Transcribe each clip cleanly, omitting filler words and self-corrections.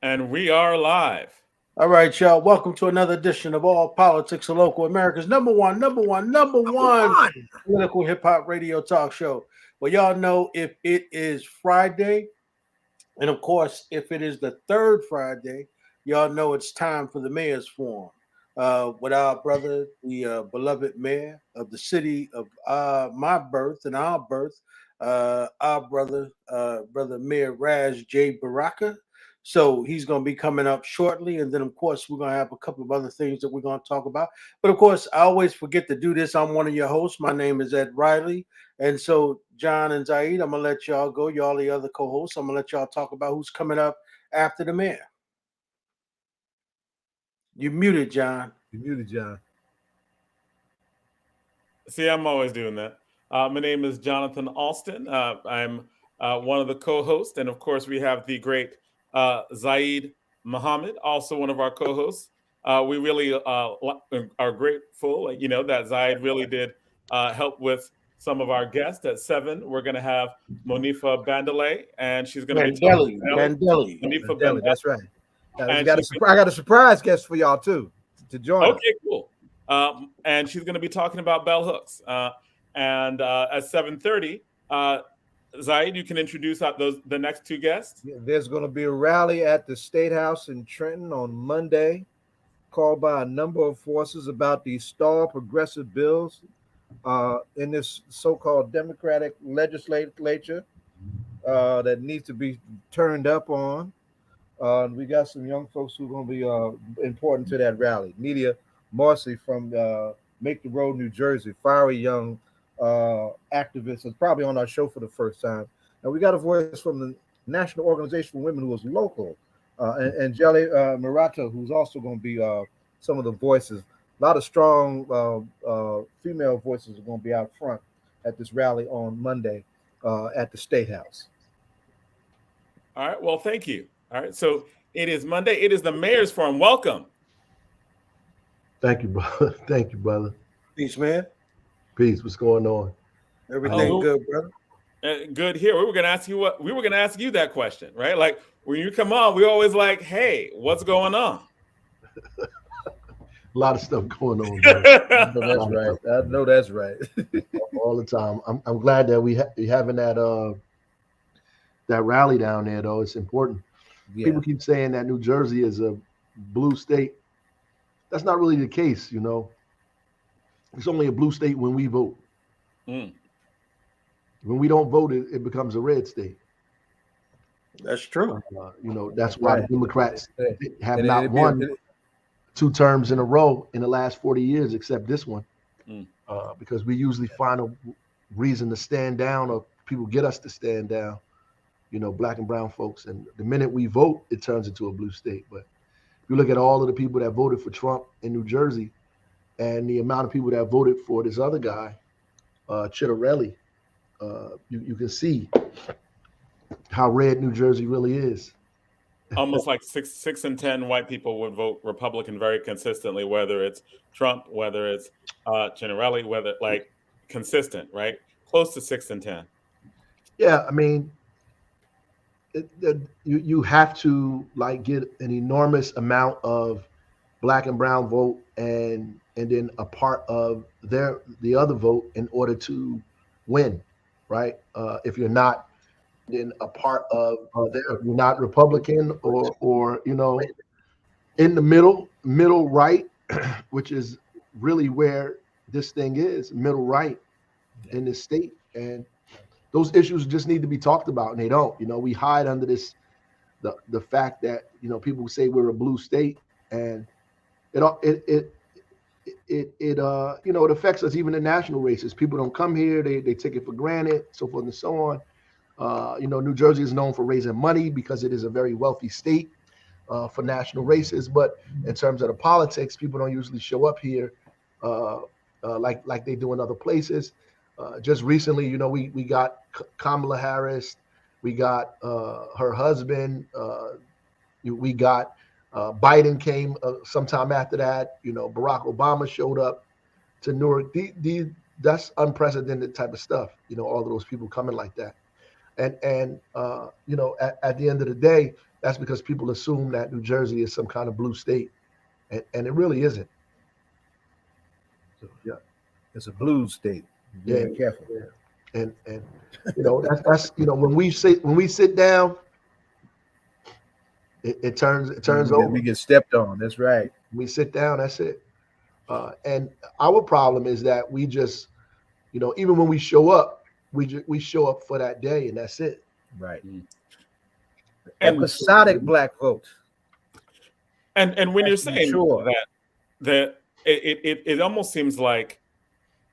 And we are live. All right, y'all. Welcome to another edition of All Politics of Local America's number one political hip hop radio talk show. Well, y'all know if it is Friday, and of course, if it is the third Friday, y'all know it's time for the Mayor's Forum. With our brother, the beloved mayor of the city of my birth and our birth, our brother Mayor Raz J. Baraka. So he's going to be coming up shortly. And then, of course, we're going to have a couple of other things that we're going to talk about. But, of course, I always forget to do this. I'm one of your hosts. My name is Ed Riley. And so, John and Zaid, I'm going to let y'all go. Y'all the other co-hosts. I'm going to let y'all talk about who's coming up after the mayor. You muted, John. You muted, John. See, I'm always doing that. My name is Jonathan Alston. I'm one of the co-hosts, and of course, we have the great Zaid Muhammad, also one of our co-hosts. We really are grateful, that Zaid really did help with some of our guests. At 7, we're going to have Monifa Badele, and she's going to be talking Bandeli. Monifa Badele, Badele. that's right. And I got a surprise guest for y'all too to join. Okay, cool. And she's going to be talking about bell hooks. And at 7:30, Zaid, you can introduce the next two guests. There's going to be a rally at the State House in Trenton on Monday, called by a number of forces about these stalled progressive bills in this so-called Democratic legislature that needs to be turned up on. We got some young folks who are going to be important to that rally. Nedia Morsey from Make the Road, New Jersey, fiery young activist, is probably on our show for the first time. And we got a voice from the National Organization for Women who was local, and Anjali Mehrotra, who's also going to be some of the voices. A lot of strong female voices are going to be out front at this rally on Monday at the State House. All right. Well, thank you. All right. So it is Monday. It is the Mayor's Forum. Welcome. Thank you, brother. Thank you, brother. Peace, man. Peace. What's going on? Everything good, brother. Good here. We were going to ask you that question, right? Like when you come on, we always like, hey, what's going on? A lot of stuff going on. I know that's right. All the time. I'm glad that we having that rally down there, though. It's important. Yeah. People keep saying that New Jersey is a blue state. That's not really the case, It's only a blue state when we vote. When we don't vote, it becomes a red state. That's true. That's why the Democrats have not won 2 terms in a row in the last 40 years, except this one, because we usually find a reason to stand down, or people get us to stand down, black and brown folks. And the minute we vote, it turns into a blue state. But if you look at all of the people that voted for Trump in New Jersey and the amount of people that voted for this other guy, Chitterelli, you can see how red New Jersey really is. Almost like 6 in 10 white people would vote Republican very consistently, whether it's Trump, whether it's Chitterelli, whether consistent, right? Close to 6 in 10. Yeah, I mean, you have to get an enormous amount of black and brown vote and then a part of the other vote in order to win, right? If you're not then a part of if you're not Republican or in the middle right, which is really where this thing is, middle right in this state. And those issues just need to be talked about, and they don't. We hide under the fact that people say we're a blue state, and it affects us even in national races. People don't come here; they take it for granted, so forth and so on. New Jersey is known for raising money because it is a very wealthy state for national races. But in terms of the politics, people don't usually show up here like they do in other places. Just recently, we got Kamala Harris, we got her husband, we got Biden came sometime after that. Barack Obama showed up to Newark. That's unprecedented type of stuff. All of those people coming like that. And at the end of the day, that's because people assume that New Jersey is some kind of blue state, and it really isn't. So, yeah, it's a blue state. Be Yeah, careful. and that's when we sit down, it turns over. We get stepped on. That's right. We sit down, that's it. And our problem is that we just, even when we show up, we show up for that day, and that's it. Right. And episodic black vote. And when you're saying sure. that it almost seems like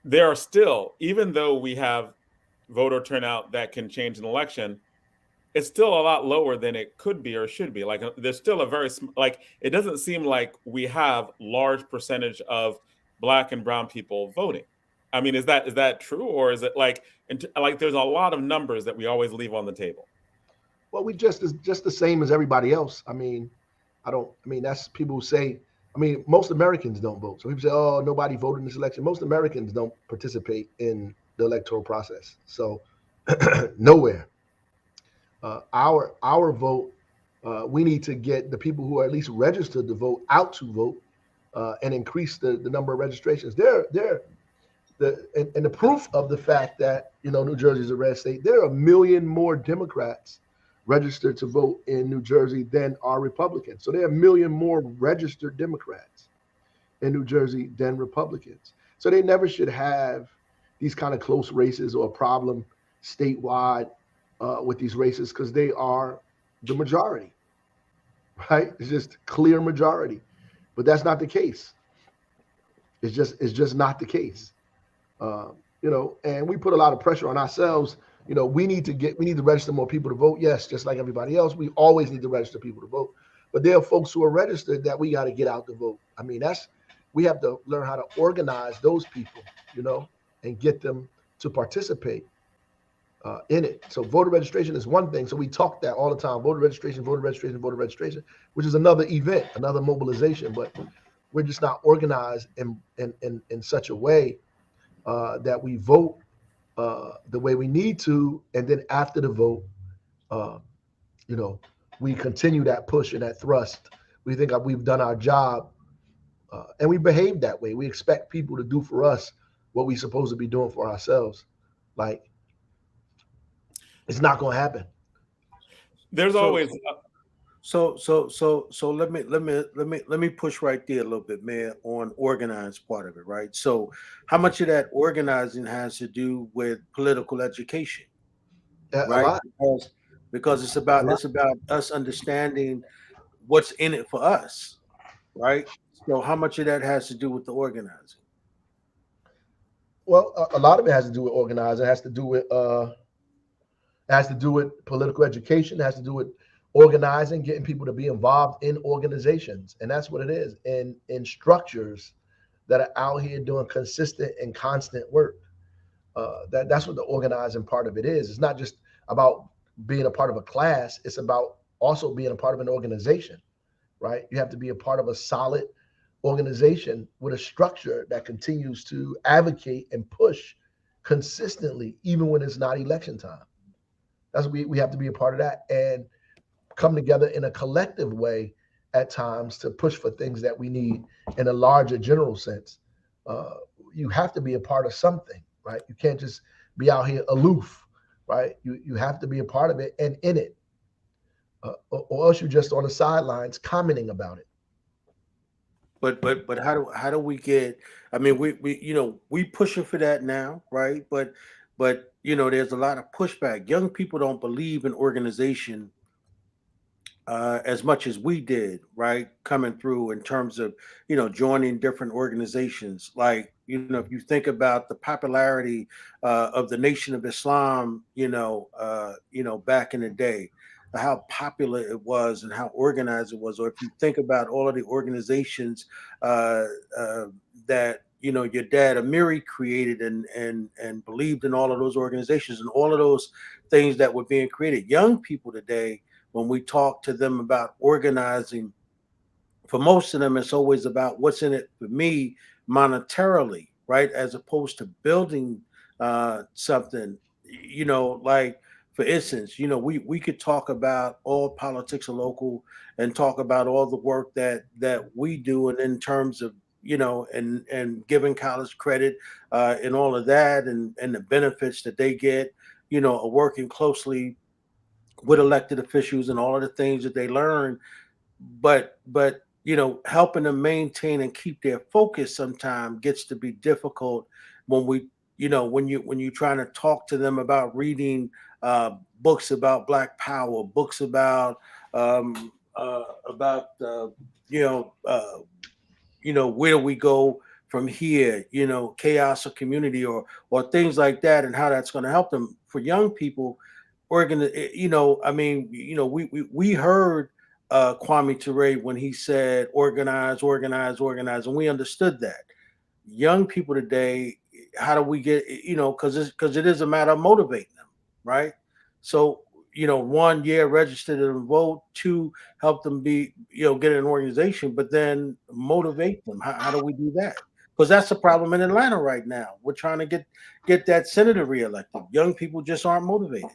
there are still, even though we have voter turnout that can change an election, it's still a lot lower than it could be or should be. Like there's still a very like it doesn't seem like we have large percentage of Black and brown people voting. I mean, is that true, or is it like there's a lot of numbers that we always leave on the table? Well, we just the same as everybody else. I mean, that's people who say. I mean, most Americans don't vote. So people say, "Oh, nobody voted in this election." Most Americans don't participate in the electoral process. So nowhere. Our vote. We need to get the people who are at least registered to vote out to vote, and increase the number of registrations. The proof of the fact that New Jersey is a red state. There are 1 million more Democrats registered to vote in New Jersey than are Republicans. So there are 1 million more registered Democrats in New Jersey than Republicans. So they never should have these kind of close races or a problem statewide with these races, because they are the majority, right? It's just clear majority, but that's not the case. It's just not the case. And we put a lot of pressure on ourselves. We need to register more people to vote. Yes, just like everybody else, we always need to register people to vote. But there are folks who are registered that we got to get out to vote. I mean, we have to learn how to organize those people, and get them to participate in it. So voter registration is one thing. So we talk that all the time: voter registration, which is another event, another mobilization. But we're just not organized in such a way that we vote the way we need to, and then after the vote, we continue that push and that thrust. We think we've done our job, and we behave that way. We expect people to do for us what we're supposed to be doing for ourselves. Like, it's not going to happen. There's always. So let me push right there a little bit, Mayor, on organized part of it, right? So how much of that organizing has to do with political education, right? Because it's about us understanding what's in it for us, right? So how much of that has to do with the organizing? Well, a lot of it has to do with organizing. It has to do with political education. It has to do with organizing, getting people to be involved in organizations, and that's what it is. In structures that are out here doing consistent and constant work. That's what the organizing part of it is. It's not just about being a part of a class. It's about also being a part of an organization, right? You have to be a part of a solid organization with a structure that continues to advocate and push consistently, even when it's not election time. That's we have to be a part of that and come together in a collective way at times to push for things that we need in a larger general sense. You have to be a part of something, right? You can't just be out here aloof, right? You have to be a part of it and in it, or else you're just on the sidelines commenting about it. But how do we get? I mean, we pushing for that now, right? But there's a lot of pushback. Young people don't believe in organization as much as we did, right? Coming through in terms of joining different organizations. Like if you think about the popularity of the Nation of Islam, back in the day, how popular it was and how organized it was, or if you think about all of the organizations that your dad Amiri created and believed in all of those organizations and all of those things that were being created. Young people today, when we talk to them about organizing, for most of them, it's always about what's in it for me monetarily, right? As opposed to building something, like for instance, we could talk about all politics are local and talk about all the work that we do, and in terms of and giving college credit and all of that, and the benefits that they get, working closely with elected officials and all of the things that they learn, but helping them maintain and keep their focus sometimes gets to be difficult when when you're trying to talk to them about reading books about Black Power, books about you know uh, where do we go from here, chaos or community, or things like that, and how that's going to help them. For young people, we're gonna, I mean, we heard Kwame Ture when he said organize, organize, organize, and we understood that. Young people today, how do we get, because it is a matter of motivating them, right? So, one, yeah, register to vote. Two, help them be, get an organization, but then motivate them. How do we do that? Because that's the problem in Atlanta right now. We're trying to get that senator reelected. Young people just aren't motivated.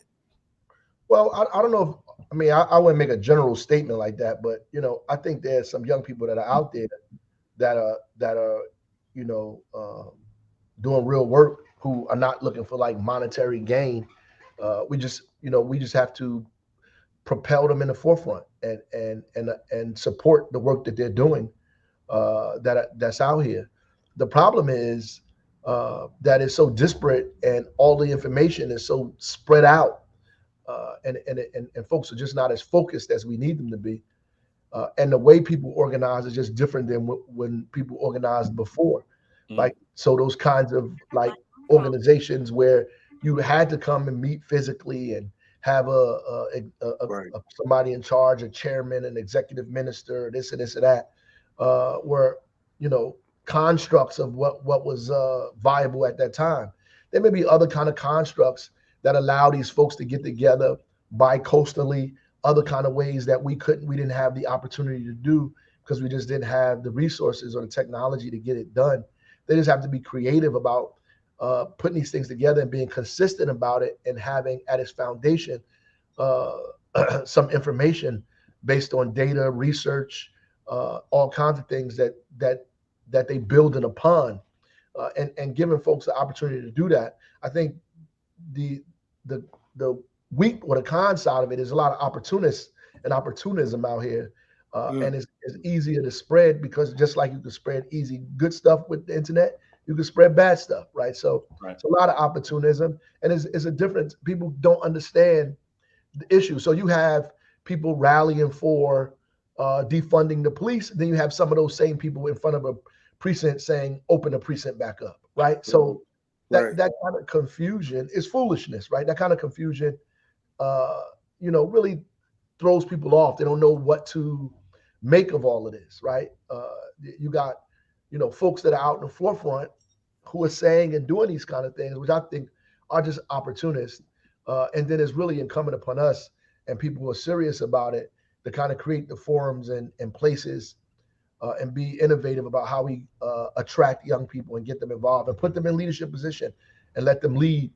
Well, I don't know if, I mean, I wouldn't make a general statement like that, but I think there's some young people that are out there that are you know doing real work, who are not looking for like monetary gain. We just have to propel them in the forefront and support the work that they're doing, that's out here. The problem is that it's so disparate and all the information is so spread out, and folks are just not as focused as we need them to be. And the way people organize is just different than when people organized before. Like, so those kinds of like organizations where you had to come and meet physically and have Right. somebody in charge, a chairman, an executive minister, this and this and that, were constructs of what was viable at that time. There may be other kind of constructs that allow these folks to get together bi-coastally, other kind of ways that we didn't have the opportunity to do because we just didn't have the resources or the technology to get it done. They just have to be creative about putting these things together and being consistent about it, and having at its foundation uh, some information based on data, research, all kinds of things that they building upon, and giving folks the opportunity to do that. I think the the weak or the con side of it is a lot of opportunists and opportunism out here, and it's easier to spread, because just like you can spread easy good stuff with the internet, you can spread bad stuff, right? So Right. it's a lot of opportunism, and it's a difference. People don't understand the issue. So you have people rallying for defunding the police, then you have some of those same people in front of a precinct saying open the precinct back up, right? So Right. that kind of confusion is foolishness, right? That kind of confusion, really throws people off. They don't know what to make of all of this, right? You got, folks that are out in the forefront who are saying and doing these kind of things, which I think are just opportunists. And then it's really incumbent upon us and people who are serious about it to kind of create the forums and places, and be innovative about how we attract young people and get them involved and put them in leadership position and let them lead.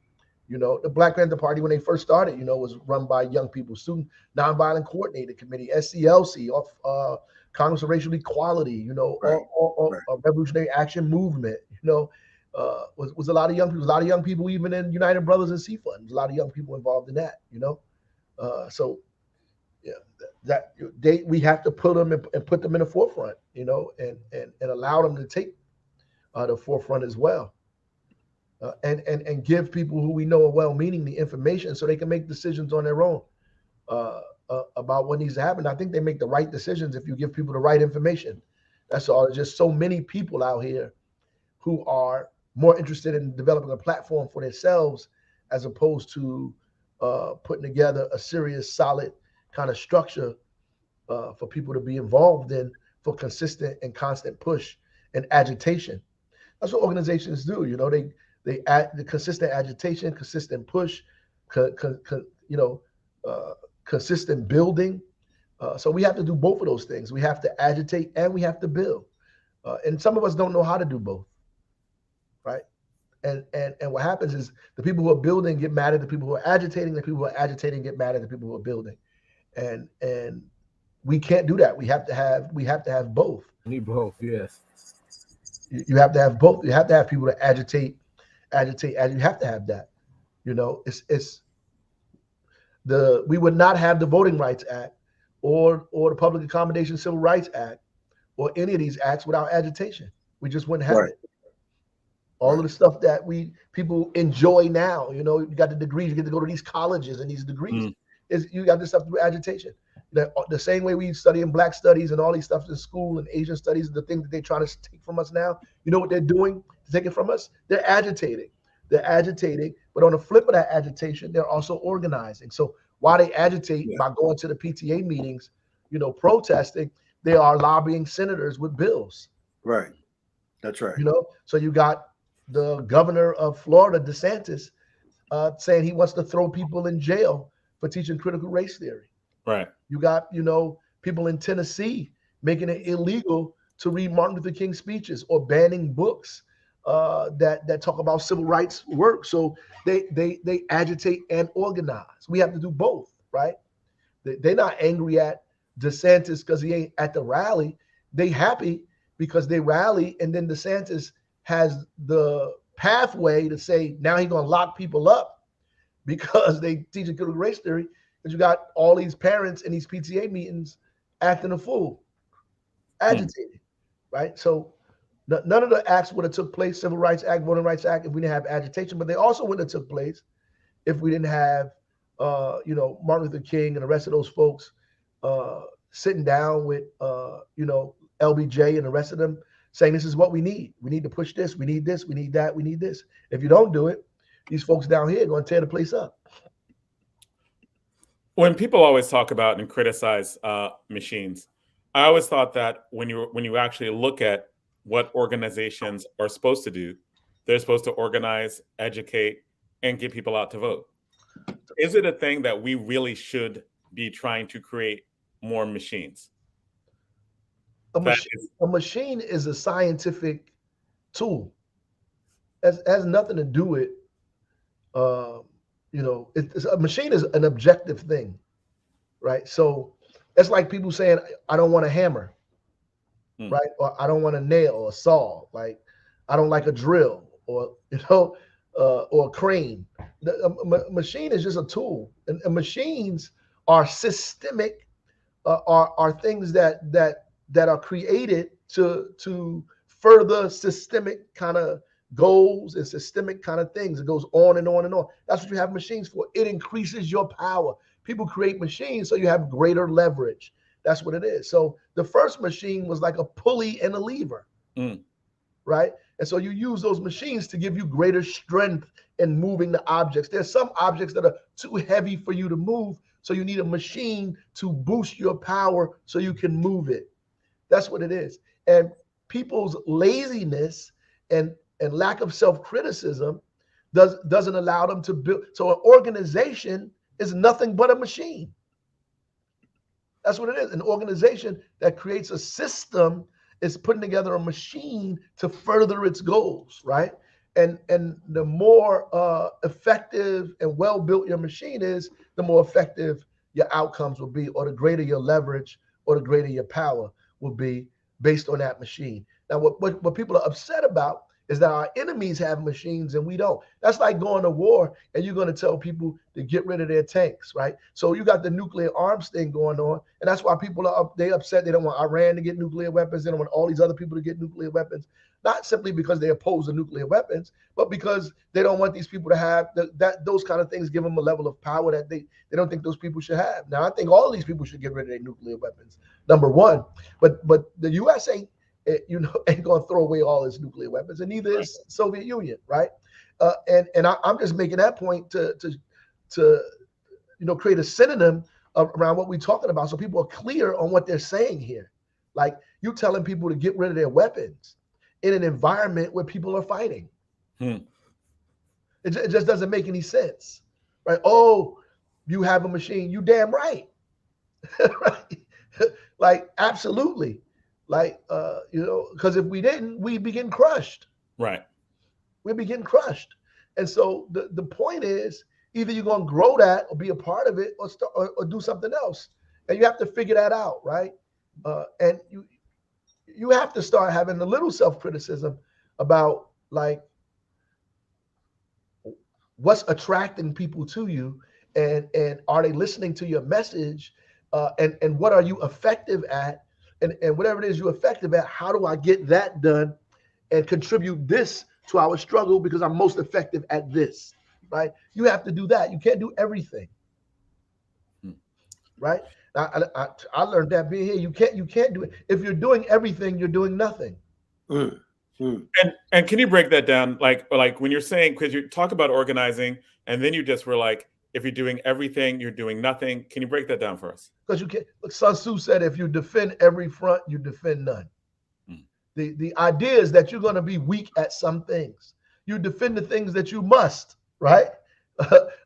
The Black Panther Party, when they first started, was run by young people, Student Nonviolent Coordinator Committee, SCLC, Congress of Racial Equality, Right. Revolutionary Action Movement, was a lot of young people. A lot of young people, even in United Brothers and C-Fund, a lot of young people involved in that, So yeah, we have to put them and put them in the forefront, and allow them to take the forefront as well. And give people who we know are well-meaning the information so they can make decisions on their own about what needs to happen. I think they make the right decisions if you give people the right information. That's all. There's just so many people out here who are more interested in developing a platform for themselves as opposed to putting together a serious, solid kind of structure for people to be involved in for consistent and constant push and agitation. That's what organizations do. They add the consistent agitation, consistent push, consistent building. So we have to do both of those things. We have to agitate and we have to build. And some of us don't know how to do both, right? And what happens is the people who are building get mad at the people who are agitating. The people who are agitating get mad at the people who are building. And we can't do that. We have to have both. Need both, yes. You have to have both. You have to have people that agitate. You have to have that. You know, we would not have the Voting Rights Act or the Public Accommodation Civil Rights Act or any of these acts without agitation. We just wouldn't have it. All of the stuff that people enjoy now, you know, you got the degrees, you get to go to these colleges and these degrees. You got this stuff through agitation. The same way we study in Black studies and all these stuff in school and Asian studies, the thing that they're trying to take from us now, you know what they're doing to take it from us? They're agitating. But on the flip of that agitation, they're also organizing. So while they agitate by going to the PTA meetings, you know, protesting, they are lobbying senators with bills. Right. That's right. You know, so you got the governor of Florida, DeSantis, saying he wants to throw people in jail for teaching critical race theory. Right. You got, you know, people in Tennessee making it illegal to read Martin Luther King speeches or banning books that talk about civil rights work. So they agitate and organize. We have to do both, right? They're not angry at DeSantis because he ain't at the rally. They happy because they rally, and then DeSantis has the pathway to say now he's going to lock people up because they teach critical race theory. Because you got all these parents in these PTA meetings acting a fool, agitated, right? So none of the acts would have took place, Civil Rights Act, Voting Rights Act, if we didn't have agitation, but they also wouldn't have took place if we didn't have, you know, Martin Luther King and the rest of those folks sitting down with, you know, LBJ and the rest of them saying, this is what we need. We need to push this. We need this. We need that. We need this. If you don't do it, these folks down here are going to tear the place up. When people always talk about and criticize machines, I always thought that when you actually look at what organizations are supposed to do, they're supposed to organize, educate, and get people out to vote. Is it a thing that we really should be trying to create more machines? A machine is a scientific tool. It has nothing to do with, you know, a machine is an objective thing, right? So it's like people saying, I don't want a hammer, right? Or I don't want a nail or a saw. Like, I don't like a drill or, you know, or a crane. A machine is just a tool. And machines are systemic, are things that are created to further systemic kind of goals and systemic kind of things. It goes on and on and on. That's what you have machines for. It increases your power. People create machines so you have greater leverage. That's what it is. So the first machine was like a pulley and a lever, right? And so you use those machines to give you greater strength in moving the objects. There's some objects that are too heavy for you to move, so you need a machine to boost your power so you can move it. That's what it is. And people's laziness and lack of self-criticism doesn't allow them to build. So an organization is nothing but a machine. That's what it is. An organization that creates a system is putting together a machine to further its goals, right? And the more effective and well-built your machine is, the more effective your outcomes will be, or the greater your leverage, or the greater your power will be based on that machine. Now, what people are upset about is that our enemies have machines and we don't. That's like going to war and you're going to tell people to get rid of their tanks, right? So you got the nuclear arms thing going on, and that's why people are upset. They don't want Iran to get nuclear weapons. They don't want all these other people to get nuclear weapons, not simply because they oppose the nuclear weapons, but because they don't want these people to have those kind of things, give them a level of power that they don't think those people should have. Now, I think all of these people should get rid of their nuclear weapons, number one, but the U.S. ain't going to throw away all its nuclear weapons, and neither is Soviet Union, right? And I'm just making that point to create a synonym around what we're talking about, so people are clear on what they're saying here. Like, you telling people to get rid of their weapons in an environment where people are fighting. It just doesn't make any sense, right? Oh, you have a machine. You damn right, right? Like, absolutely. Like, because if we didn't, we'd be getting crushed. Right. we'll be getting crushed. And so the point is, either you're going to grow that or be a part of it, or start, or do something else. And you have to figure that out, right? And you have to start having a little self-criticism about like what's attracting people to you, and are they listening to your message, and what are you effective at, and whatever it is you're effective at, how do I get that done and contribute this to our struggle because I'm most effective at this, right? You have to do that. You can't do everything, right? I learned that being here. You can't do it. If you're doing everything, you're doing nothing. And can you break that down? Like when you're saying, because you talk about organizing, and then you just were like, if you're doing everything, you're doing nothing. Can you break that down for us? Because you can't. Look, Sun Tzu said, if you defend every front, you defend none. The idea is that you're going to be weak at some things. You defend the things that you must, right?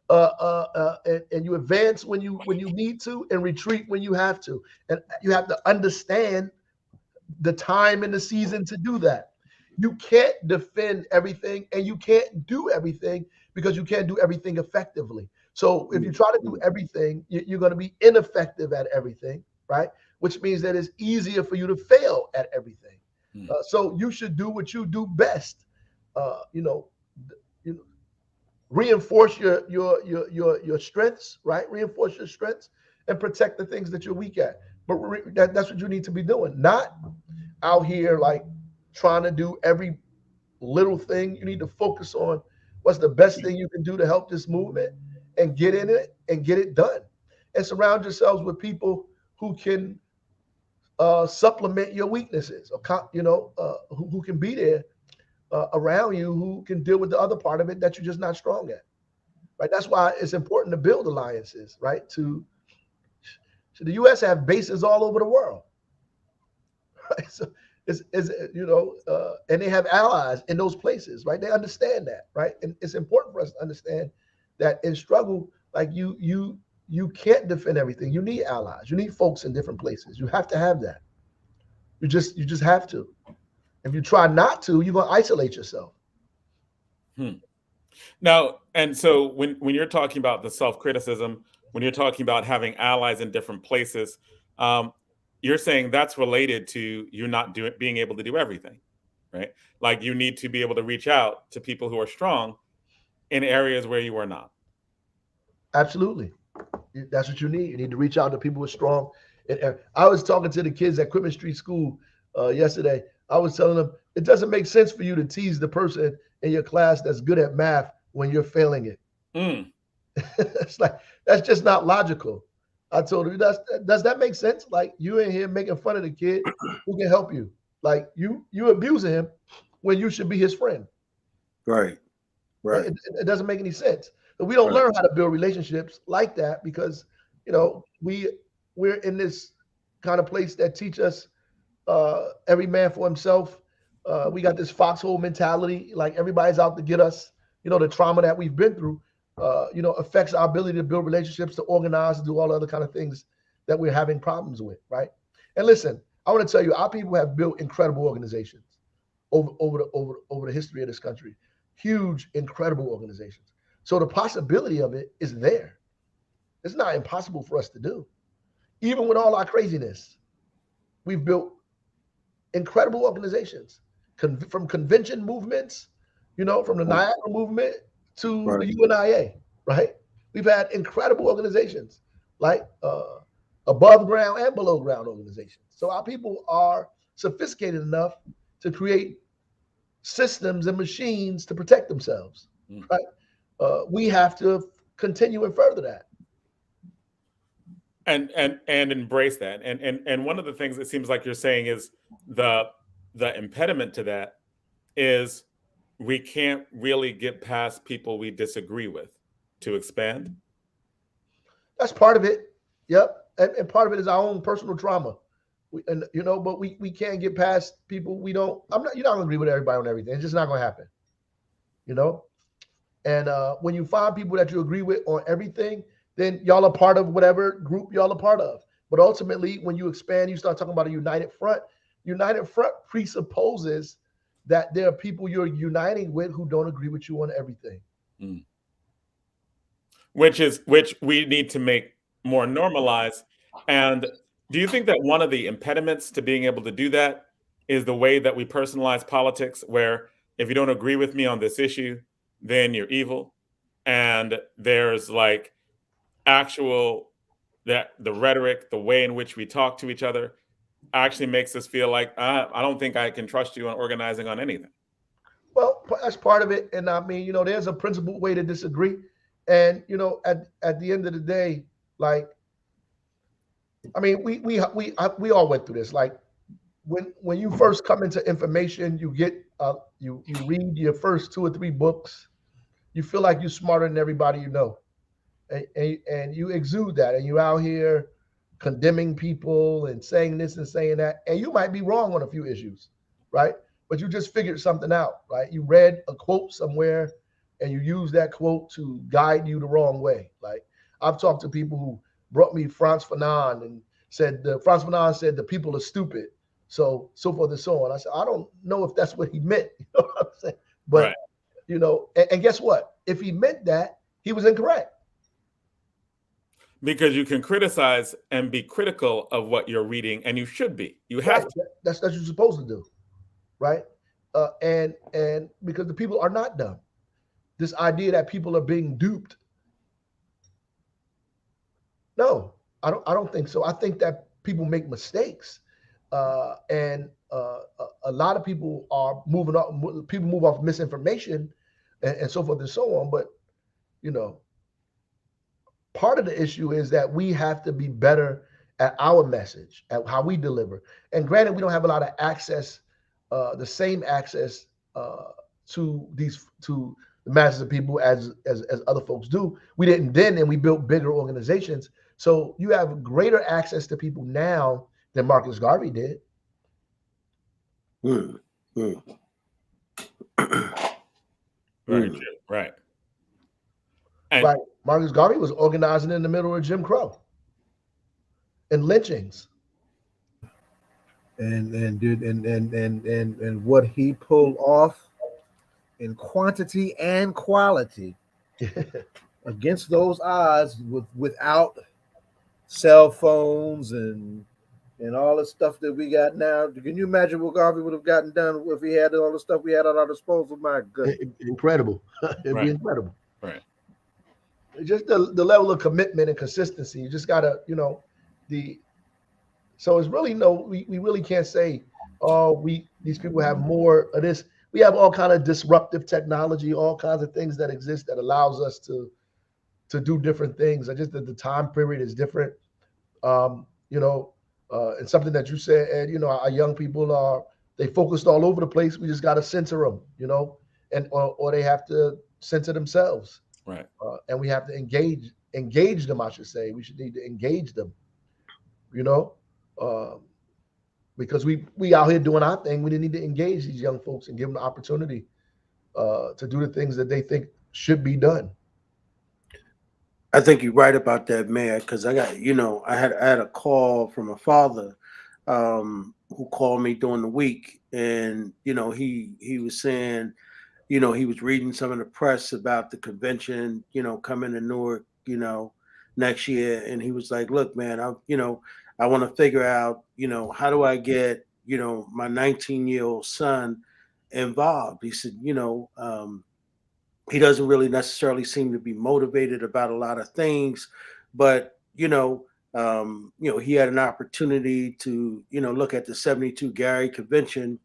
And you advance when you need to, and retreat when you have to. And you have to understand the time and the season to do that. You can't defend everything, and you can't do everything, because you can't do everything effectively. So if you try to do everything, you're going to be ineffective at everything, right? Which means that it's easier for you to fail at everything. So you should do what you do best. Reinforce your strengths, right? Reinforce your strengths and protect the things that you're weak at. But that's what you need to be doing. Not out here like trying to do every little thing. You need to focus on what's the best thing you can do to help this movement, and get in it and get it done. And surround yourselves with people who can supplement your weaknesses, or who can be there around you, who can deal with the other part of it that you're just not strong at, right? That's why it's important to build alliances, right? So the U.S. have bases all over the world, right? So and they have allies in those places, right? They understand that, right? And it's important for us to understand that in struggle, like you can't defend everything. You need allies. You need folks in different places. You have to have that. You just have to. If you try not to, you're going to isolate yourself. Now, and so when you're talking about the self-criticism, when you're talking about having allies in different places, you're saying that's related to you not being able to do everything, right? Like you need to be able to reach out to people who are strong in areas where you are not. Absolutely. That's what you need. You need to reach out to people who are strong. And I was talking to the kids at Quitman Street School yesterday. I was telling them, it doesn't make sense for you to tease the person in your class that's good at math when you're failing it. It's like, that's just not logical. I told her, does that make sense? Like, you in here making fun of the kid who can help you. Like, you abusing him when you should be his friend. Right. It doesn't make any sense. But we don't learn how to build relationships like that, because we're in this kind of place that teach us every man for himself. We got this foxhole mentality, like everybody's out to get us. The trauma that we've been through affects our ability to build relationships, to organize, to do all the other kind of things that we're having problems with, right? And listen, I want to tell you, our people have built incredible organizations over the history of this country. Huge, incredible organizations. So the possibility of it is there. It's not impossible for us to do. Even with all our craziness, we've built incredible organizations, from convention movements, from the Niagara movement to the UNIA, right? We've had incredible organizations, like above ground and below ground organizations. So our people are sophisticated enough to create systems and machines to protect themselves, right? We have to continue and further that. And embrace that. And one of the things it seems like you're saying is the impediment to that is we can't really get past people we disagree with to expand. That's part of it. Yep. And part of it is our own personal trauma. But we can't get past people you're not gonna agree with everybody on everything. It's just not gonna happen. And when you find people that you agree with on everything, then y'all are part of whatever group y'all are part of. But ultimately, when you expand, you start talking about a united front. United front presupposes that there are people you're uniting with who don't agree with you on everything. Mm. Which we need to make more normalized. And do you think that one of the impediments to being able to do that is the way that we personalize politics, where if you don't agree with me on this issue, then you're evil? And there's like actual that the rhetoric, the way in which we talk to each other actually makes us feel like I don't think I can trust you on organizing on anything. Well, that's part of it. And I mean, there's a principled way to disagree. And at the end of the day, like, I mean, we all went through this. Like, when you first come into information, you get you read your first 2 or 3 books, you feel like you're smarter than everybody you know, and you exude that, and you're out here condemning people and saying this and saying that, and you might be wrong on a few issues, right? But you just figured something out, right? You read a quote somewhere, and you use that quote to guide you the wrong way. Like, I've talked to people who brought me Frantz Fanon and said Frantz Fanon said the people are stupid. So forth and so on. I said, I don't know if that's what he meant. You know what I'm saying? But right. And guess what? If he meant that, he was incorrect. Because you can criticize and be critical of what you're reading, and you should be. You have to. That's what you're supposed to do, right? And because the people are not dumb. This idea that people are being duped. No, I don't think so. I think that people make mistakes. And a lot of people are moving off. People move off misinformation, and so forth and so on. But part of the issue is that we have to be better at our message, at how we deliver. And granted, we don't have a lot of access, the same access to the masses of people as other folks do. We didn't then, and we built bigger organizations. So you have greater access to people now than Marcus Garvey did. Right. Right. Marcus Garvey was organizing in the middle of Jim Crow and lynchings. And what he pulled off in quantity and quality against those odds without cell phones and all the stuff that we got now. Can you imagine what Garvey would have gotten done if he had all the stuff we had at our disposal? My goodness. Incredible. It'd be incredible. Right. Just the level of commitment and consistency. You just gotta, so it's really we really can't say, these people have more of this. We have all kind of disruptive technology, all kinds of things that exist that allows us to do different things. I just that the time period is different. And something that you said, Ed, our young people they focused all over the place. We just got to censor them, and or they have to censor themselves. Right. And we have to engage them, I should say. We should need to engage them, because we out here doing our thing. We didn't need to engage these young folks and give them the opportunity to do the things that they think should be done. I think you're right about that, Mayor, because I got, I had a call from a father who called me during the week, and he was saying, he was reading some of the press about the convention, coming to Newark, next year, and he was like, "Look, man, I want to figure out, how do I get, my 19-year-old son involved?" He said, he doesn't really necessarily seem to be motivated about a lot of things, but he had an opportunity to look at the 72 Gary convention,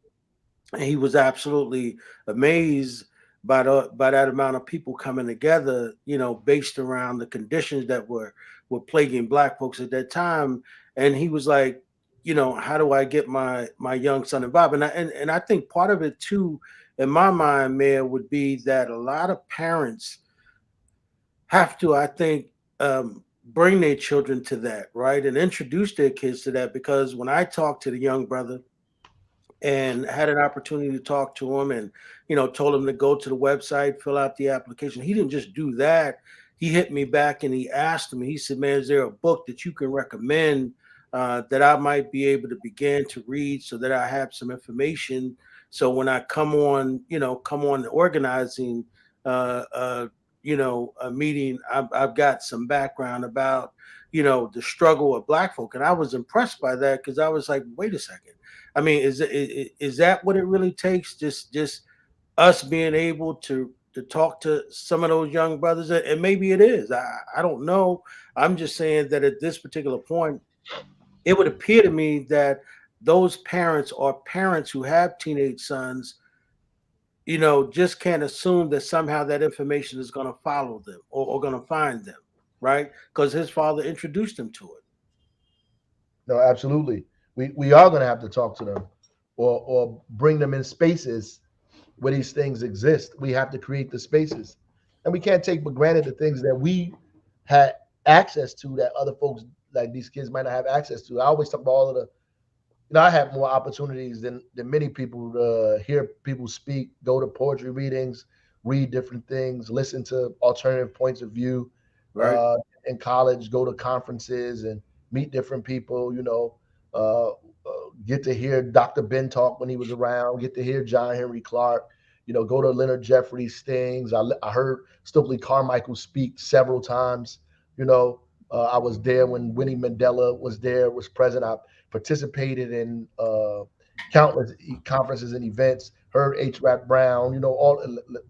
and he was absolutely amazed by that amount of people coming together, based around the conditions that were plaguing Black folks at that time. And he was like, how do I get my young son involved? And I think part of it too, in my mind, Mayor, would be that a lot of parents have to, I think, bring their children to that, right? And introduce their kids to that. Because when I talked to the young brother and had an opportunity to talk to him and, told him to go to the website, fill out the application, he didn't just do that. He hit me back and he asked me, he said, "Man, is there a book that you can recommend that I might be able to begin to read, so that I have some information. So when I come on the organizing, a meeting, I've got some background about, the struggle of Black folk. And I was impressed by that, because I was like, wait a second. I mean, is that what it really takes? Just us being able to talk to some of those young brothers, and maybe it is. I don't know. I'm just saying that at this particular point, it would appear to me that those parents, or parents who have teenage sons, just can't assume that somehow that information is going to follow them, or going to find them, right? Because his father introduced them to it. No, absolutely. We are going to have to talk to them, or bring them in spaces where these things exist. We have to create the spaces, and we can't take for granted the things that we had access to that other folks, like these kids, might not have access to. I always talk about all of the, I have more opportunities than many people to hear people speak, go to poetry readings, read different things, listen to alternative points of view. Right. In college, go to conferences and meet different people. Get to hear Dr. Ben talk when he was around. Get to hear John Henry Clark. Go to Leonard Jeffries' things. I heard Stokely Carmichael speak several times. I was there when Winnie Mandela was present. I participated in countless conferences and events. Heard H. Rap Brown. All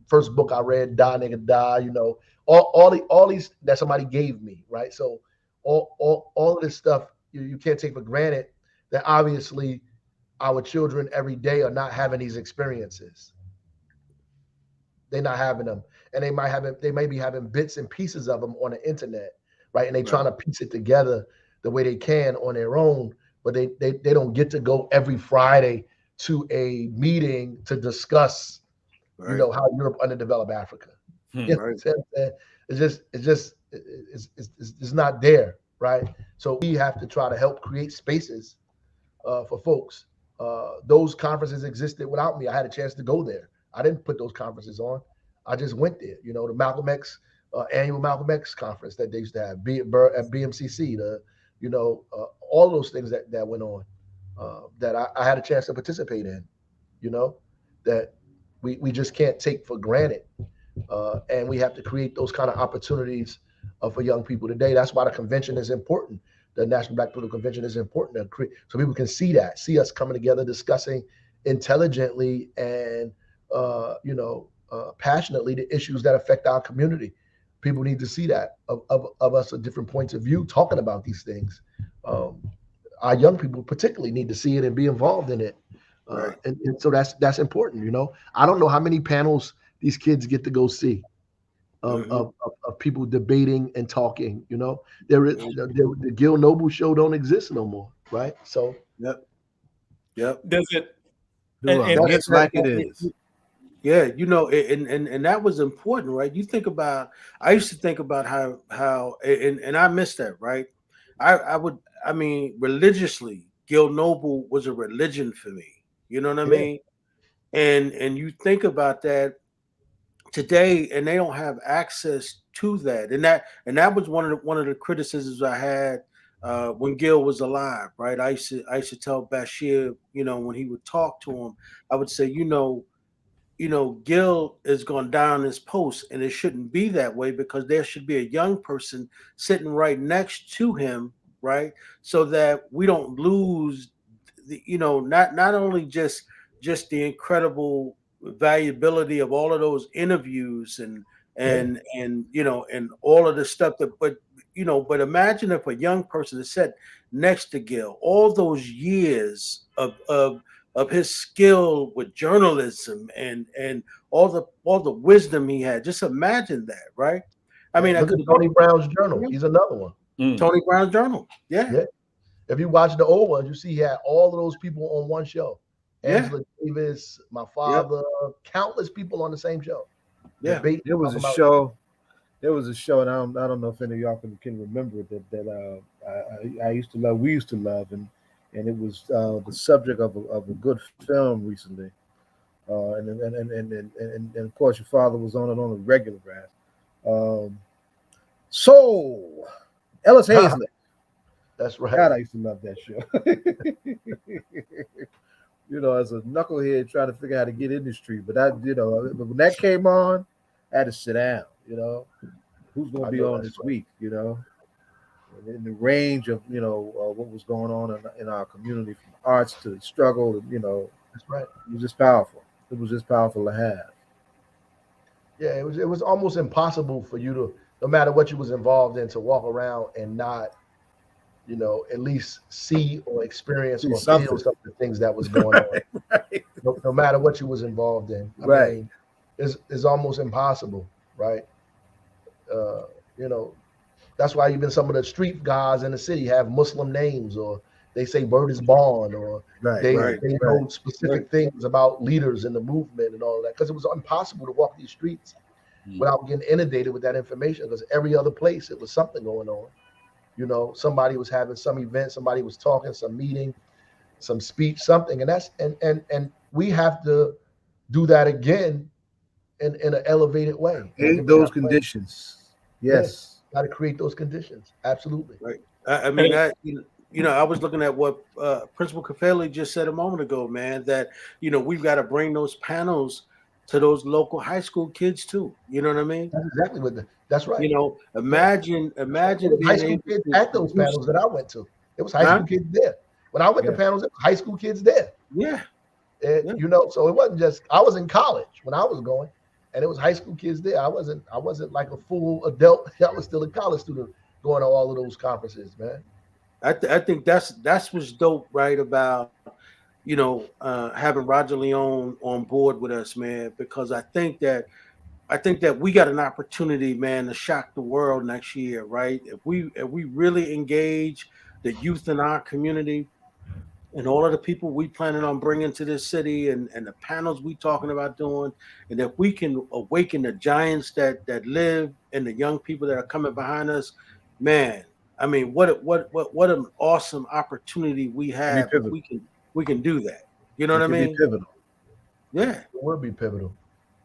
first book I read, Die Nigga Die. All these that somebody gave me, right? So all of this stuff you can't take for granted, that obviously our children every day are not having these experiences. They're not having them, and they may be having bits and pieces of them on the internet, right? And they trying to piece it together the way they can on their own, but they don't get to go every Friday to a meeting to discuss, how Europe underdeveloped Africa. It's not there, right? So we have to try to help create spaces for folks. Those conferences existed without me. I had a chance to go there. I didn't put those conferences on. I just went there. The Malcolm X annual Malcolm X conference that they used to have, at BMCC, all those things that went on, that I had a chance to participate in. That we just can't take for granted. And we have to create those kind of opportunities for young people today. That's why the convention is important. The National Black Political Convention is important to create, so people can see us coming together, discussing intelligently and passionately the issues that affect our community. People need to see that of us at different points of view, talking about these things. Our young people particularly need to see it and be involved in it. And so that's important. I don't know how many panels these kids get to go see of people debating and talking. There is the Gil Noble show don't exist no more, right? So yep. Does it? It's like it is. Yeah, and that was important, right? I used to think about how and I missed that, right? Religiously, Gil Noble was a religion for me. You know what I mean? And you think about that today, and they don't have access to that. And that was one of the criticisms I had when Gil was alive, right? I used to tell Bashir, when he would talk to him, I would say, Gil is going to die on his post, and it shouldn't be that way, because there should be a young person sitting right next to him, right? So that we don't lose not only just the incredible valuability of all of those interviews and all of the stuff but imagine if a young person is sat next to Gil, all those years of his skill with journalism and all the wisdom he had. Just imagine that, right? I mean, look at Tony Brown's journal. He's another one. Tony Brown's journal. Yeah. If you watch the old ones, you see he had all of those people on one show. Angela Davis, my father, countless people on the same show. Yeah. There was a show, and I don't know if any of y'all can remember it, that I used to love. We used to love, and it was the subject of a good film recently. And of course your father was on it on a regular basis. So Ellis Hazlett. That's right. God, I used to love that show. As a knucklehead trying to figure out how to get in the street. But when that came on, I had to sit down. Who's going to be on this week? In the range of what was going on in our community, from arts to the struggle, and That's right. it was just powerful. It was just powerful to have. Yeah, it was almost impossible for you to, no matter what you was involved in, to walk around and not, at least see or experience or something. feel some of the things that was going on. Right. No matter what you was involved in. I mean, it's almost impossible, right? That's why even some of the street guys in the city have Muslim names, or they say word is born, or they know specific things about leaders in the movement and all of that, because it was impossible to walk these streets without getting inundated with that information, because every other place it was something going on. Somebody was having some event, somebody was talking, some meeting, some speech, something, and that's and we have to do that again in an elevated way. Create those conditions. Yes. Got to create those conditions. Absolutely. Right. I mean, I was looking at what Principal Caffelli just said a moment ago, man, that, we've got to bring those panels to those local high school kids too. You know what I mean? That's exactly what that's right. Imagine high school kids at those panels that I went to. It was high school kids there. When I went to panels, it was high school kids there. Yeah. And, so it wasn't just, I was in college when I was going, and it was high school kids there. I wasn't like a full adult. I was still a college student going to all of those conferences, man. I think that's what's dope, right? About having Roger Leone on board with us, man, because I think that we got an opportunity, man, to shock the world next year, right? If we really engage the youth in our community and all of the people we planning on bringing to this city, and the panels we talking about doing, and if we can awaken the giants that live and the young people that are coming behind us, man. I mean, what an awesome opportunity we have if we can do that. You know what I mean? Pivotal. Yeah, it would be pivotal.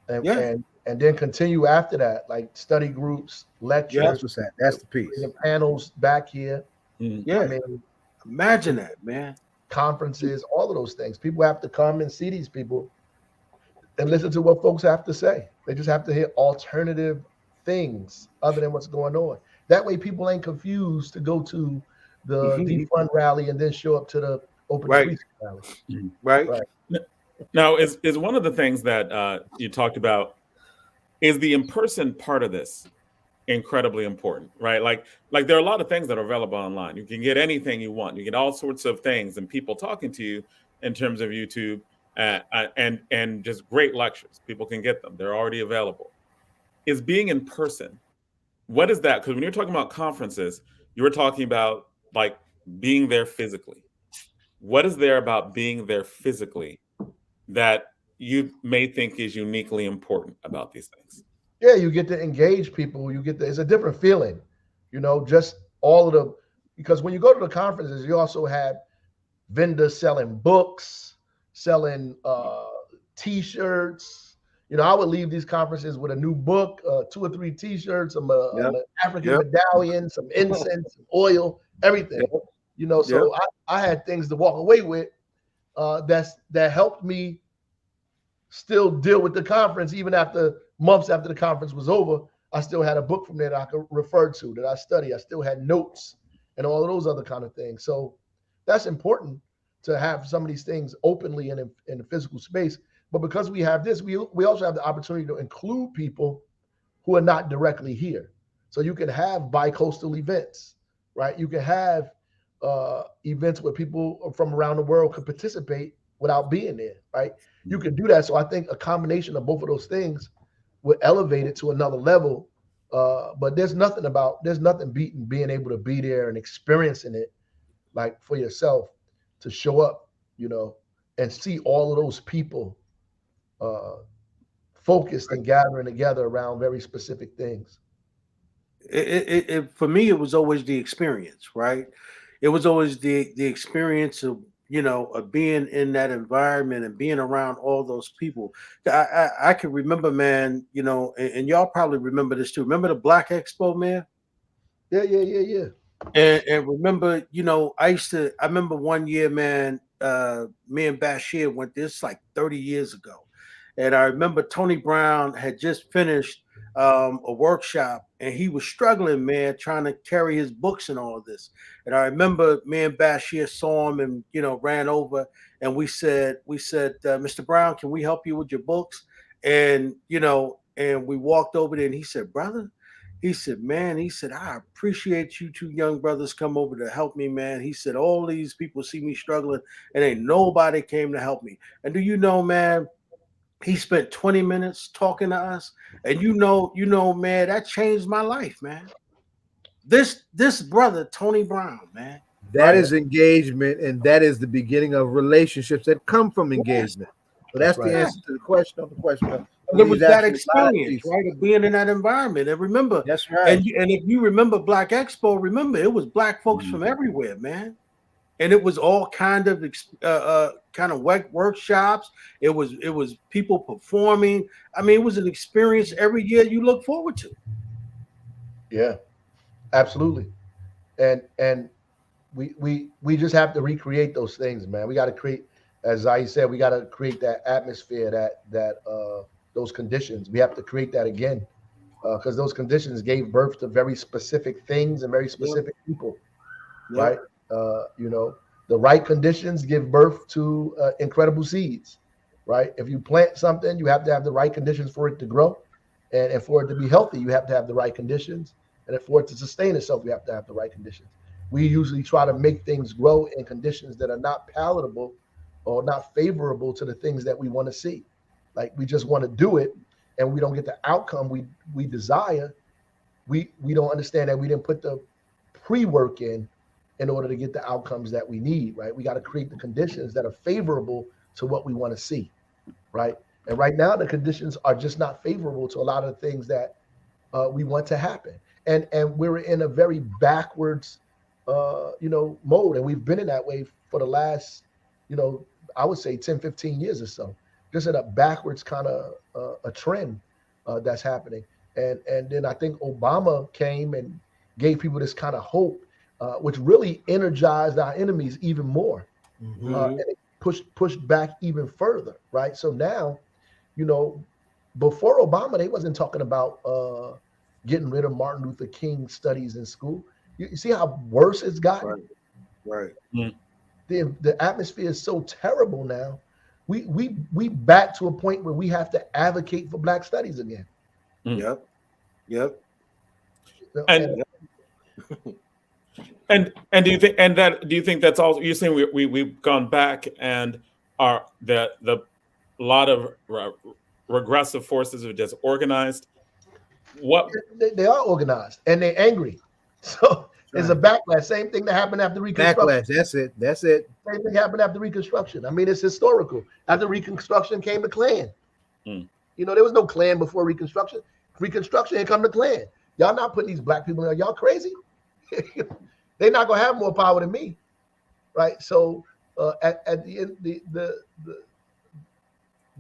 And then continue after that, like study groups, lectures. Yeah, that's the piece. The panels back here. Yeah, I mean, imagine that, man. Conferences, all of those things. People have to come and see these people and listen to what folks have to say. They just have to hear alternative things other than what's going on. That way people ain't confused to go to the defund rally and then show up to the open streets rally. Right. Now, is one of the things that you talked about, is the in-person part of this incredibly important, right? Like there are a lot of things that are available online. You can get anything you want. You get all sorts of things and people talking to you in terms of YouTube and just great lectures. People can get them. They're already available. Is being in person, what is that? Because when you're talking about conferences, you were talking about like being there physically. What is there about being there physically that you may think is uniquely important about these things? Yeah, you get to engage people. It's a different feeling, just all of the, because when you go to the conferences, you also have vendors selling books, selling T-shirts. I would leave these conferences with a new book, 2 or 3 T-shirts, some an African medallion, some incense, some oil, everything. So I had things to walk away with that helped me still deal with the conference. Even after months after the conference was over, I still had a book from there that I could refer to, that I study. I still had notes and all of those other kind of things. So that's important to have some of these things openly in the physical space. But because we have this, we also have the opportunity to include people who are not directly here. So you can have bi-coastal events, right? You can have events where people from around the world could participate without being there, right? You can do that. So I think a combination of both of those things would elevate it to another level. But there's nothing beating being able to be there and experiencing it, like for yourself, to show up, and see all of those people focused and gathering together around very specific things. For me, it was always the experience, right? It was always the experience of of being in that environment and being around all those people. I can remember, man, and y'all probably remember this too. Remember the Black Expo, man? Yeah. And remember, I remember one year, man, me and Bashir went this like 30 years ago. And I remember Tony Brown had just finished a workshop and he was struggling, man, trying to carry his books and all of this. And I remember me and Bashir saw him and, ran over and we said, Mr. Brown, can we help you with your books? And, and we walked over there and he said, brother, he said, man, I appreciate you two young brothers come over to help me, man. He said, all these people see me struggling and ain't nobody came to help me. And do you know, man, he spent 20 minutes talking to us. And man, that changed my life, man. This brother, Tony Brown, man. That is engagement, and that is the beginning of relationships that come from engagement. So that's the answer to the question. There was that experience, right, of being in that environment. And remember, that's right. And if you remember Black Expo, remember it was Black folks from everywhere, man. And it was all kind of workshops. It was people performing. I mean, it was an experience every year you look forward to. Yeah, absolutely. And we just have to recreate those things, man. We got to create, as I said, we got to create that atmosphere, that those conditions. We have to create that again, because those conditions gave birth to very specific things and very specific people, right? The right conditions give birth to incredible seeds, right? If you plant something, you have to have the right conditions for it to grow, and for it to be healthy, you have to have the right conditions, and for it to sustain itself, you have to have the right conditions. We usually try to make things grow in conditions that are not palatable or not favorable to the things that we want to see. Like we just want to do it, and we don't get the outcome we desire. We don't understand that we didn't put the pre-work in order to get the outcomes that we need, right? We got to create the conditions that are favorable to what we want to see, right? And right now, the conditions are just not favorable to a lot of the things that we want to happen. And we're in a very backwards, mode. And we've been in that way for the last, I would say 10, 15 years or so. Just in a backwards kind of a trend that's happening. And then I think Obama came and gave people this kind of hope, which really energized our enemies even more. And it pushed back even further, right? So now, before Obama, they wasn't talking about getting rid of Martin Luther King studies in school. You see how worse it's gotten? Right. The atmosphere is so terrible now. We back to a point where we have to advocate for Black studies again. Yep. And do you think that's also, you're saying we've gone back and are the lot of regressive forces are just organized? What they are organized and they're angry. So there's a backlash. Same thing that happened after Reconstruction. Backlash. That's it. Same thing happened after Reconstruction. I mean, it's historical. After Reconstruction came the Klan. There was no Klan before Reconstruction. Reconstruction, here come the Klan. Y'all not putting these Black people in. Y'all crazy? They're not gonna have more power than me, right? So at the end, the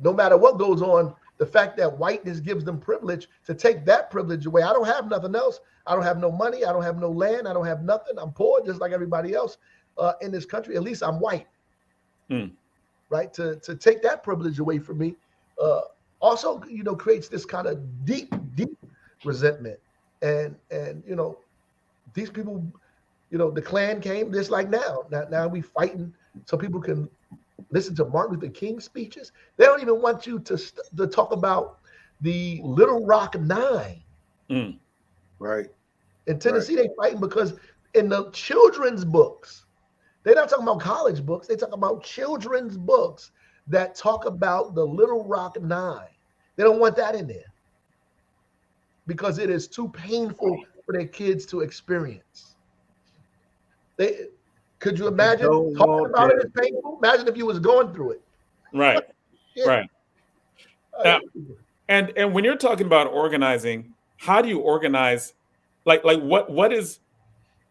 no matter what goes on, the fact that whiteness gives them privilege, to take that privilege away. I don't have nothing else. I don't have no money. I don't have no land. I don't have nothing. I'm poor just like everybody else in this country. At least I'm white, right? To take that privilege away from me also, creates this kind of deep resentment. And these people, the Klan came just like now. Now we fighting so people can listen to Martin Luther King speeches. They don't even want you to talk about the Little Rock Nine. Right. In Tennessee, they fighting because in the children's books, they're not talking about college books. They're talking about children's books that talk about the Little Rock Nine. They don't want that in there because it is too painful for their kids to experience. Could you imagine talking about it is painful? Imagine if you was going through it. Right. Right. And when you're talking about organizing, how do you organize? Like what is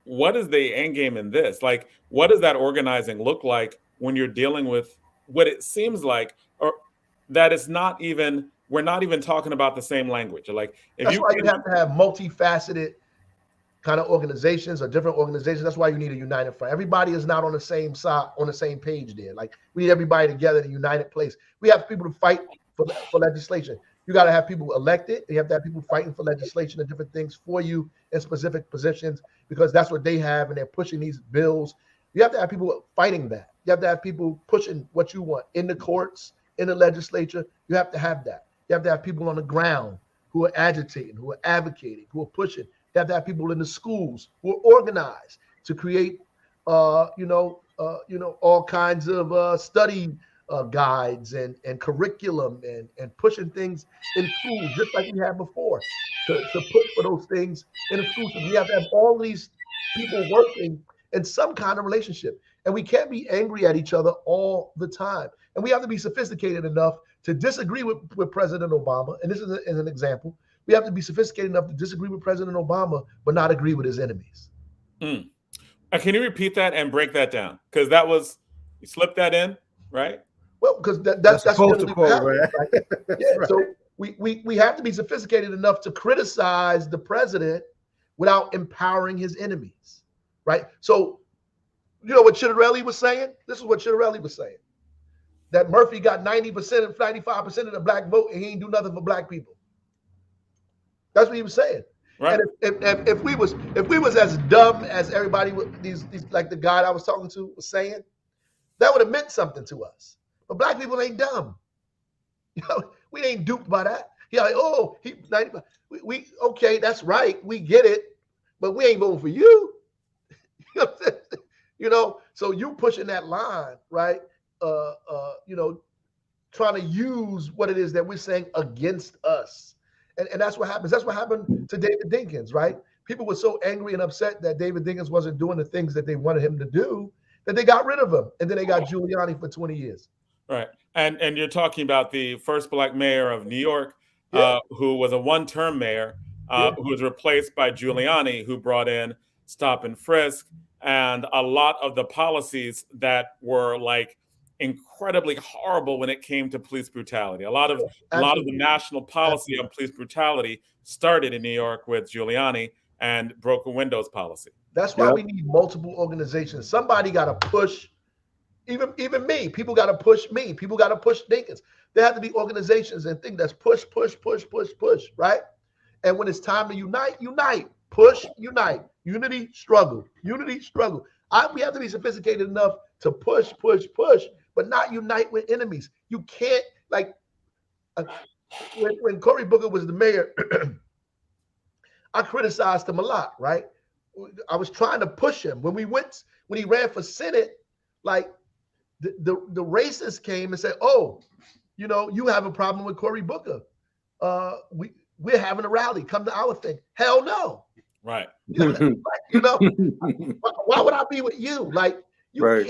the end game in this? Like, what does that organizing look like when you're dealing with what it seems like, or that it's not even, we're not even talking about the same language? Like, That's why you have to have multifaceted kind of organizations or different organizations. That's why you need a united front. Everybody is not on the same side, on the same page there. Like we need everybody together in a united place. We have people to fight for legislation. You got to have people elected. You have to have people fighting for legislation and different things for you in specific positions because that's what they have and they're pushing these bills. You have to have people fighting that. You have to have people pushing what you want in the courts, in the legislature. You have to have that. You have to have people on the ground who are agitating, who are advocating, who are pushing. You have to have people in the schools who are organized to create, all kinds of study guides and curriculum and pushing things in schools just like we had before to push for those things in the schools. So we have to have all these people working in some kind of relationship. And we can't be angry at each other all the time. And we have to be sophisticated enough to disagree with President Obama. And this is an example. We have to be sophisticated enough to disagree with President Obama, but not agree with his enemies. Can you repeat that and break that down? Because that was, you slipped that in, right? Well, because that's supposed to quote, right? Yeah. Right. So we have to be sophisticated enough to criticize the president without empowering his enemies, right? So, you know what Chiarelli was saying? This is what Chiarelli was saying. That Murphy got 90% and 95% of the black vote and he ain't do nothing for black people. That's what he was saying. Right. And if we was as dumb as everybody, these like the guy I was talking to was saying, that would have meant something to us. But black people ain't dumb. You know, we ain't duped by that. Yeah, like, oh, he 95. We okay, that's right. We get it, but we ain't voting for you. You know, so you pushing that line, right? Trying to use what it is that we're saying against us. And that's what happens. That's what happened to David Dinkins, right? People were so angry and upset that David Dinkins wasn't doing the things that they wanted him to do that they got rid of him. And then they got Giuliani for 20 years. Right. And you're talking about the first black mayor of New York, who was a one-term mayor, who was replaced by Giuliani, who brought in stop and frisk and a lot of the policies that were like incredibly horrible when it came to police brutality. A lot of the national policy on police brutality started in New York with Giuliani and broken windows policy. That's why we need multiple organizations. Somebody got to push, even me. People got to push me. People got to push Dinkins. There have to be organizations and things that's push, right? And when it's time to unite, push, unite, unity, struggle. We have to be sophisticated enough to push, but not unite with enemies. You can't, like, when Cory Booker was the mayor, I criticized him a lot, right? I was trying to push him. When he ran for Senate, like the racists came and said, oh, you know, you have a problem with Cory Booker. We're having a rally. Come to our thing. Hell no. Right. You know, why would I be with you? Like, you can't.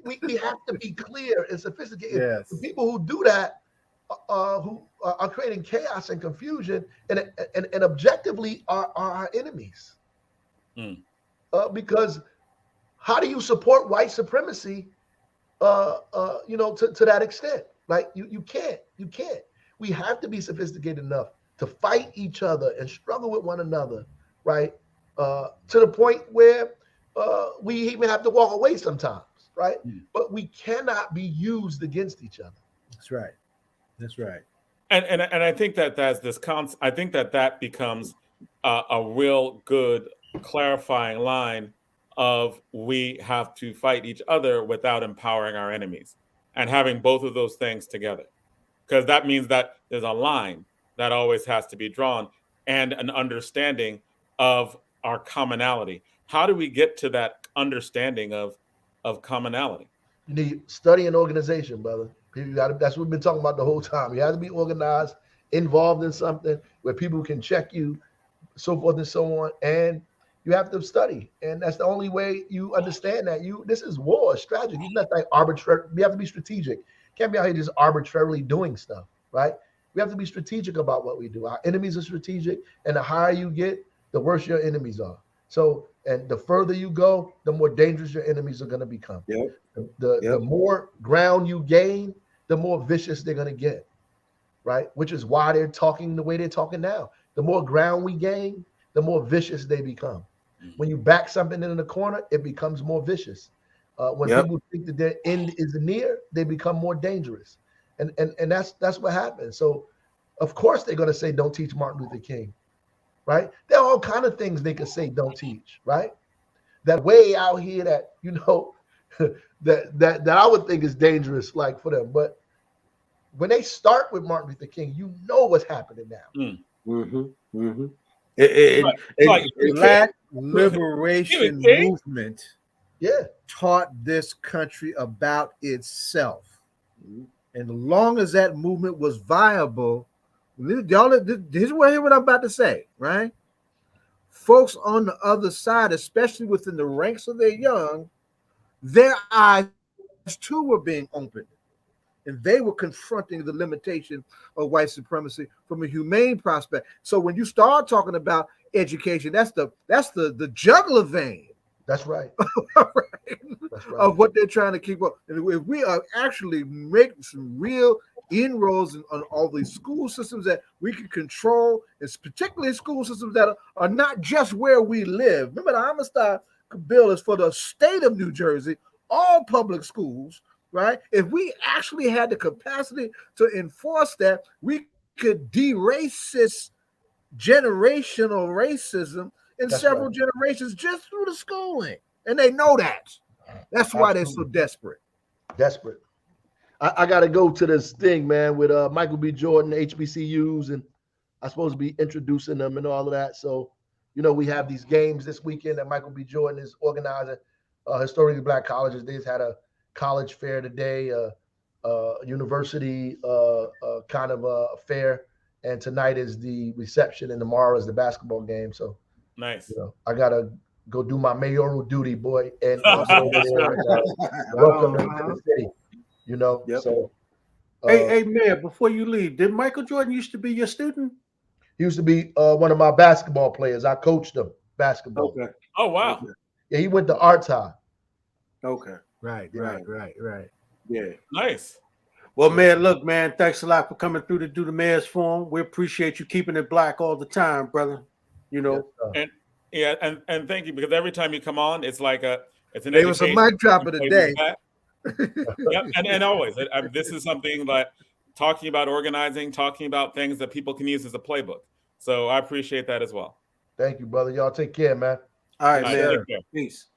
We have to be clear and sophisticated. Yes. The people who do that, who are creating chaos and confusion, and objectively are our enemies. Because how do you support white supremacy? To that extent, like you can't. We have to be sophisticated enough to fight each other and struggle with one another, right? To the point where we even have to walk away sometimes, right? But we cannot be used against each other. That's right. And I think that that's this I think that becomes a real good clarifying line of we have to fight each other without empowering our enemies and having both of those things together. Because that means that there's a line that always has to be drawn and an understanding of our commonality. How do we get to that understanding of commonality? You need study and organization, brother. That's what we've been talking about the whole time. You have to be organized, involved in something where people can check you, so forth and so on. And you have to study. And that's the only way you understand that. This is war, strategy. It's not like arbitrary. We have to be strategic. Can't be out here just arbitrarily doing stuff, right? We have to be strategic about what we do. Our enemies are strategic, and the higher you get, the worse your enemies are. So, and the further you go, the more dangerous your enemies are going to become. The more ground you gain, the more vicious they're going to get, right? Which is why they're talking the way they're talking now. The more ground we gain, the more vicious they become. When you back something in the corner, it becomes more vicious. When people think that their end is near, they become more dangerous, and that's what happens. So, of course, they're going to say, "Don't teach Martin Luther King," right? There are all kind of things they can say, "Don't teach," right? That way out here that that I would think is dangerous, like for them. But when they start with Martin Luther King, you know what's happening now. Black liberation movement taught this country about itself. And as long as that movement was viable, y'all, here's what I'm about to say, right? Folks on the other side, especially within the ranks of their young, their eyes too were being opened. And they were confronting the limitation of white supremacy from a humane prospect. So when you start talking about education, that's the jugular vein. That's right. That's right. Of what they're trying to keep up. And if we are actually making some real inroads on all these school systems that we can control, and particularly school systems that are not just where we live. Remember, the Amistad bill is for the state of New Jersey, all public schools. Right? If we actually had the capacity to enforce that, we could de-racist generational racism in several generations just through the schooling. And they know that. That's why they're so desperate. Desperate. I got to go to this thing, man, with Michael B. Jordan, HBCUs, and I'm supposed to be introducing them and all of that. So, we have these games this weekend that Michael B. Jordan is organizing. Historically Black colleges, they just had a college fair today, university kind of fair, and tonight is the reception, and tomorrow is the basketball game. So nice. I gotta go do my mayoral duty, boy, and welcome them to the city. So hey, Mayor, before you leave, did Michael Jordan used to be your student? He used to be one of my basketball players. I coached him basketball. Okay. Oh wow. Okay. Yeah, he went to Arts High. Okay. Right. Yeah. Nice. Well, man, look, man, thanks a lot for coming through to do the Mayor's Forum. We appreciate you keeping it black all the time, brother. And thank you, because every time you come on, it's like it's an education. It was a mic drop of the day. and always, this is something that talking about organizing, talking about things that people can use as a playbook. So I appreciate that as well. Thank you, brother. Y'all take care, man. All right, man. Peace.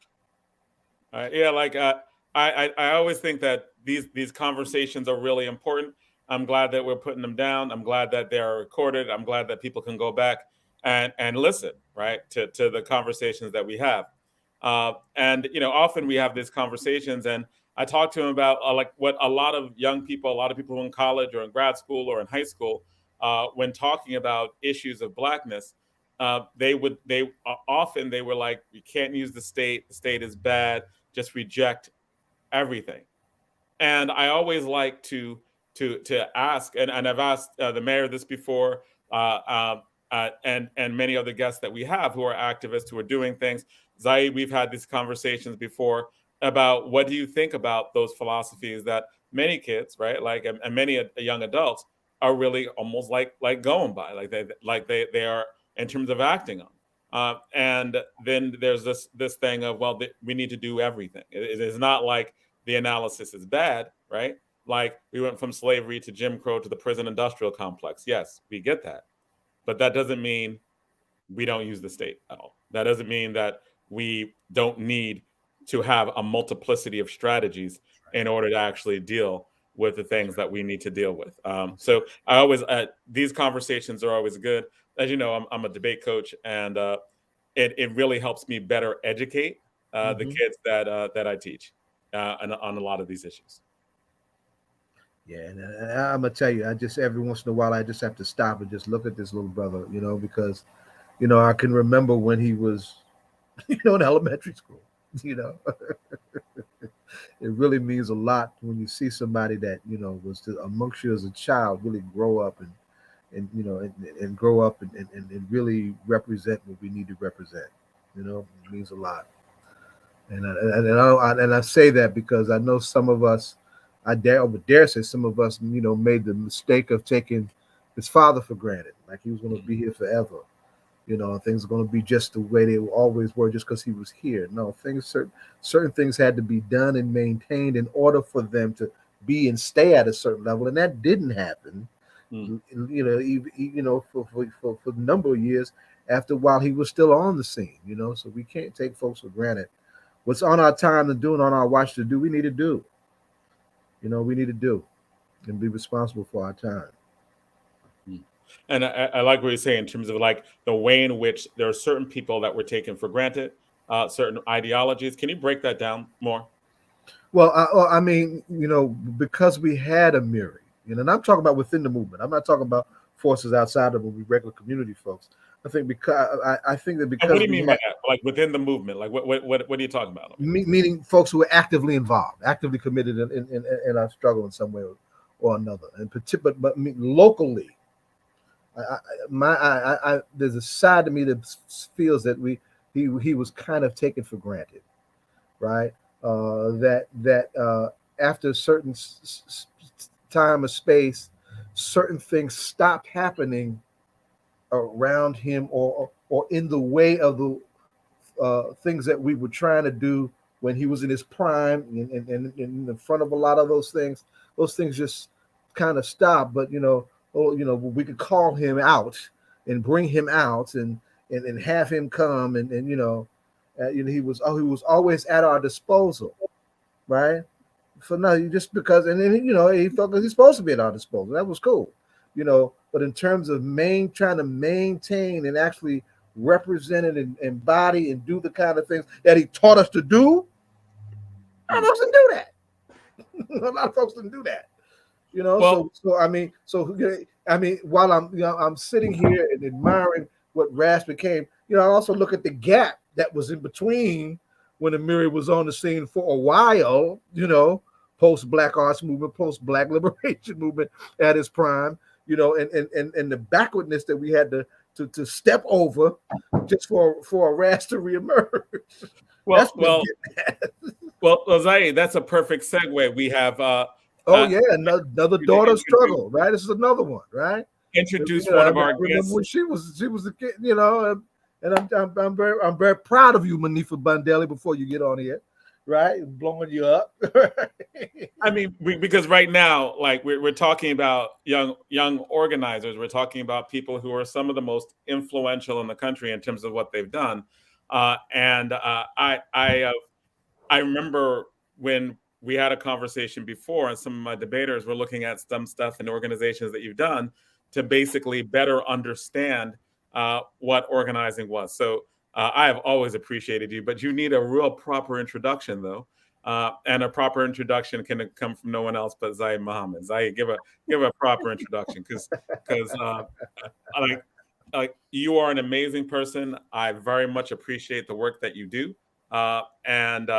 All right. Yeah, I always think that these conversations are really important. I'm glad that we're putting them down. I'm glad that they're recorded. I'm glad that people can go back and listen, right, to the conversations that we have. And often we have these conversations, and I talk to them about like what a lot of young people, a lot of people in college or in grad school or in high school, when talking about issues of Blackness, they were like, you can't use the state is bad, just reject everything. And I always like to ask, and I've asked the mayor this before, and many other guests that we have who are activists, who are doing things. Zaid, we've had these conversations before about what do you think about those philosophies that many kids, right, and many young adults are really almost like going by, like they are in terms of acting on. And then there's this thing of, well, we need to do everything. It is not like the analysis is bad, right? Like we went from slavery to Jim Crow to the prison industrial complex. Yes, we get that. But that doesn't mean we don't use the state at all. That doesn't mean that we don't need to have a multiplicity of strategies in order to actually deal with the things that we need to deal with. So I always, these conversations are always good. As you know, I'm a debate coach, and it really helps me better educate the kids that I teach on a lot of these issues. Yeah, and I'm gonna tell you, I just every once in a while I just have to stop and just look at this little brother, because I can remember when he was, in elementary school. It really means a lot when you see somebody that was amongst you as a child really grow up and grow up and really represent what we need to represent. It means a lot. And I say that because I know some of us, I dare say some of us, made the mistake of taking his father for granted, like he was going to be here forever. things are going to be just the way they always were just because he was here. No, certain things had to be done and maintained in order for them to be and stay at a certain level, and that didn't happen. For a number of years after while he was still on the scene. So we can't take folks for granted. What's on our time to do and on our watch to do, we need to do. We need to do and be responsible for our time. And I like what you're saying in terms of like the way in which there are certain people that were taken for granted, certain ideologies. Can you break that down more? Well, I mean, because we had a Miri, and I'm talking about within the movement. I'm not talking about forces outside of we regular community folks. I think that because and what do you mean by that? Like within the movement, like what are you talking about? Meaning folks who are actively involved, actively committed in our struggle in some way or another, and but locally. There's a side to me that feels that he was kind of taken for granted, right? That after a certain time or space, certain things stopped happening around him or in the way of the things that we were trying to do when he was in his prime and in the front of a lot of those things just kind of stopped. But we could call him out and bring him out and have him come and he was always at our disposal, right? For nothing, just because, and then he felt that he's supposed to be at our disposal. That was cool, But in terms of trying to maintain and actually represent it and embody and do the kind of things that he taught us to do, a lot of folks didn't do that. A lot of folks didn't do that. Well, While I'm sitting here and admiring what Ras became, I also look at the gap that was in between when Amiri was on the scene for a while, post Black Arts Movement, post Black Liberation Movement at his prime, and the backwardness that we had to step over just for a Ras to reemerge. Well, Zaid, that's a perfect segue. We have another daughter struggle, right? This is another one, right? Introduce one of our guests. Remember when she was a kid, and I'm very proud of you, Monifa Badele, before you get on here, right? Blowing you up. I mean, because right now, like we're talking about young organizers. We're talking about people who are some of the most influential in the country in terms of what they've done. I remember when we had a conversation before, and some of my debaters were looking at some stuff in organizations that you've done to basically better understand what organizing was. So I have always appreciated you, but you need a real proper introduction, though. And a proper introduction can come from no one else but Zaid Muhammad. Zaid, give a proper introduction, because you are an amazing person. I very much appreciate the work that you do, and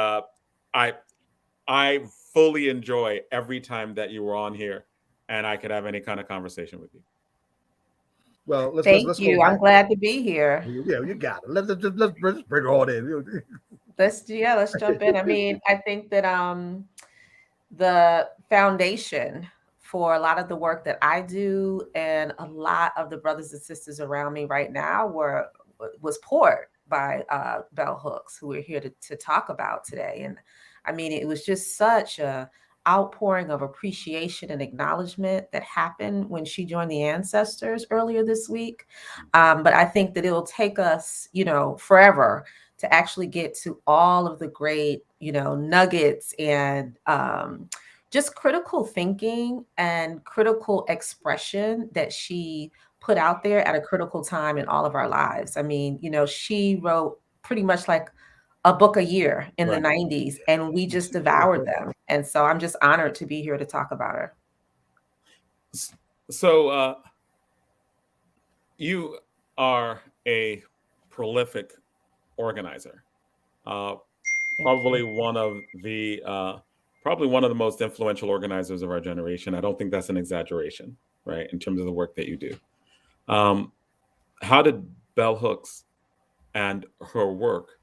I fully enjoy every time that you were on here, and I could have any kind of conversation with you. Well, let's you. I'm glad to be here. Yeah, you got it. Let's bring her on in. Let's jump in. I mean, I think that the foundation for a lot of the work that I do and a lot of the brothers and sisters around me right now was poured by Bell Hooks, who we're here to talk about today. And I mean, it was just such a outpouring of appreciation and acknowledgement that happened when she joined the Ancestors earlier this week. But I think that it'll take us, forever to actually get to all of the great, nuggets and just critical thinking and critical expression that she put out there at a critical time in all of our lives. I mean, she wrote pretty much like a book a year in the 90s, and we just devoured them. And so I'm just honored to be here to talk about her. So you are a prolific organizer, probably one of the most influential organizers of our generation. I don't think that's an exaggeration, right, in terms of the work that you do. How did Bell Hooks and her work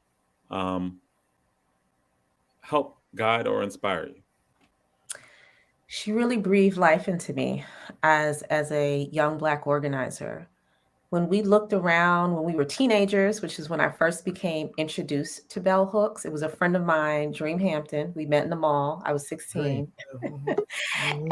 help guide or inspire you? She really breathed life into me as a young Black organizer. when we looked around when we were teenagers, which is when I first became introduced to bell hooks. It was a friend of mine, Dream Hampton. We met in the mall. I was 16.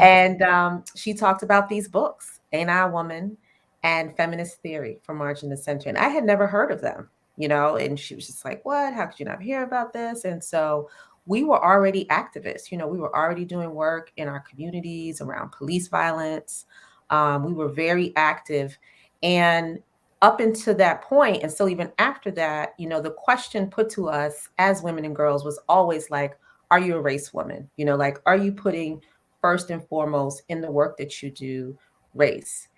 And she talked about these books, Ain't I a Woman and Feminist Theory from Margin to Center. And I had never heard of them, and she was just like, what? How could you not hear about this? And so we were already activists. We were already doing work in our communities around police violence. We were very active. And up until that point, and still even after that, the question put to us as women and girls was always like, are you a race woman? Like, are you putting first and foremost in the work that you do race?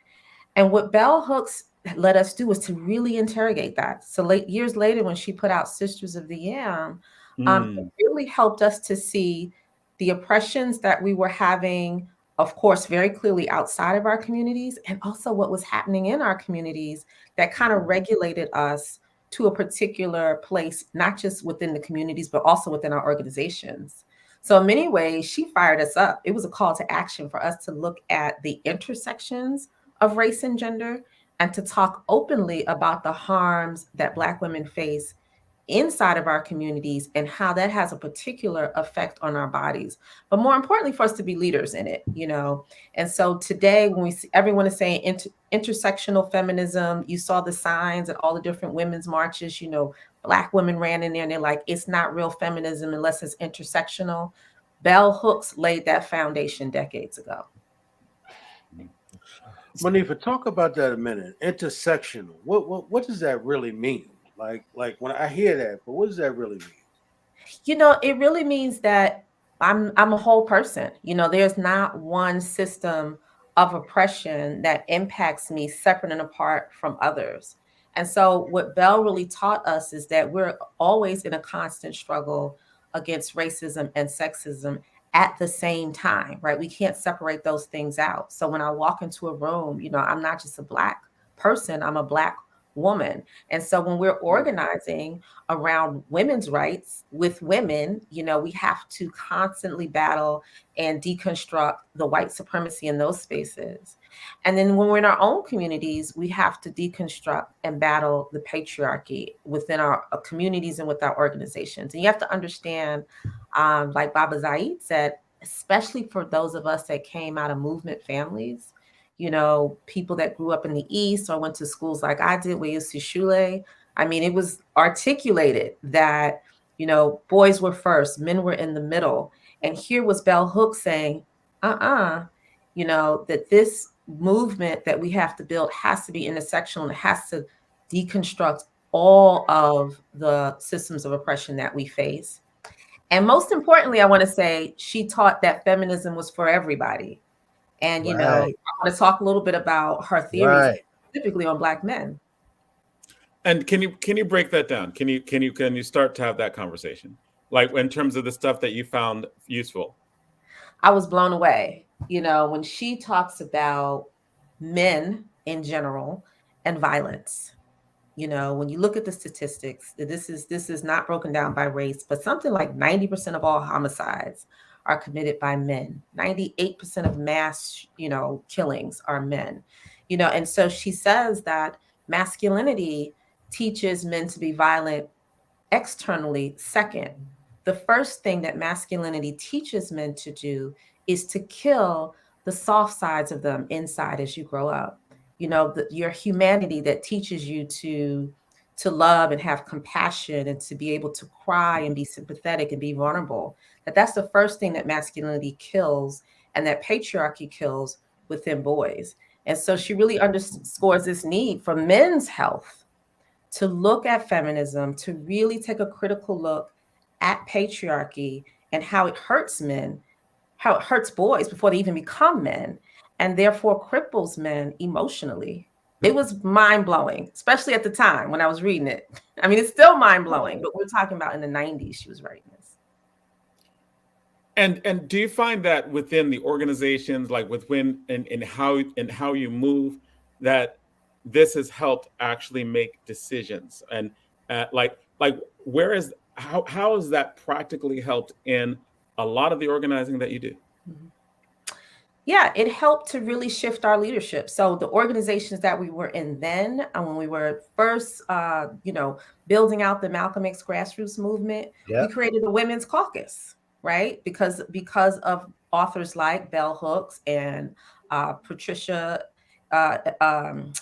And what bell hooks let us do was to really interrogate that. So years later, when she put out Sisters of the Yam, it really helped us to see the oppressions that we were having, of course, very clearly outside of our communities, and also what was happening in our communities that kind of regulated us to a particular place, not just within the communities, but also within our organizations. So in many ways, she fired us up. It was a call to action for us to look at the intersections of race and gender and to talk openly about the harms that Black women face inside of our communities and how that has a particular effect on our bodies, but more importantly for us to be leaders in it. And so today when we see everyone is saying intersectional feminism, you saw the signs at all the different women's marches. Black women ran in there and they're like, it's not real feminism unless it's intersectional. Bell hooks laid that foundation decades ago. Monifa, talk about that a minute. Intersectional. What does that really mean? Like when I hear that, but what does that really mean? It really means that I'm a whole person. There's not one system of oppression that impacts me separate and apart from others. And so what Bell really taught us is that we're always in a constant struggle against racism and sexism at the same time, right? We can't separate those things out. So when I walk into a room, I'm not just a Black person, I'm a Black woman. And so when we're organizing around women's rights with women, we have to constantly battle and deconstruct the white supremacy in those spaces. And then when we're in our own communities, we have to deconstruct and battle the patriarchy within our communities and with our organizations. And you have to understand, like Baba Zaid said, especially for those of us that came out of movement families, people that grew up in the East or went to schools like I did, where you see Shule. I mean, it was articulated that, boys were first, men were in the middle. And here was Bell Hooks saying, that this movement that we have to build has to be intersectional and it has to deconstruct all of the systems of oppression that we face. And most importantly, I want to say she taught that feminism was for everybody. And, I want to talk a little bit about her theories, specifically on Black men. And can you break that down? Can you start to have that conversation? Like in terms of the stuff that you found useful? I was blown away. When she talks about men in general and violence, when you look at the statistics, this is not broken down by race, but something like 90% of all homicides are committed by men. 98% of mass, killings are men. And so she says that masculinity teaches men to be violent externally. Second, the first thing that masculinity teaches men to do is to kill the soft sides of them inside as you grow up. Your humanity that teaches you to love and have compassion and to be able to cry and be sympathetic and be vulnerable. That's the first thing that masculinity kills and that patriarchy kills within boys. And so she really underscores this need for men's health to look at feminism, to really take a critical look at patriarchy and how it hurts men, how it hurts boys before they even become men, and therefore cripples men emotionally. It was mind-blowing, especially at the time when I was reading it. I mean, it's still mind-blowing, but we're talking about in the 90s she was writing this. And do you find that within the organizations, like within and how you move, that this has helped actually make decisions? And like where is how has that practically helped in a lot of the organizing that you do? Yeah, it helped to really shift our leadership. So the organizations that we were in then, when we were first, building out the Malcolm X grassroots movement, we Yeah. created a women's caucus, right? Because of authors like Bell Hooks and Patricia uh, um,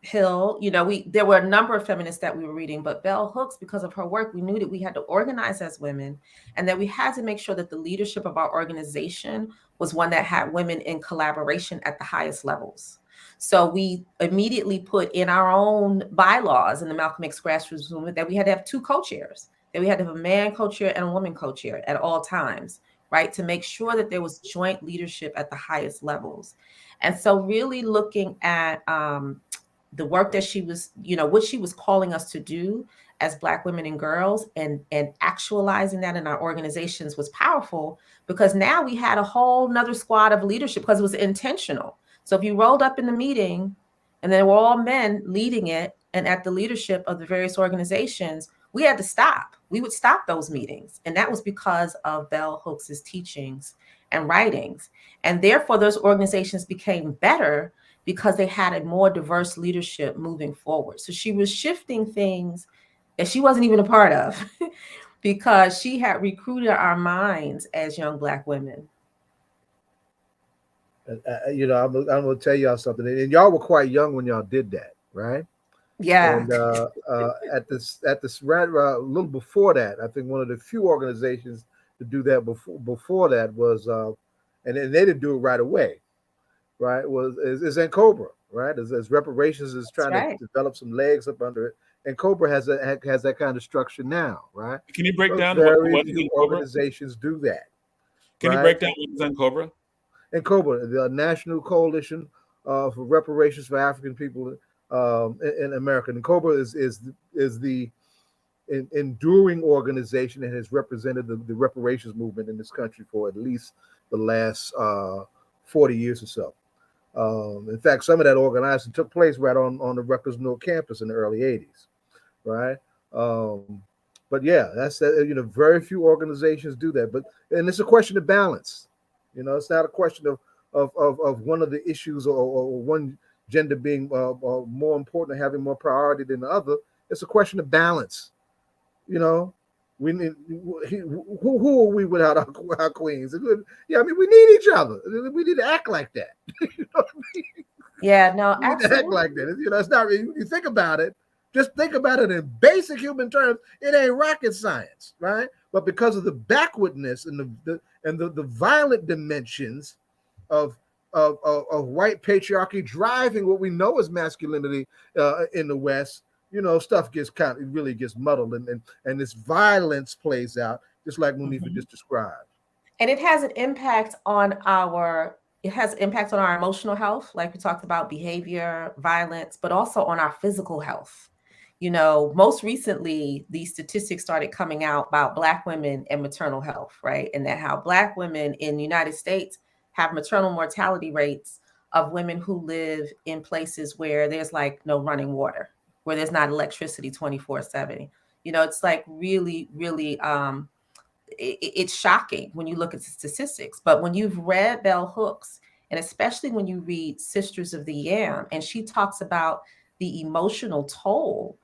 Hill. There were a number of feminists that we were reading, but Bell Hooks, because of her work, we knew that we had to organize as women, and that we had to make sure that the leadership of our organization was one that had women in collaboration at the highest levels. So we immediately put in our own bylaws in the Malcolm X grassroots movement that we had to have two co-chairs, that we had to have a man co-chair and a woman co-chair at all times, right? To make sure that there was joint leadership at the highest levels. And so really looking at the work that she was, what she was calling us to do as Black women and girls, and actualizing that in our organizations was powerful, because now we had a whole nother squad of leadership because it was intentional. So if you rolled up in the meeting and there were all men leading it and at the leadership of the various organizations, we had to stop. We would stop those meetings. And that was because of Bell Hooks's teachings and writings. And therefore, those organizations became better because they had a more diverse leadership moving forward. So she was shifting things that she wasn't even a part of because she had recruited our minds as young Black women. I'm going to tell y'all something. And y'all were quite young when y'all did that, right? Yeah. And at this right a little before that, I think one of the few organizations to do that before that was, and they didn't do it right away, right? Is Cobra, right? As reparations is trying to develop some legs up under it, and Cobra has that kind of structure now, right? Can you break down very what few organizations do that? Can you break down what is Cobra? And Cobra, the National Coalition for Reparations for African People in America. And Cobra is the enduring organization that has represented the reparations movement in this country for at least the last 40 years or so. In fact, some of that organizing took place right on the Rutgers Newark campus in the early 80s, right? But yeah, that's that. Very few organizations do that. And it's a question of balance. It's not a question of one of the issues or one gender being more important or having more priority than the other. It's a question of balance. We need who are we without our queens? Yeah, I mean, we need each other. We need to act like that. Yeah, no, we need absolutely. to act like that. It's not. You think about it. Just think about it in basic human terms. It ain't rocket science, right? But because of the backwardness and the violent dimensions of white patriarchy driving what we know as masculinity in the West, stuff really gets muddled, and this violence plays out just like Monifa just described. And it has an impact on our emotional health, like we talked about, behavior, violence, but also on our physical health. Most recently, these statistics started coming out about Black women and maternal health, right? And that how Black women in the United States have maternal mortality rates of women who live in places where there's like no running water, where there's not electricity 24/7. It's like really, really, it's shocking when you look at the statistics. But when you've read Bell Hooks, and especially when you read Sisters of the Yam, and she talks about the emotional toll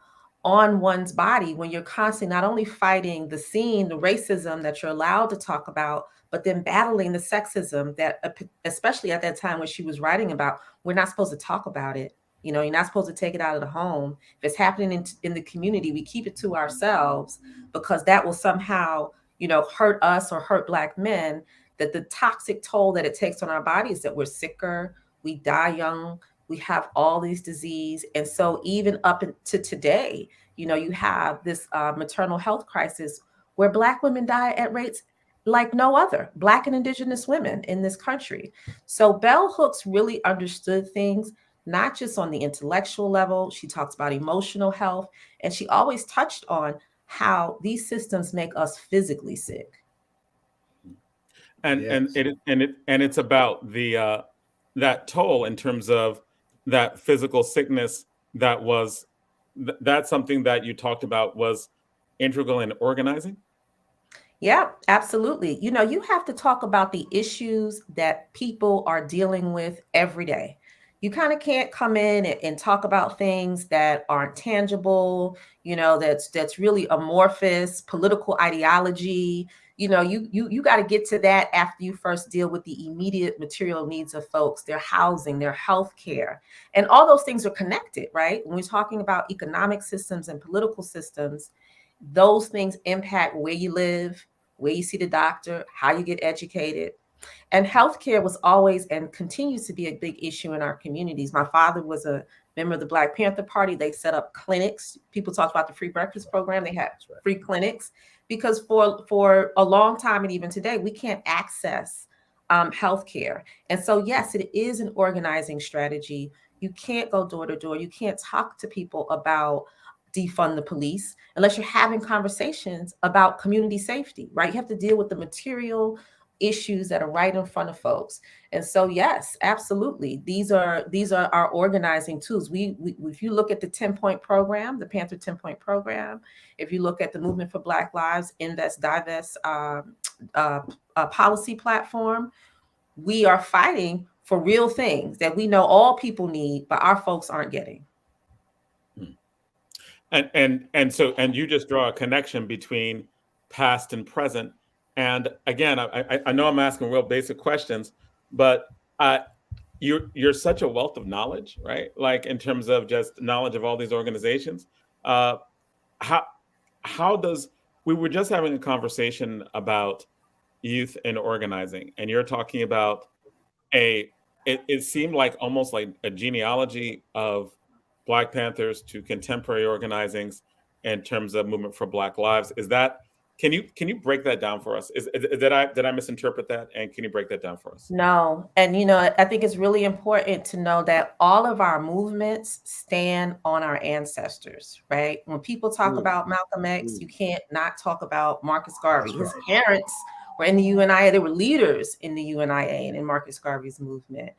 on one's body when you're constantly not only fighting the scene, the racism that you're allowed to talk about, but then battling the sexism that, especially at that time when she was writing about, we're not supposed to talk about it. You're not supposed to take it out of the home. If it's happening in the community, we keep it to ourselves because that will somehow, hurt us or hurt Black men. That the toxic toll that it takes on our bodies, that we're sicker, we die young, we have all these disease. And so even up to today, you have this maternal health crisis where Black women die at rates like no other Black and Indigenous women in this country. So Bell Hooks really understood things, not just on the intellectual level. She talks about emotional health, and she always touched on how these systems make us physically sick. And Yes. it's about the that toll in terms of that physical sickness that's something that you talked about was integral in organizing. Yeah, absolutely. You have to talk about the issues that people are dealing with every day. You kind of can't come in and talk about things that aren't tangible, that's really amorphous, political ideology. You got to get to that after you first deal with the immediate material needs of folks, their housing, their health care. And all those things are connected, right? When we're talking about economic systems and political systems, those things impact where you live, where you see the doctor, how you get educated. And healthcare was always and continues to be a big issue in our communities. My father was a member of the Black Panther Party. They set up clinics. People talk about the free breakfast program. They had free clinics because for a long time and even today, we can't access healthcare. And so, yes, it is an organizing strategy. You can't go door to door. You can't talk to people about defund the police unless you're having conversations about community safety, right? You have to deal with the material issues that are right in front of folks. And so, yes, absolutely, these are our organizing tools. We if you look at the 10-point program, the Panther 10-point program, if you look at the Movement for Black Lives Invest Divest policy platform, we are fighting for real things that we know all people need, but our folks aren't getting. And you just draw a connection between past and present. And again, I know I'm asking real basic questions, but you're such a wealth of knowledge, right? Like in terms of just knowledge of all these organizations. How how does we were just having a conversation about youth and organizing, and you're talking about a it seemed like almost like a genealogy of Black Panthers to contemporary organizings in terms of movement for Black lives. Is that can you break that down for us? Did I misinterpret that? And can you break that down for us? No. And, I think it's really important to know that all of our movements stand on our ancestors, right? When people talk about Malcolm X, you can't not talk about Marcus Garvey. His parents were in the UNIA. They were leaders in the UNIA and in Marcus Garvey's movement.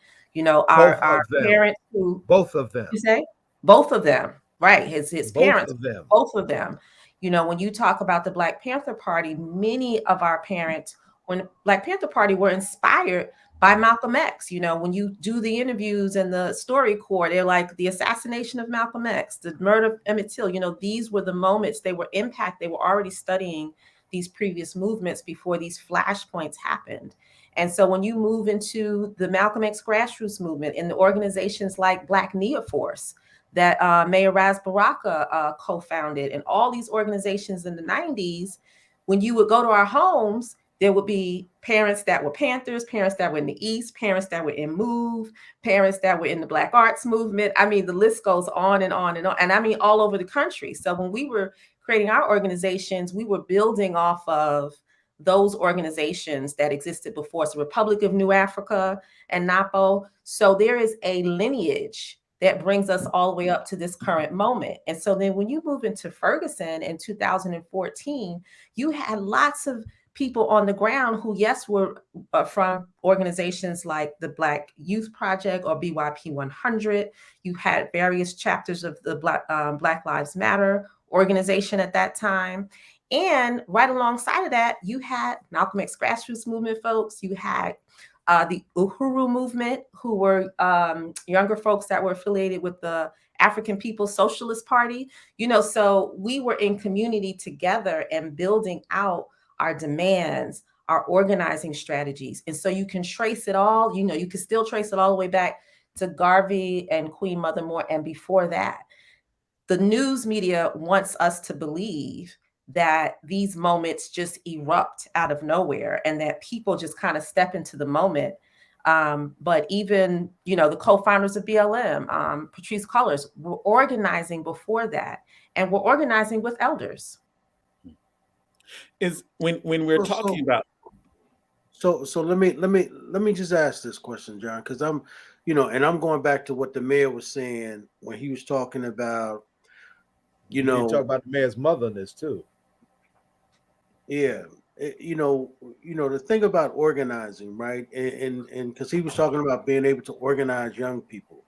Our parents who, both of them, you say? Both of them, right? His both parents, of them. both of them. When you talk about the Black Panther Party, many of our parents, when Black Panther Party, were inspired by Malcolm X. When you do the interviews and the story core, they're like the assassination of Malcolm X, the murder of Emmett Till. These were the moments they were impacted. They were already studying these previous movements before these flashpoints happened. And so when you move into the Malcolm X grassroots movement and the organizations like Black Nia Force that Mayor Baraka co-founded, and all these organizations in the 90s, when you would go to our homes, there would be parents that were Panthers, parents that were in the East, parents that were in MOVE, parents that were in the Black Arts movement. I mean, the list goes on and on and on. And I mean, all over the country. So when we were creating our organizations, we were building off of those organizations that existed before. So Republic of New Africa and NAPO. So there is a lineage that brings us all the way up to this current moment. And so then when you move into Ferguson in 2014, you had lots of people on the ground who, yes, were from organizations like the Black Youth Project or BYP 100. You had various chapters of the Black Lives Matter organization at that time. And right alongside of that, you had Malcolm X grassroots movement folks. You had the Uhuru movement, who were younger folks that were affiliated with the African People's Socialist Party. So we were in community together and building out our demands, our organizing strategies. And so you can trace it all, you can still trace it all the way back to Garvey and Queen Mother Moore. And before that, the news media wants us to believe that these moments just erupt out of nowhere and that people just kind of step into the moment. But even, the co-founders of BLM, Patrice Cullors, were organizing before that, and were organizing with elders. Is when we're talking about. So let me just ask this question, John, because I'm going back to what the mayor was saying when he was talking about, You talk about the mayor's mother in this too. Yeah, the thing about organizing, right? And because he was talking about being able to organize young people,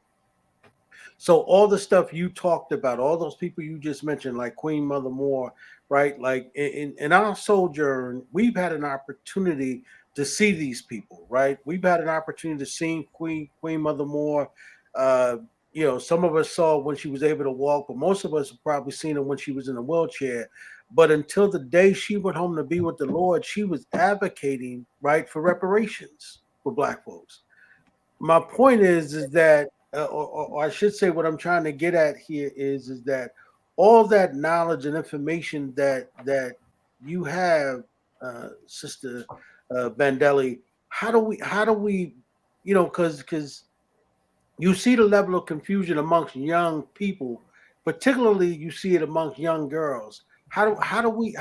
So all the stuff you talked about, all those people you just mentioned, like Queen Mother Moore, right? Like in our sojourn, we've had an opportunity to see these people, right? We've had an opportunity to see Queen Mother Moore. Uh, some of us saw when she was able to walk, but most of us have probably seen her when she was in a wheelchair. But until the day she went home to be with the Lord, she was advocating, right, for reparations for Black folks. My point is that, or I should say, what I'm trying to get at here is that all that knowledge and information that you have, Sister Badele, how do we, because you see the level of confusion amongst young people, particularly you see it amongst young girls. How do we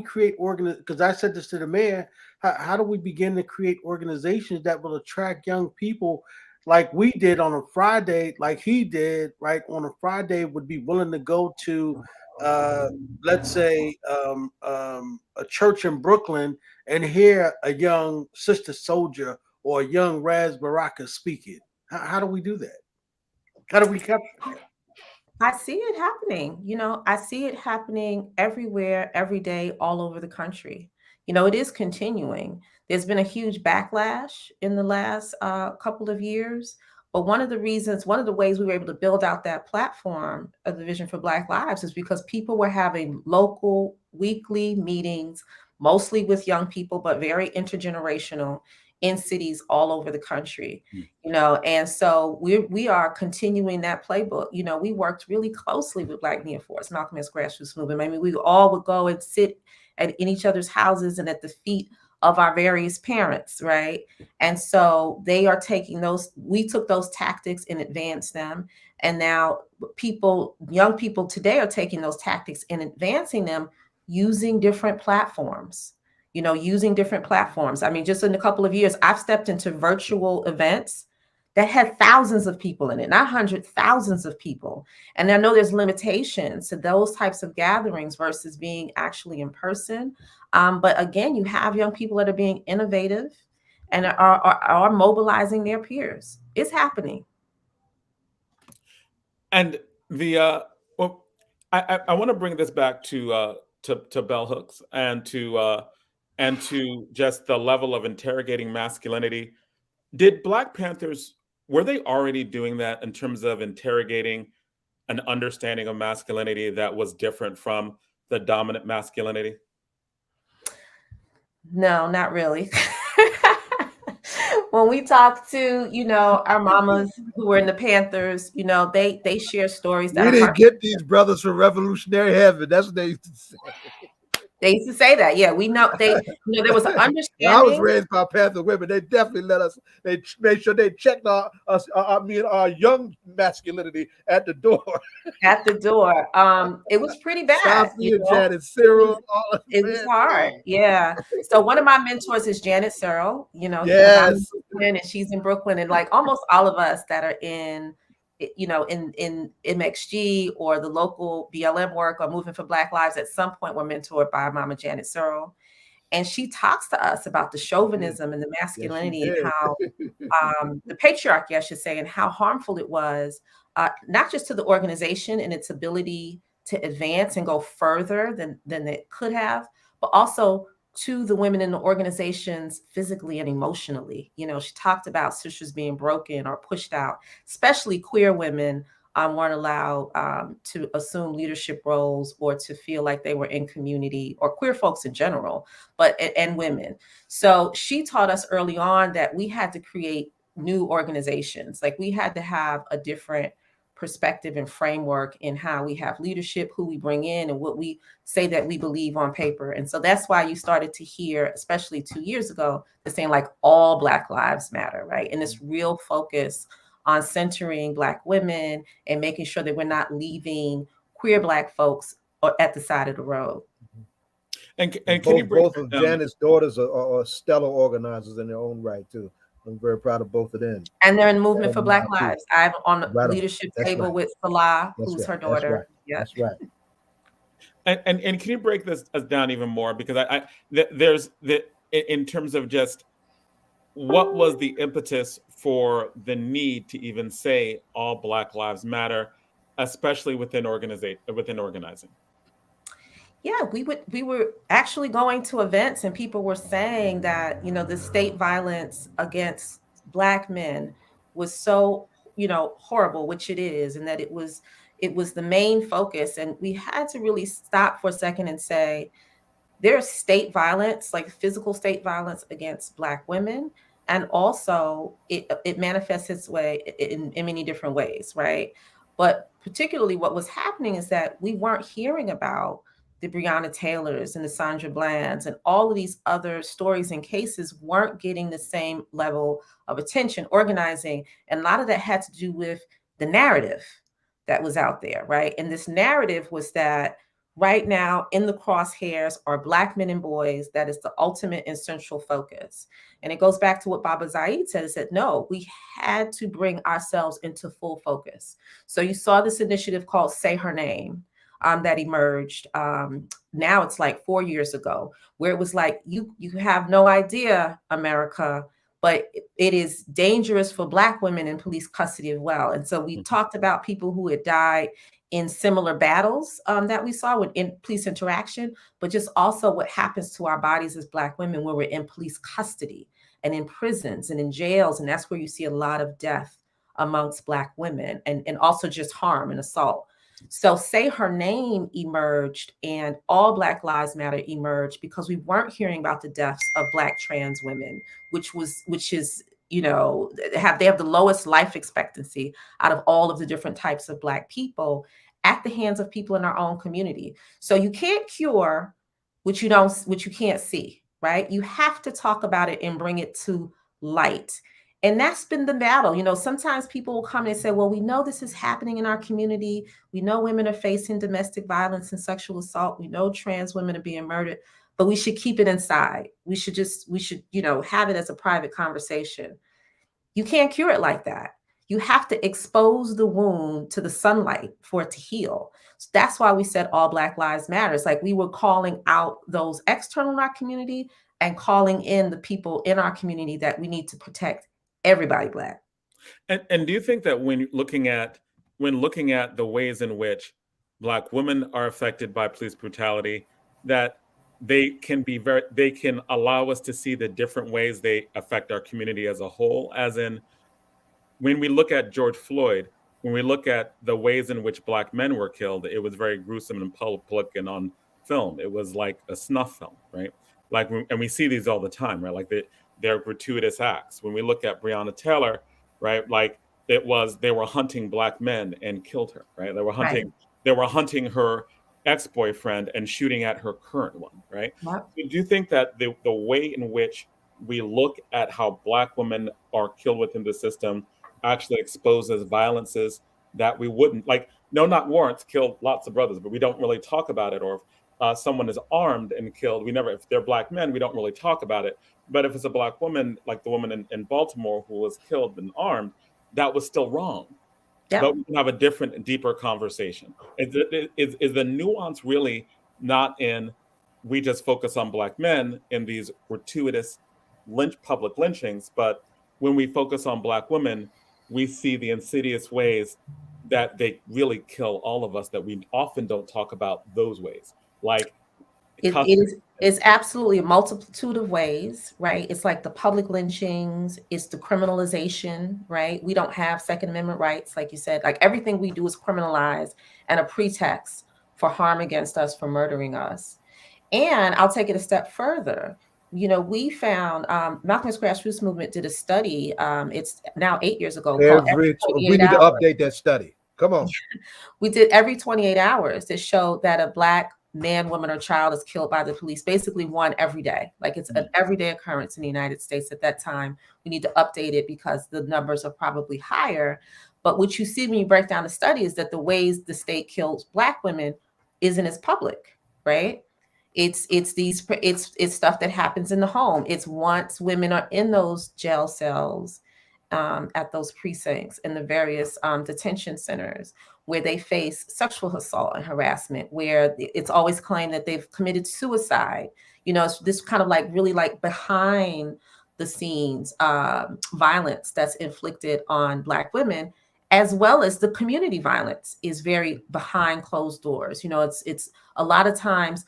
create Because I said this to the mayor. How do we begin to create organizations that will attract young people like we did on a Friday, like he did, right? On a Friday, would be willing to go to, let's say, a church in Brooklyn and hear a young Sister Soldier or a young Raz Baraka speaking. How do we do that? How do we capture that? I see it happening. I see it happening everywhere, every day, all over the country. It is continuing. There's been a huge backlash in the last couple of years. But one of the ways we were able to build out that platform of the Vision for Black Lives is because people were having local weekly meetings, mostly with young people, but very intergenerational, in cities all over the country. And so we are continuing that playbook. We worked really closely with Black Near Force, Malcolm X grassroots movement. I mean, we all would go and sit in each other's houses and at the feet of our various parents, right? And so we took those tactics and advanced them. And now young people today are taking those tactics and advancing them using different platforms. I mean, just in a couple of years, I've stepped into virtual events that had thousands of people in it, not hundreds, thousands of people. And I know there's limitations to those types of gatherings versus being actually in person. But again, you have young people that are being innovative and are mobilizing their peers. It's happening. And I want to bring this back to bell hooks and to just the level of interrogating masculinity. Did Black Panthers, were they already doing that in terms of interrogating an understanding of masculinity that was different from the dominant masculinity? No, not really. When we talk to, our mamas who were in the Panthers, they share stories that we didn't get these brothers from Revolutionary Heaven. That's what they used to say. They used to say that. Yeah, we know there was an understanding. I was raised by Panther women. They definitely let us. They made sure they checked our young masculinity at the door. At the door. It was pretty bad. Janet Cyril. It was hard. Yeah. So one of my mentors is Janet Cyril. Yes. And she's in Brooklyn, and like almost all of us that are in MXG or the local BLM work or Movement for Black Lives at some point were mentored by Mama Janet Searle. And she talks to us about the chauvinism and the masculinity and how the patriarchy, I should say, and how harmful it was, not just to the organization and its ability to advance and go further than it could have, but also to the women in the organizations physically and emotionally. She talked about sisters being broken or pushed out, especially queer women weren't allowed to assume leadership roles or to feel like they were in community, or queer folks in general, and women. So she taught us early on that we had to create new organizations. Like we had to have a different perspective and framework in how we have leadership, who we bring in, and what we say that we believe on paper. And so that's why you started to hear, especially 2 years ago, the saying like all Black lives matter, right? And this real focus on centering Black women and making sure that we're not leaving queer Black folks at the side of the road. And can you break both of Janet's daughters are stellar organizers in their own right too. I'm very proud of both of them. And they're in Movement for Black Lives. I'm on the leadership table with Salah, who's her daughter. That's right. And can you break this down even more? Because there's in terms of just what was the impetus for the need to even say all Black Lives Matter, especially within organizing? Yeah, we were actually going to events and people were saying that, the state violence against Black men was so, horrible, which it is, and that it was the main focus. And we had to really stop for a second and say, there's state violence, like physical state violence against Black women. And also it manifests its way in many different ways, right? But particularly what was happening is that we weren't hearing about the Breonna Taylors and the Sandra Blands and all of these other stories and cases weren't getting the same level of attention, organizing. And a lot of that had to do with the narrative that was out there, right? And this narrative was that right now in the crosshairs are Black men and boys. That is the ultimate and central focus. And it goes back to what Baba Zaid said, is that no, we had to bring ourselves into full focus. So you saw this initiative called Say Her Name that emerged. Now it's like 4 years ago, where it was like, you have no idea, America, but it is dangerous for Black women in police custody as well. And so we talked about people who had died in similar battles that we saw in police interaction, but just also what happens to our bodies as Black women when we're in police custody and in prisons and in jails. And that's where you see a lot of death amongst Black women and also just harm and assault. So Say Her Name emerged and All Black Lives Matter emerged because we weren't hearing about the deaths of Black trans women, which is they have the lowest life expectancy out of all of the different types of Black people at the hands of people in our own community. So you can't cure what you can't see, right? You have to talk about it and bring it to light. And that's been the battle. Sometimes people will come and say, well, we know this is happening in our community. We know women are facing domestic violence and sexual assault. We know trans women are being murdered, but we should keep it inside. We should have it as a private conversation. You can't cure it like that. You have to expose the wound to the sunlight for it to heal. So that's why we said All Black Lives Matter. It's like we were calling out those external in our community and calling in the people in our community that we need to protect everybody Black. And do you think that when looking at the ways in which Black women are affected by police brutality, that they can allow us to see the different ways they affect our community as a whole? As in, when we look at George Floyd, when we look at the ways in which Black men were killed, it was very gruesome and public and on film. It was like a snuff film, right? And we see these all the time, right? Like they're gratuitous acts. When we look at Breonna Taylor, right? Like they were hunting Black men and killed her, right? They were hunting her ex-boyfriend and shooting at her current one, right? Yep. So do you think that the way in which we look at how Black women are killed within the system actually exposes violences that we wouldn't like? No, not warrants killed lots of brothers, but we don't really talk about it. Or if someone is armed and killed, if they're Black men, we don't really talk about it. But if it's a Black woman, like the woman in Baltimore who was killed and armed, that was still wrong. Yep. But we can have a different and deeper conversation. Is the nuance really not in we just focus on Black men in these gratuitous public lynchings, but when we focus on Black women, we see the insidious ways that they really kill all of us, that we often don't talk about those ways. Like it's absolutely a multitude of ways, right? It's like the public lynchings, it's the criminalization, right? We don't have Second Amendment rights, like you said. Like everything we do is criminalized and a pretext for harm against us, for murdering us. And I'll take it a step further. We found Malcolm X Grassroots Movement did a study. It's now 8 years ago. We need to update that study. Come on. We did every 28 hours that showed that a Black man, woman, or child is killed by the police, basically one every day. Like it's an everyday occurrence in the United States at that time. We need to update it because the numbers are probably higher. But what you see when you break down the study is that the ways the state kills Black women isn't as public, right? It's stuff that happens in the home. It's once women are in those jail cells, at those precincts, in the various detention centers, where they face sexual assault and harassment, where it's always claimed that they've committed suicide. It's this kind of like really like behind the scenes violence that's inflicted on Black women, as well as the community violence is very behind closed doors. You know, it's a lot of times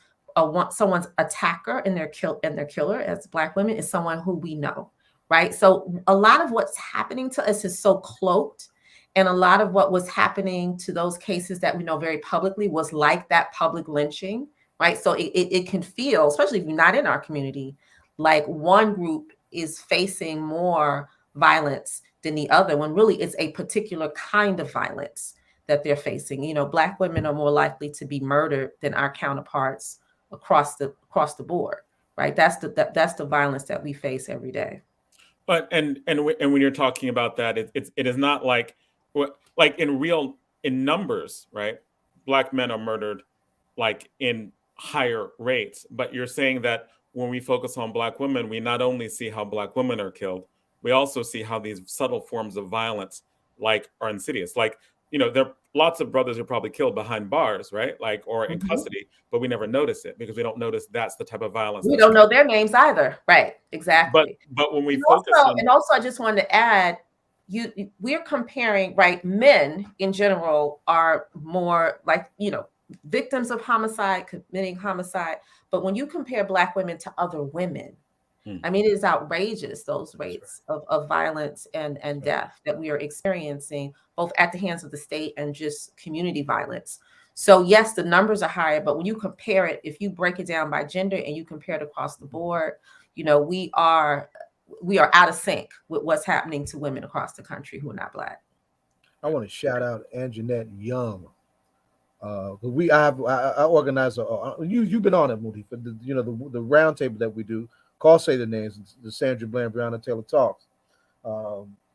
someone's attacker and their killer as Black women is someone who we know, right? So a lot of what's happening to us is so cloaked, and a lot of what was happening to those cases that we know very publicly was like that public lynching, right? So it can feel, especially if you're not in our community, like one group is facing more violence than the other, when really it's a particular kind of violence that they're facing. You know, Black women are more likely to be murdered than our counterparts across the board, right? That's the violence that we face every day. But and when you're talking about that, it is not like in numbers, right? Black men are murdered like in higher rates, but you're saying that when we focus on Black women, we not only see how Black women are killed, we also see how these subtle forms of violence like are insidious. Like, you know, there are lots of brothers who are probably killed behind bars, right? Like, or in custody, but we never notice it because we don't notice that's the type of violence. We don't know their names either, right? Exactly. But when we also, I just wanted to add, we're comparing, right? Men in general are more like, you know, victims of homicide, committing homicide. But when you compare Black women to other women, I mean, it is outrageous, those rates of violence and death that we are experiencing, both at the hands of the state and just community violence. So yes, the numbers are higher, but when you compare it, if you break it down by gender and you compare it across the board, you know, we are out of sync with what's happening to women across the country who are not Black. I want to shout out Anjali Young. I organize you've been on it, Moody, for the round table that we do. Call Say the Names, the Sandra Bland Brown and Taylor Talks.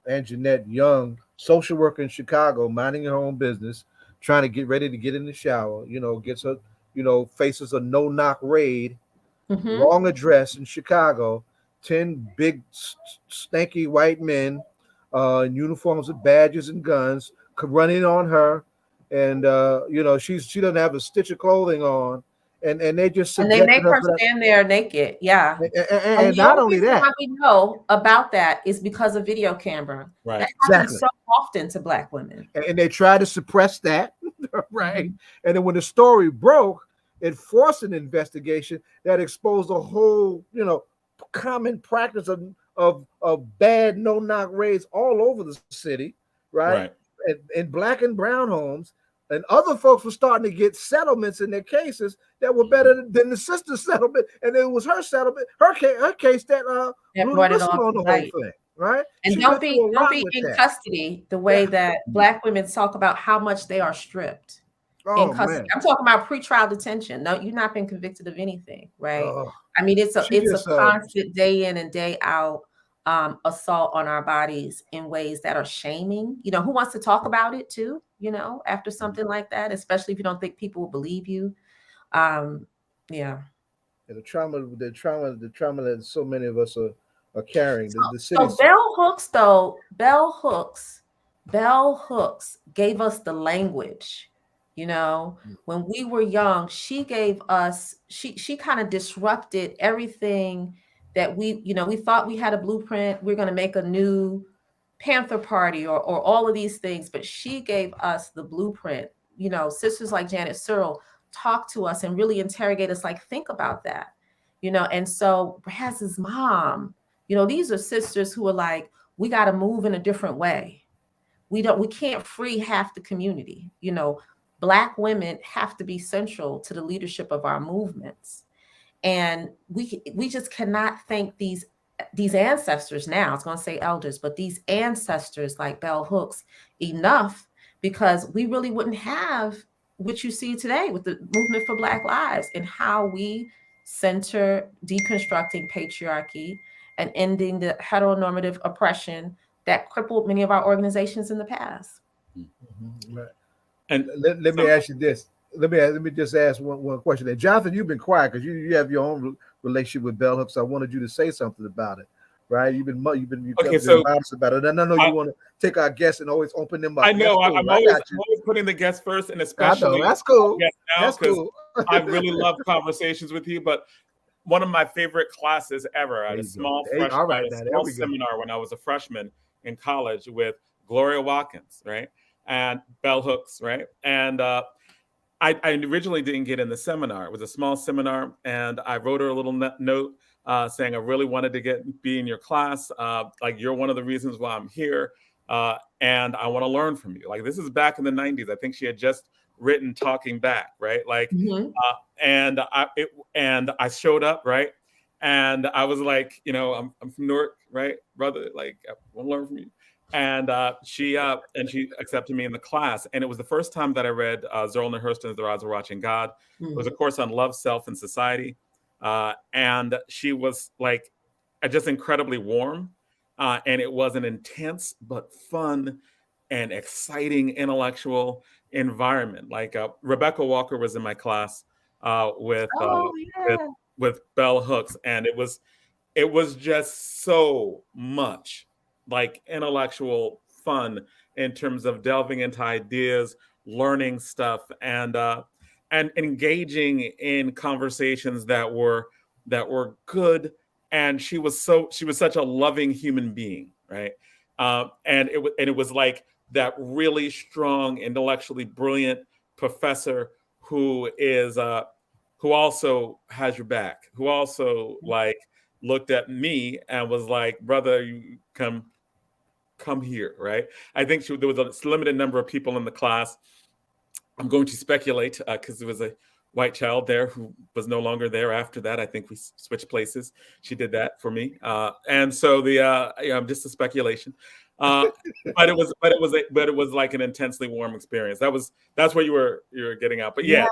Anjali Young, social worker in Chicago, minding her own business, trying to get ready to get in the shower. You know, gets her, faces a no-knock raid, wrong address in Chicago. 10 big, stanky white men in uniforms with badges and guns running on her, and she doesn't have a stitch of clothing on. And they just and they make her stand there naked, yeah. And not only that, how we know about that is because of video camera. Right, that happens so often to Black women, and they try to suppress that, right? And then when the story broke, it forced an investigation that exposed a whole, common practice of bad no-knock raids all over the city, right? In Black and brown homes. And other folks were starting to get settlements in their cases that were better than the sister's settlement, and it was her settlement, her case that brought it on the whole thing, right? And don't be in custody the way that Black women talk about how much they are stripped in custody. Man. I'm talking about pretrial detention. No, you've not been convicted of anything, right? I mean, it's a constant day in and day out assault on our bodies in ways that are shaming. You know, who wants to talk about it too? After something like that, especially if you don't think people will believe you. The trauma that so many of us are carrying. So Bell Hooks gave us the language. When we were young, she gave us. She kind of disrupted everything that we thought we had a blueprint. We're going to make a new Panther Party or all of these things, but she gave us the blueprint. Sisters like Janet Searle talk to us and really interrogate us, like, think about that. And so Braz's mom, these are sisters who are like, we got to move in a different way. We can't free half the community. Black women have to be central to the leadership of our movements. And we just cannot thank these ancestors now. I was going to say elders, but these ancestors like Bell Hooks enough, because we really wouldn't have what you see today with the movement for Black lives and how we center deconstructing patriarchy and ending the heteronormative oppression that crippled many of our organizations in the past. Right. And let me ask you this. Let me just ask one question. And Jonathan, you've been quiet because you have your own relationship with Bell Hooks. I wanted you to say something about it, right? You've been honest about it. And I know you want to take our guests and always open them up. I know. Cool. I'm always putting the guests first, and especially that's cool. That's cool. I really love conversations with you, but one of my favorite classes ever. I had a small All right, now there we go. seminar when I was a freshman in college with Gloria Watkins, right, and Bell Hooks, right, and I originally didn't get in the seminar. It was a small seminar, and I wrote her a little note saying I really wanted to be in your class. Like, you're one of the reasons why I'm here, and I want to learn from you. Like, this is back in the '90s. I think she had just written Talking Back, right? Like, and I showed up, right, and I was like, I'm from Newark, right, brother? Like, I want to learn from you. And she accepted me in the class, and it was the first time that I read Zerlina Hurston's "Their Eyes Were Watching God." It was a course on love, self, and society, and she was like just incredibly warm, and it was an intense but fun and exciting intellectual environment. Like Rebecca Walker was in my class with Bell Hooks, and it was just so much like intellectual fun in terms of delving into ideas, learning stuff, and engaging in conversations that were good. And she was such a loving human being, right? And it was like that really strong, intellectually brilliant professor who also has your back, who also like looked at me and was like, brother, you come here, right? I think there was a limited number of people in the class. I'm going to speculate because there was a white child there who was no longer there after that. I think we switched places. She did that for me, and so just a speculation. But it was like an intensely warm experience. That's what you were getting at. But yeah.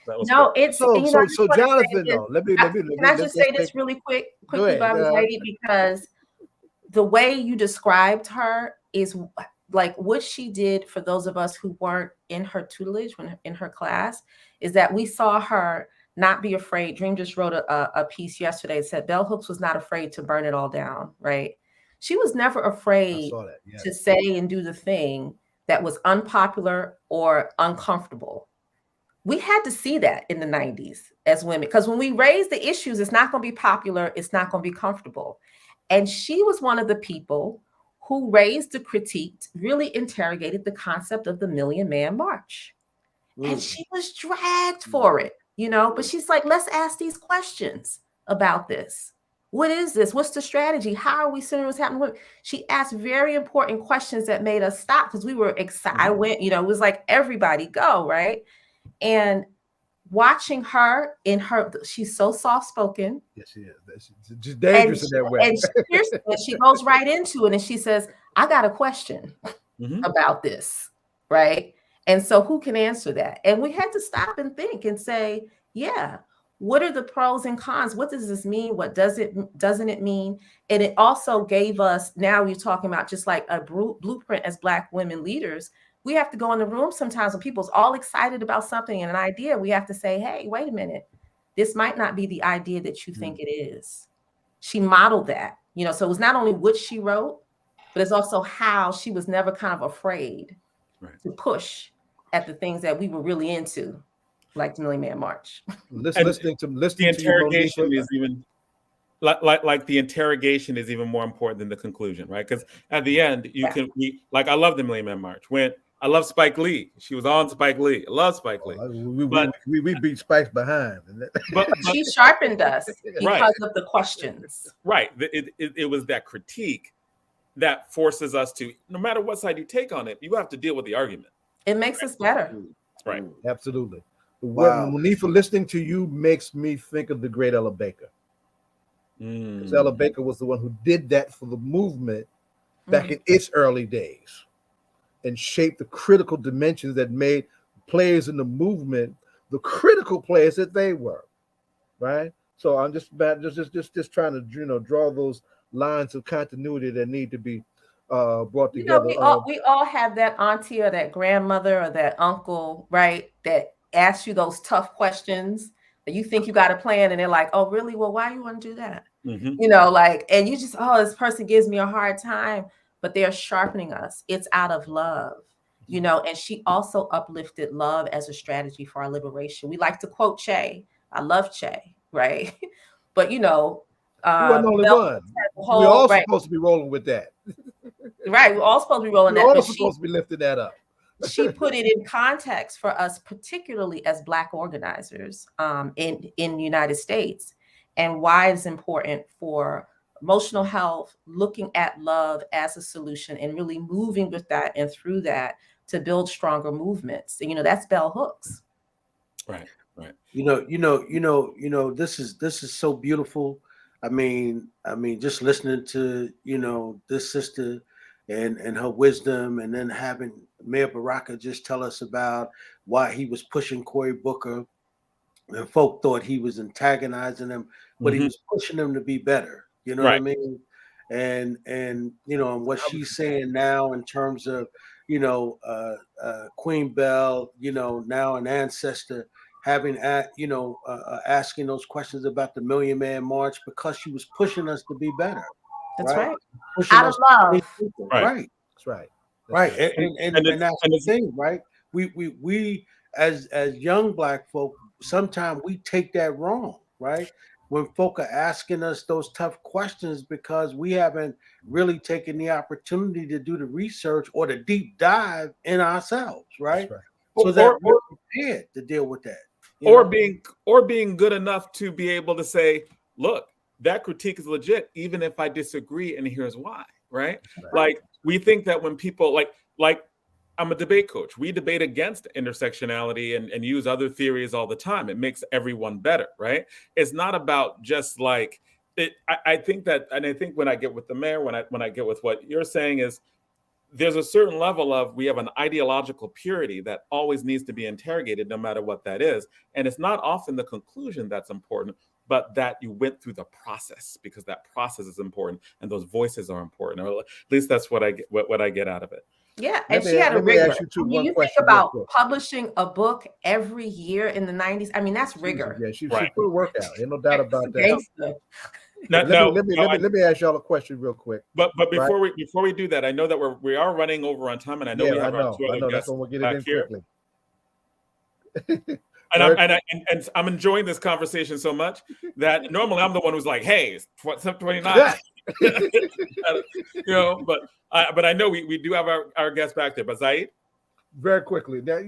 No, it's so Jonathan. Though, let me. Can I just say this really quickly, lady, because the way you described her is like what she did for those of us who weren't in her tutelage, when in her class, is that we saw her not be afraid. Dream just wrote a piece yesterday that said Bell Hooks was not afraid to burn it all down, right? She was never afraid to say and do the thing that was unpopular or uncomfortable. We had to see that in the 90s as women, because when we raise the issues, it's not going to be popular. It's not going to be comfortable. And she was one of the people who raised the critique, really interrogated the concept of the Million Man March. And she was dragged for it, but she's like, let's ask these questions about this. What is this? What's the strategy? How are we seeing what's happening? She asked very important questions that made us stop because we were excited. I went, it was like everybody go, right? And watching her she's so soft-spoken. Yes, she is. She's dangerous in that way. And she goes right into it, and she says, I got a question about this, right? And so who can answer that? And we had to stop and think and say, yeah, what are the pros and cons? What does this mean? What doesn't it mean? And it also gave us, now we're talking about just like a blueprint as Black women leaders. We have to go in the room sometimes when people's all excited about something and an idea. We have to say, hey, wait a minute. This might not be the idea that you think it is. She modeled that, so it was not only what she wrote, but it's also how she was never kind of afraid to push at the things that we were really into, like the Million Man March. Listening to the interrogation is even like the interrogation is even more important than the conclusion, right? Because at the end, I love the Million Man March. I love Spike Lee. She was on Spike Lee. I love Spike Lee. We beat Spike's behind. But she sharpened us because of the questions. Right. It was that critique that forces us to, no matter what side you take on it, you have to deal with the argument. It makes us better. Right. Absolutely. Wow. Monifa, listening to you makes me think of the great Ella Baker. Because Ella Baker was the one who did that for the movement back in its early days and shaped the critical dimensions that made players in the movement the critical players that they were, right? So I'm just trying to draw those lines of continuity that need to be brought together. We all have that auntie or that grandmother or that uncle, right, that asks you those tough questions that you think you got a plan, and they're like, oh, really? Well, why you want to do that? And you just, this person gives me a hard time, but they're sharpening us. It's out of love, and she also uplifted love as a strategy for our liberation. We like to quote Che. I love Che, right? But You wasn't the only Bell one. whole, We're all right, supposed to be rolling with that. right. We're all supposed to be rolling We're that, all but supposed to be lifting that up. she put it in context for us, particularly as Black organizers in the United States, and why it's important for emotional health, looking at love as a solution and really moving with that and through that to build stronger movements. That's bell hooks. Right. This is so beautiful. I mean, just listening to this sister and her wisdom, and then having Mayor Baraka just tell us about why he was pushing Cory Booker, and folk thought he was antagonizing him, but he was pushing them to be better. You know what I mean? And and what she's saying now in terms of Queen Bell, now an ancestor, having asking those questions about the Million Man March, because she was pushing us to be better. That's right. Pushing Out of love. Right. That's right. Right. And that's the thing, right? We as young Black folk, sometimes we take that wrong, right? When folk are asking us those tough questions because we haven't really taken the opportunity to do the research or the deep dive in ourselves, right? So that we're prepared to deal with that. Or being good enough to be able to say, look, that critique is legit, even if I disagree, and here's why, right? Like, we think that when people like I'm a debate coach. We debate against intersectionality and use other theories all the time. It makes everyone better, right? It's not about just like it. I think that, and I think when I get with the mayor, when I get with what you're saying, is there's a certain level of, we have an ideological purity that always needs to be interrogated, no matter what that is. And it's not often the conclusion that's important, but that you went through the process, because that process is important and those voices are important. Or at least that's what I get out of it. Yeah, and she had a rigor. You think about publishing a book every year in the 90s. I mean, that's rigor. Yeah, she put a work out. Ain't no doubt about that. Let me ask y'all a question real quick. But before we do that, I know that we are running over on time, and I know we have our two other guests back here. And I'm enjoying this conversation so much that normally I'm the one who's like, "Hey, what's 29?" But I know we do have our guests back there. But Zaid, very quickly, now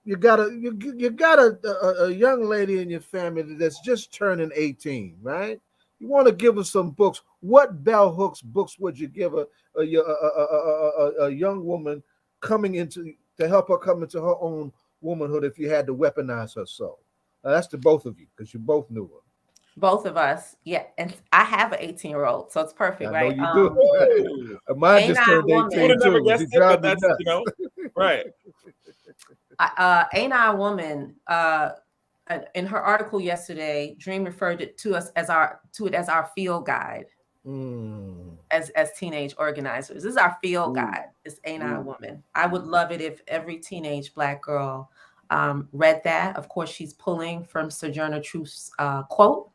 you got a young lady in your family that's just turning 18, right? You want to give her some books. What bell hooks books would you give a young woman to help her come into her own womanhood if you had to weaponize her soul? That's to both of you, because you both knew her. Both of us, yeah. And I have an 18-year-old, so it's perfect, right? I know you do. Mine just turned 18 too. Right. Ain't I a Woman? In her article yesterday, Dream referred to it as our field guide. As teenage organizers, this is our field guide. It's Ain't I a Woman. I would love it if every teenage Black girl read that. Of course, she's pulling from Sojourner Truth's quote,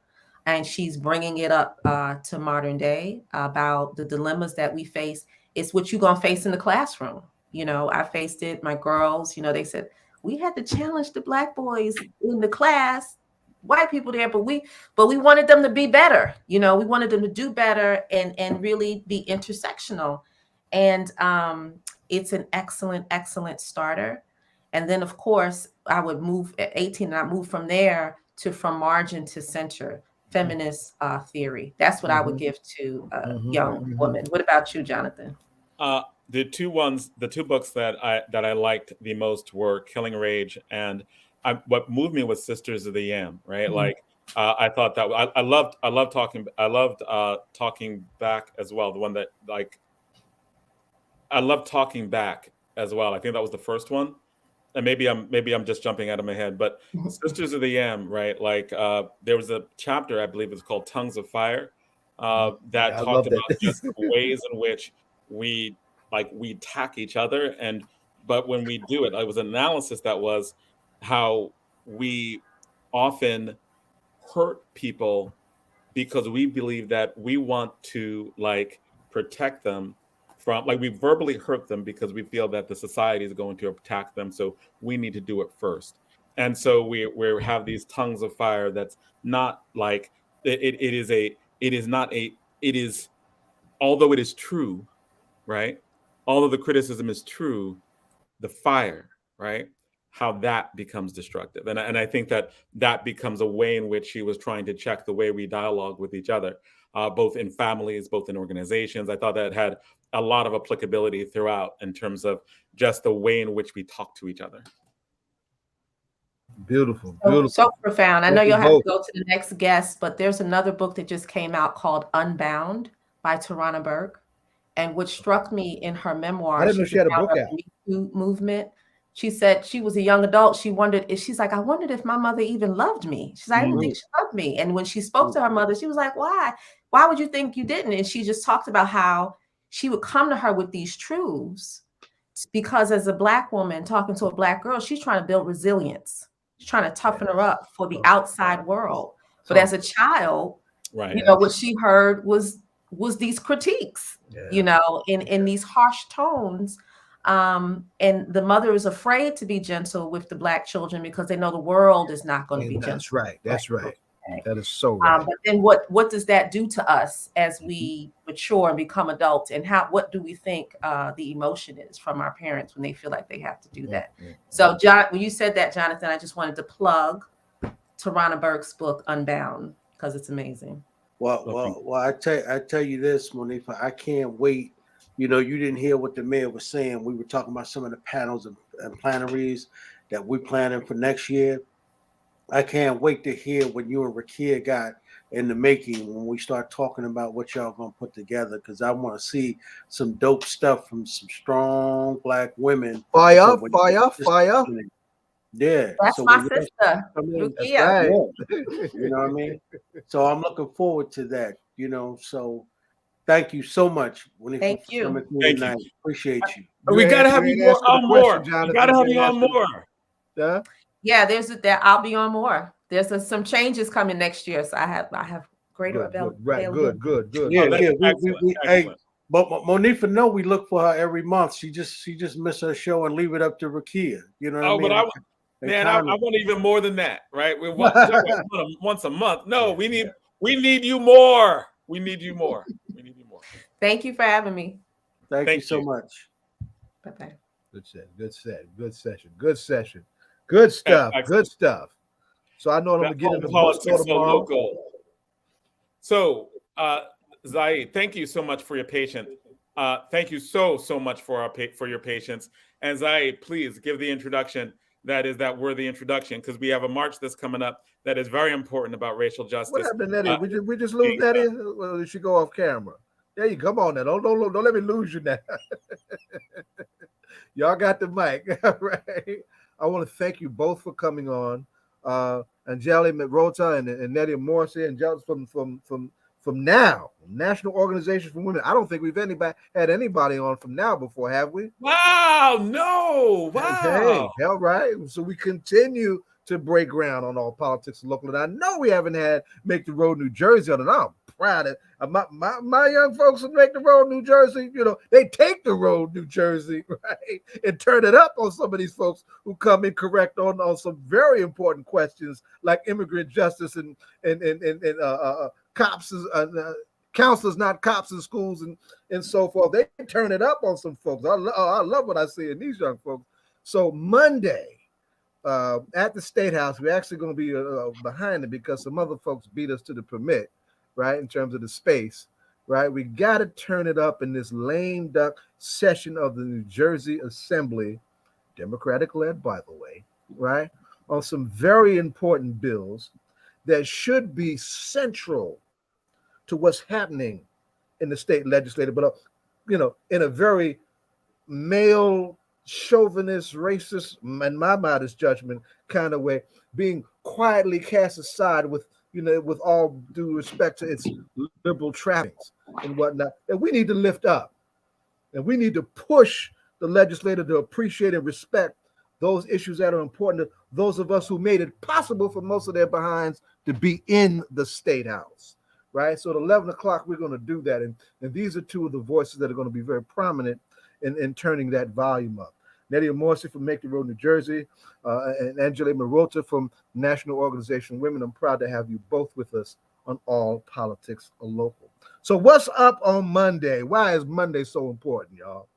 and she's bringing it up to modern day about the dilemmas that we face. It's what you're gonna face in the classroom. I faced it. My girls, they said we had to challenge the Black boys in the class, white people there, but we wanted them to be better. We wanted them to do better and really be intersectional. And it's an excellent starter. And then, of course, I would move at 18, and I moved from there to From Margin to Center, feminist theory. That's what I would give to a young woman. What about you, Jonathan? The two books that I liked the most were Killing Rage, and what moved me was Sisters of the Yam. Right, like I thought that I loved Talking Back as well. The one that I loved Talking Back as well. I think that was the first one. And maybe I'm just jumping out of my head, but Sisters of the Yam, right? Like there was a chapter, I believe it's called Tongues of Fire, that talked about just the ways in which we attack each other, but when we do it, it was an analysis that was how we often hurt people because we believe that we want to protect them from, we verbally hurt them because we feel that the society is going to attack them, so we need to do it first. And so we have these tongues of fire that's not it is, although it is true, right? Although the criticism is true, the fire, right? How that becomes destructive. And I think that becomes a way in which she was trying to check the way we dialogue with each other, both in families, both in organizations. I thought that had a lot of applicability throughout in terms of just the way in which we talk to each other. Beautiful, So, beautiful. so profound. I know Thank you you'll have both. to go to the next guest, but there's another book that just came out called Unbound by Tarana Burke. And what struck me in her memoir, I didn't know she had a book out. Me Too movement. She said she was a young adult. She wondered if she's like, I wondered if my mother even loved me. She's like, I didn't think she loved me. And when she spoke to her mother, she was like, why? Why would you think you didn't? And she just talked about how she would come to her with these truths because as a Black woman talking to a Black girl, she's trying to build resilience. She's trying to toughen her up for the outside world. But as a child, right, you know, what she heard was these critiques, you know, in these harsh tones. And the mother is afraid to be gentle with the Black children because they know the world is not going to be gentle. That's right. That's right. That is so right. But then what does that do to us as we mature and become adults? And what do we think the emotion is from our parents when they feel like they have to do that? So John, when you said that, Jonathan, I just wanted to plug Tarana Burke's book, Unbound, because it's amazing. Well, I tell you this, Monifa, I can't wait. You know, you didn't hear what the mayor was saying. We were talking about some of the panels and plenaries that we're planning for next year. I can't wait to hear what you and Rakia got in the making when we start talking about what y'all gonna put together, because I want to see some dope stuff from some strong Black women. Fire. Yeah, that's so my sister. Right. You know what I mean? So I'm looking forward to that. You know, so thank you so much. Thank you. Thank you. Appreciate you. We gotta have you on more. We gotta have you on more. Yeah, I'll be on more. There's some changes coming next year, so I have greater availability. Good. Hey, but Monifa, no, we look for her every month. She just missed her show and leave it up to Rakia. You know what I mean? But I want even more than that, right? We want once a month. No, we need you more. We need you more. Thank you for having me. Thank you so much. Bye-bye. Good session. Good stuff. Good stuff. So I know I'm gonna get into politics tomorrow. Local. So Zaid, thank you so much for your patience. Thank you so much for your patience. And Zaid, please give the introduction that worthy introduction, because we have a march that's coming up that is very important about racial justice. What happened, Nedia? We just lose that in? Well, you should go off camera. There you come on now. Don't let me lose you now. Y'all got the mic. All right. I want to thank you both for coming on. Anjali, Mehrotra, and Nedia Morsey, and just from now, National Organization for Women. I don't think we've had anybody on from now before, have we? Wow, no. Wow. Hey, all right. So we continue to break ground on all politics local. And I know we haven't had Make the Road New Jersey on, and I'm proud of my young folks who Make the Road New Jersey. You know, they take the road New Jersey, right, and turn it up on some of these folks who come in correct on some very important questions like immigrant justice and cops, counselors, not cops in schools and so forth. They turn it up on some folks. I love what I see in these young folks. So Monday at the State House, we're actually going to be behind it because some other folks beat us to the permit, right, in terms of the space, right? We got to turn it up in this lame duck session of the New Jersey Assembly, Democratic-led, by the way, right, on some very important bills that should be central to what's happening in the state legislature, but you know, in a very male, chauvinist, racist, in my modest judgment kind of way, being quietly cast aside with, you know, with all due respect to its liberal trappings and whatnot. And we need to lift up, and we need to push the legislator to appreciate and respect those issues that are important to those of us who made it possible for most of their behinds to be in the State House, right? So at 11 o'clock, we're going to do that. And these are two of the voices that are going to be very prominent in turning that volume up. Nedia Morsey from Make the Road New Jersey, and Anjali Mehrotra from National Organization Women. I'm proud to have you both with us on All Politics Are Local. So what's up on Monday? Why is Monday so important, y'all?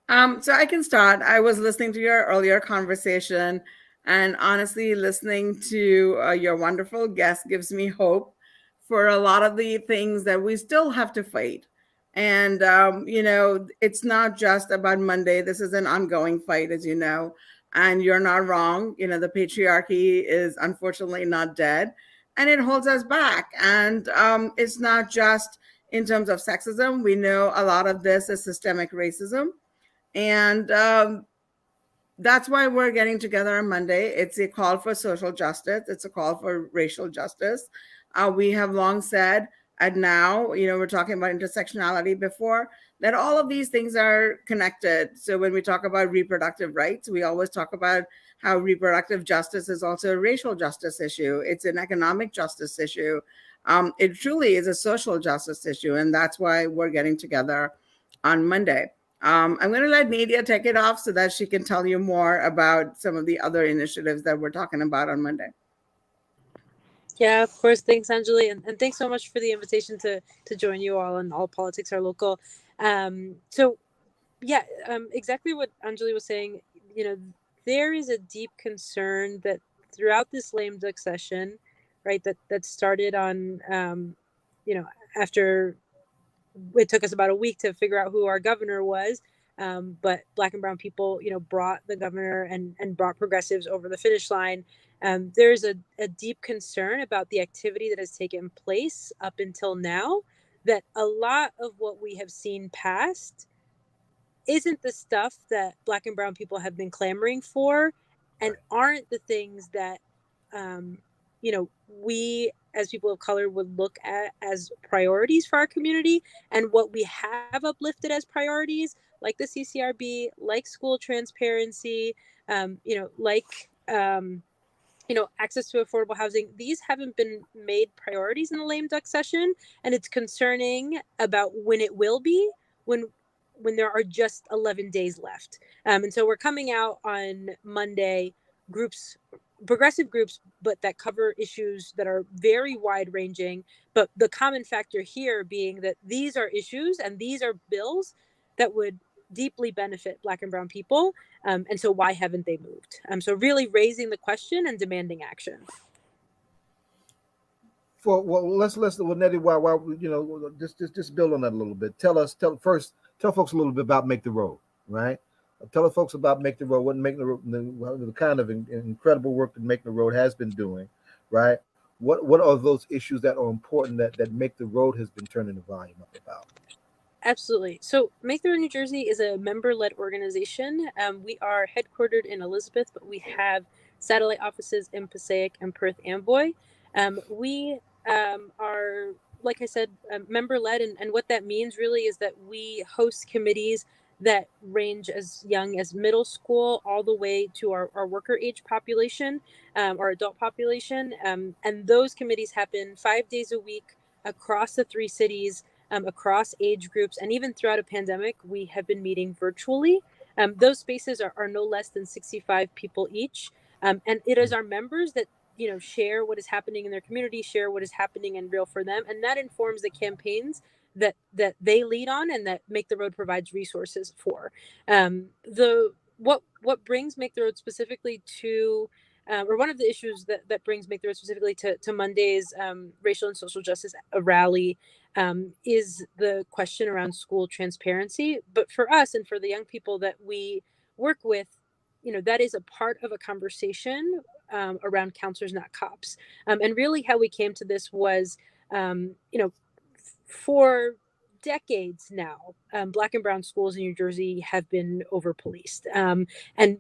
So I can start. I was listening to your earlier conversation, and honestly, listening to your wonderful guest gives me hope for a lot of the things that we still have to fight. And, it's not just about Monday. This is an ongoing fight, as you know, and you're not wrong. The patriarchy is unfortunately not dead, and it holds us back. And it's not just in terms of sexism. We know a lot of this is systemic racism. And that's why we're getting together on Monday. It's a call for social justice. It's a call for racial justice. We have long said, and now, we're talking about intersectionality before, that all of these things are connected. So when we talk about reproductive rights, we always talk about how reproductive justice is also a racial justice issue. It's an economic justice issue. It truly is a social justice issue. And that's why we're getting together on Monday. I'm going to let Nedia take it off so that she can tell you more about some of the other initiatives that we're talking about on Monday. Yeah, of course. Thanks, Anjali. And thanks so much for the invitation to join you all on All Politics Are Local. Exactly what Anjali was saying. There is a deep concern that throughout this lame duck session, right, that started on, after it took us about a week to figure out who our governor was. But Black and brown people, brought the governor and brought progressives over the finish line. There's a deep concern about the activity that has taken place up until now, that a lot of what we have seen past isn't the stuff that Black and brown people have been clamoring for, and aren't the things that, we as people of color would look at as priorities for our community. And what we have uplifted as priorities, like the CCRB, like school transparency, access to affordable housing, these haven't been made priorities in the lame duck session. And it's concerning about when it will be, when there are just 11 days left. And so we're coming out on Monday, progressive groups, but that cover issues that are very wide ranging. But the common factor here being that these are issues and these are bills that would deeply benefit Black and brown people. And so why haven't they moved? So really raising the question and demanding action. Let's Nedia, while just build on that a little bit. Tell folks a little bit about Make the Road, right? Tell folks about Make the Road, what Make the Road, the kind of incredible work that Make the Road has been doing, right? What are those issues that are important that Make the Road has been turning the volume up about? Absolutely. So Make the Road New Jersey is a member-led organization. We are headquartered in Elizabeth, but we have satellite offices in Passaic and Perth Amboy. We are, like I said, member-led, and what that means really is that we host committees that range as young as middle school all the way to our worker age population, our adult population. And those committees happen 5 days a week across the 3 cities, across age groups, and even throughout a pandemic, we have been meeting virtually. Those spaces are no less than 65 people each. And it is our members that share what is happening in their community, share what is happening in real for them, and that informs the campaigns that they lead on and that Make the Road provides resources for. What brings Make the Road specifically to, or one of the issues that brings Make the Road specifically to Monday's racial and social justice rally is the question around school transparency. But for us and for the young people that we work with, that is a part of a conversation around counselors, not cops. And really how we came to this was, for decades now, Black and brown schools in New Jersey have been over policed. And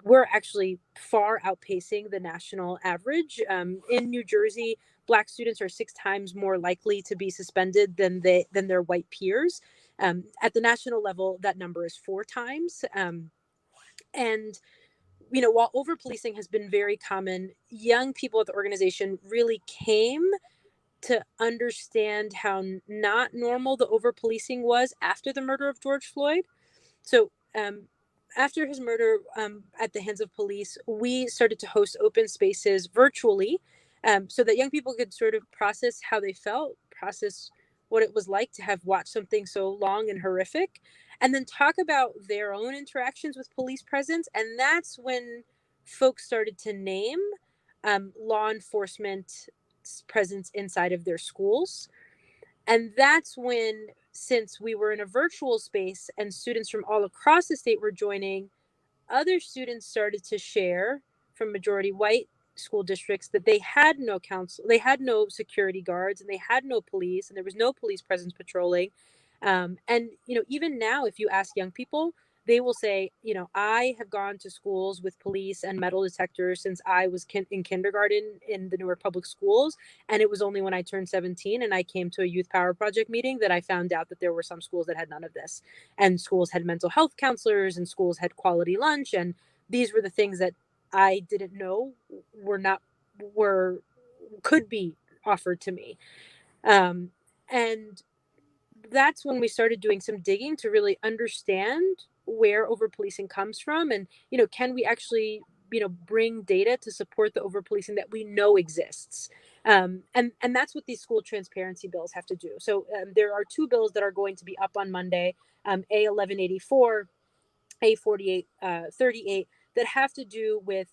we're actually far outpacing the national average. In New Jersey, Black students are 6 times more likely to be suspended than their white peers. At the national level, that number is 4 times. And while over policing has been very common, young people at the organization really came to understand how not normal the over policing was after the murder of George Floyd. So after his murder at the hands of police, we started to host open spaces virtually so that young people could sort of process how they felt, process what it was like to have watched something so long and horrific, and then talk about their own interactions with police presence. And that's when folks started to name law enforcement presence inside of their schools. And that's when, since we were in a virtual space and students from all across the state were joining, other students started to share from majority white school districts that they had no counsel, they had no security guards, and they had no police, and there was no police presence patrolling. And even now, if you ask young people, they will say, I have gone to schools with police and metal detectors since I was in kindergarten in the Newark public schools, and it was only when I turned 17 and I came to a youth power project meeting that I found out that there were some schools that had none of this, and schools had mental health counselors, and schools had quality lunch, and these were the things that I didn't know could be offered to me. And that's when we started doing some digging to really understand where over policing comes from, and can we actually bring data to support the over policing that we know exists. And that's what these school transparency bills have to do. So there are two bills that are going to be up on Monday, A1184, A4838, that have to do with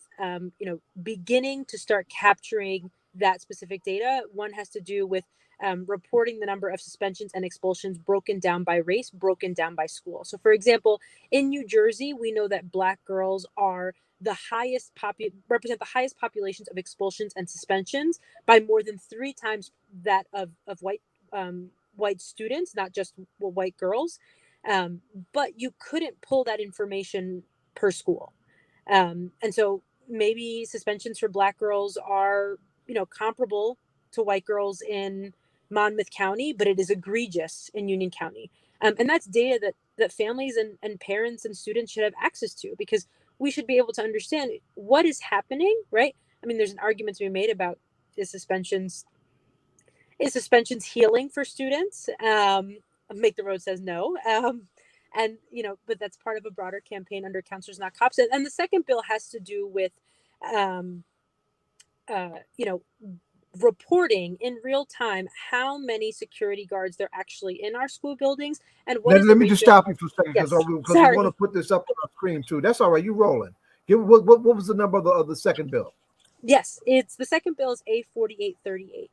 beginning to start capturing that specific data. One has to do with reporting the number of suspensions and expulsions broken down by race, broken down by school. So, for example, in New Jersey, we know that Black girls are represent the highest populations of expulsions and suspensions by more than 3 times that of white students, not just white girls. But you couldn't pull that information per school. And so maybe suspensions for Black girls are, comparable to white girls in Monmouth County, but it is egregious in Union County. And that's data that families and parents and students should have access to, because we should be able to understand what is happening, right? I mean, there's an argument to be made about is suspensions healing for students? Make the Road says no. And but that's part of a broader campaign under Counselors Not Cops. And the second bill has to do with reporting in real time how many security guards there actually in our school buildings, and what Let me just stop you for a second, Yes, because we sorry. want to put this up on the screen too. That's all right. You rolling. What was the number of the second bill? Yes, it's the second bill is A4838.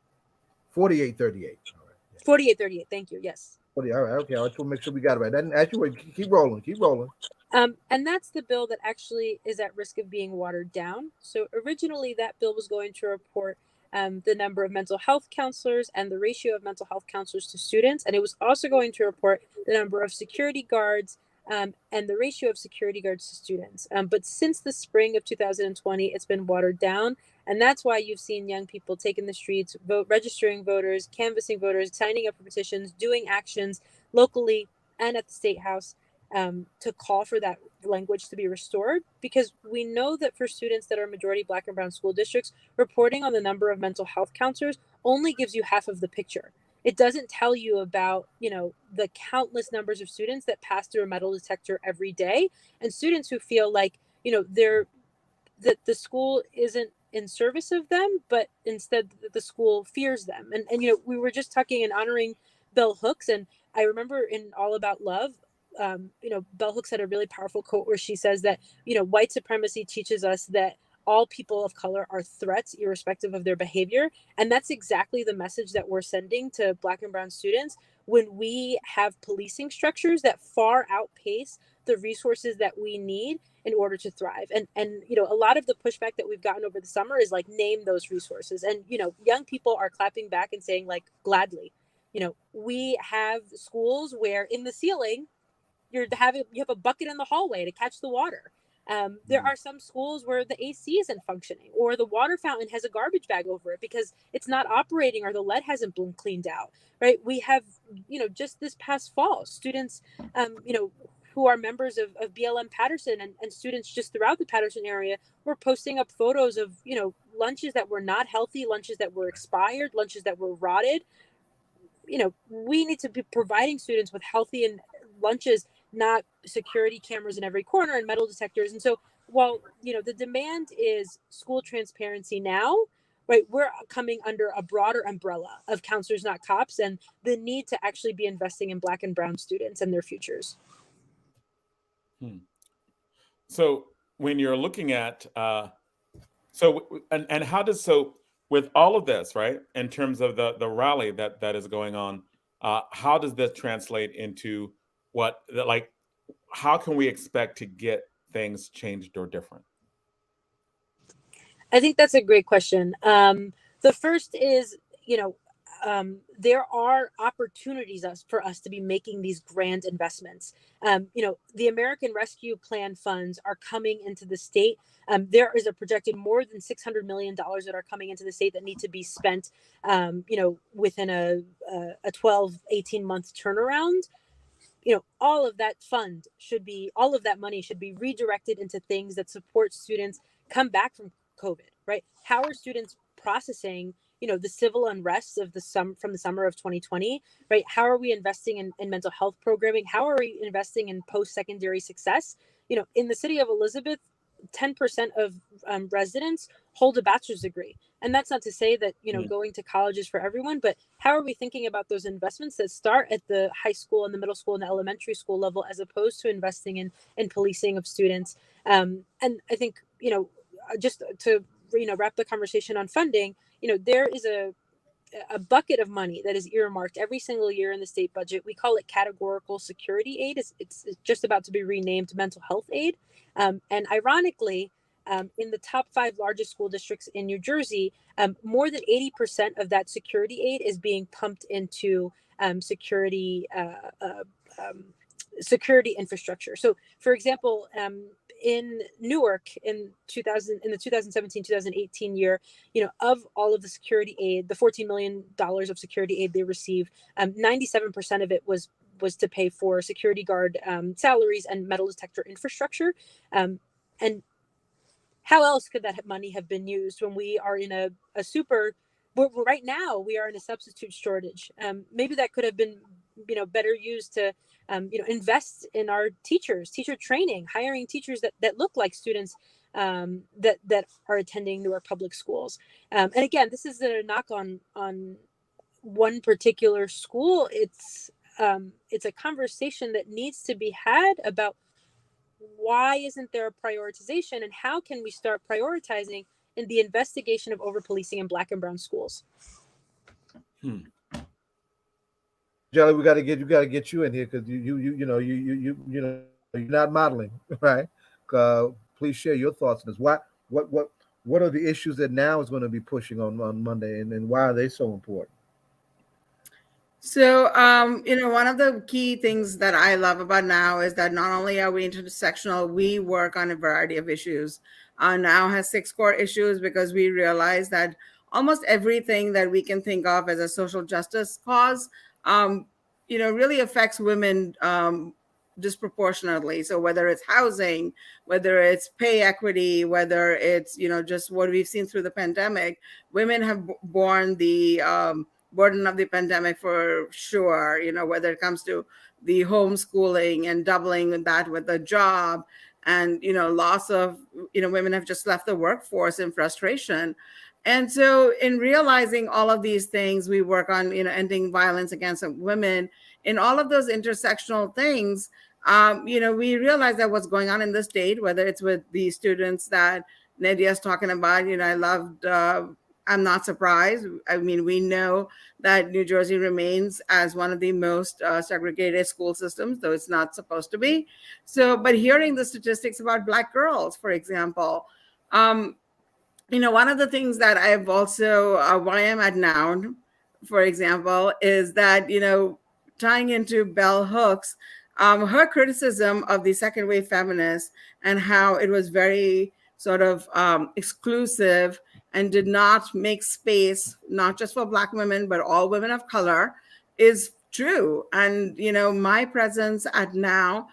4838. All right. 4838. Thank you. Yes. All right. Okay. I just want to make sure we got it right. I didn't ask you. Keep rolling. Keep rolling. And that's the bill that actually is at risk of being watered down. So originally, that bill was going to report the number of mental health counselors and the ratio of mental health counselors to students. And it was also going to report the number of security guards and the ratio of security guards to students. But since the spring of 2020, it's been watered down. And that's why you've seen young people taking the streets, registering voters, canvassing voters, signing up for petitions, doing actions locally and at the State House to call for that language to be restored, because we know that for students that are majority Black and brown school districts, reporting on the number of mental health counselors only gives you half of the picture. It doesn't tell you about, the countless numbers of students that pass through a metal detector every day, and students who feel like, that the school isn't in service of them, but instead the school fears them. And we were just talking and honoring Bell Hooks, and I remember in All About Love, Bell Hooks had a really powerful quote where she says that, white supremacy teaches us that all people of color are threats irrespective of their behavior. And that's exactly the message that we're sending to Black and brown students when we have policing structures that far outpace the resources that we need in order to thrive. And a lot of the pushback that we've gotten over the summer is like, name those resources. And young people are clapping back and saying, like, gladly. We have schools where in the ceiling you have a bucket in the hallway to catch the water. There are some schools where the AC isn't functioning, or the water fountain has a garbage bag over it because it's not operating, or the lead hasn't been cleaned out, right? We have, just this past fall, students, who are members of BLM Patterson and students just throughout the Patterson area were posting up photos of, lunches that were not healthy, lunches that were expired, lunches that were rotted. We need to be providing students with healthy and lunches, not security cameras in every corner and metal detectors. And so while, the demand is school transparency now, right? We're coming under a broader umbrella of Counselors Not Cops and the need to actually be investing in Black and brown students and their futures. So when you're looking at and how does with all of this, right, in terms of the rally that is going on, how does this translate into how can we expect to get things changed or different? I think that's a great question. The first is, there are opportunities for us to be making these grand investments. The American Rescue Plan funds are coming into the state. There is a projected more than $600 million that are coming into the state that need to be spent, within a 12, 18-month turnaround. All of that money should be redirected into things that support students come back from COVID, right? How are students processing, the civil unrest of from the summer of 2020, right? How are we investing in mental health programming? How are we investing in post-secondary success? In the city of Elizabeth, 10% of residents hold a bachelor's degree. And that's not to say that, going to college is for everyone, but how are we thinking about those investments that start at the high school and the middle school and the elementary school level, as opposed to investing in policing of students? And I think, just to, wrap the conversation on funding, there is a bucket of money that is earmarked every single year in the state budget. We call it categorical security aid. It's just about to be renamed mental health aid. And ironically, in the top 5 largest school districts in New Jersey, more than 80% of that security aid is being pumped into security infrastructure. So, for example, in Newark in the 2017-2018 year, of all of the security aid, the $14 million of security aid they received, 97% of it was to pay for security guard salaries and metal detector infrastructure. And how else could that money have been used when we are in right now we are in a substitute shortage? Maybe that could have been, better used to, invest in our teacher training, hiring teachers that look like students that are attending Newark public schools. And again, this is a knock on one particular school. It's a conversation that needs to be had about why isn't there a prioritization, and how can we start prioritizing in the investigation of over-policing in Black and brown schools? Jelly, we got to get you in here, because you're not modeling, right? Please share your thoughts on this. What are the issues that now is going to be pushing on Monday, and why are they so important? So, one of the key things that I love about now is that not only are we intersectional, we work on a variety of issues. Now has 6 core issues, because we realize that almost everything that we can think of as a social justice cause, really affects women disproportionately. So whether it's housing, whether it's pay equity, whether it's, just what we've seen through the pandemic, women have borne the burden of the pandemic for sure, whether it comes to the homeschooling and doubling that with a job, and, loss of, women have just left the workforce in frustration. And so in realizing all of these things, we work on, ending violence against women. In all of those intersectional things, we realize that what's going on in the state, whether it's with the students that Nedia is talking about, I loved, I'm not surprised. I mean, we know that New Jersey remains as one of the most segregated school systems, though it's not supposed to be. So, but hearing the statistics about Black girls, for example, one of the things that I've also, why I'm at Noun, for example, is that, tying into Bell Hooks, her criticism of the second wave feminists and how it was very sort of exclusive and did not make space, not just for Black women, but all women of color, is true. And, my presence at Now,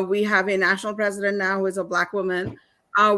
we have a national president now who is a Black woman.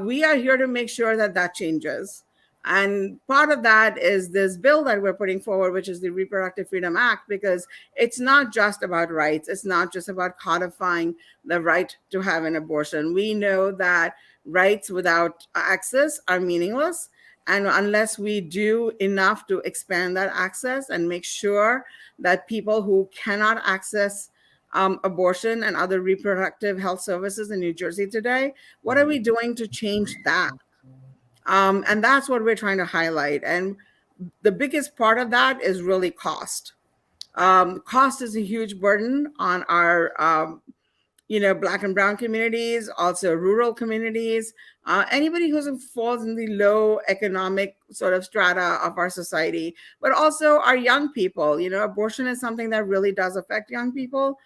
We are here to make sure that changes. And part of that is this bill that we're putting forward, which is the Reproductive Freedom Act, because it's not just about rights. It's not just about codifying the right to have an abortion. We know that rights without access are meaningless. And unless we do enough to expand that access and make sure that people who cannot access abortion and other reproductive health services in New Jersey today, what are we doing to change that? And that's what we're trying to highlight. And the biggest part of that is really cost. Cost is a huge burden on our Black and brown communities, also rural communities, anybody who falls in the low economic sort of strata of our society, but also our young people. Abortion is something that really does affect young people,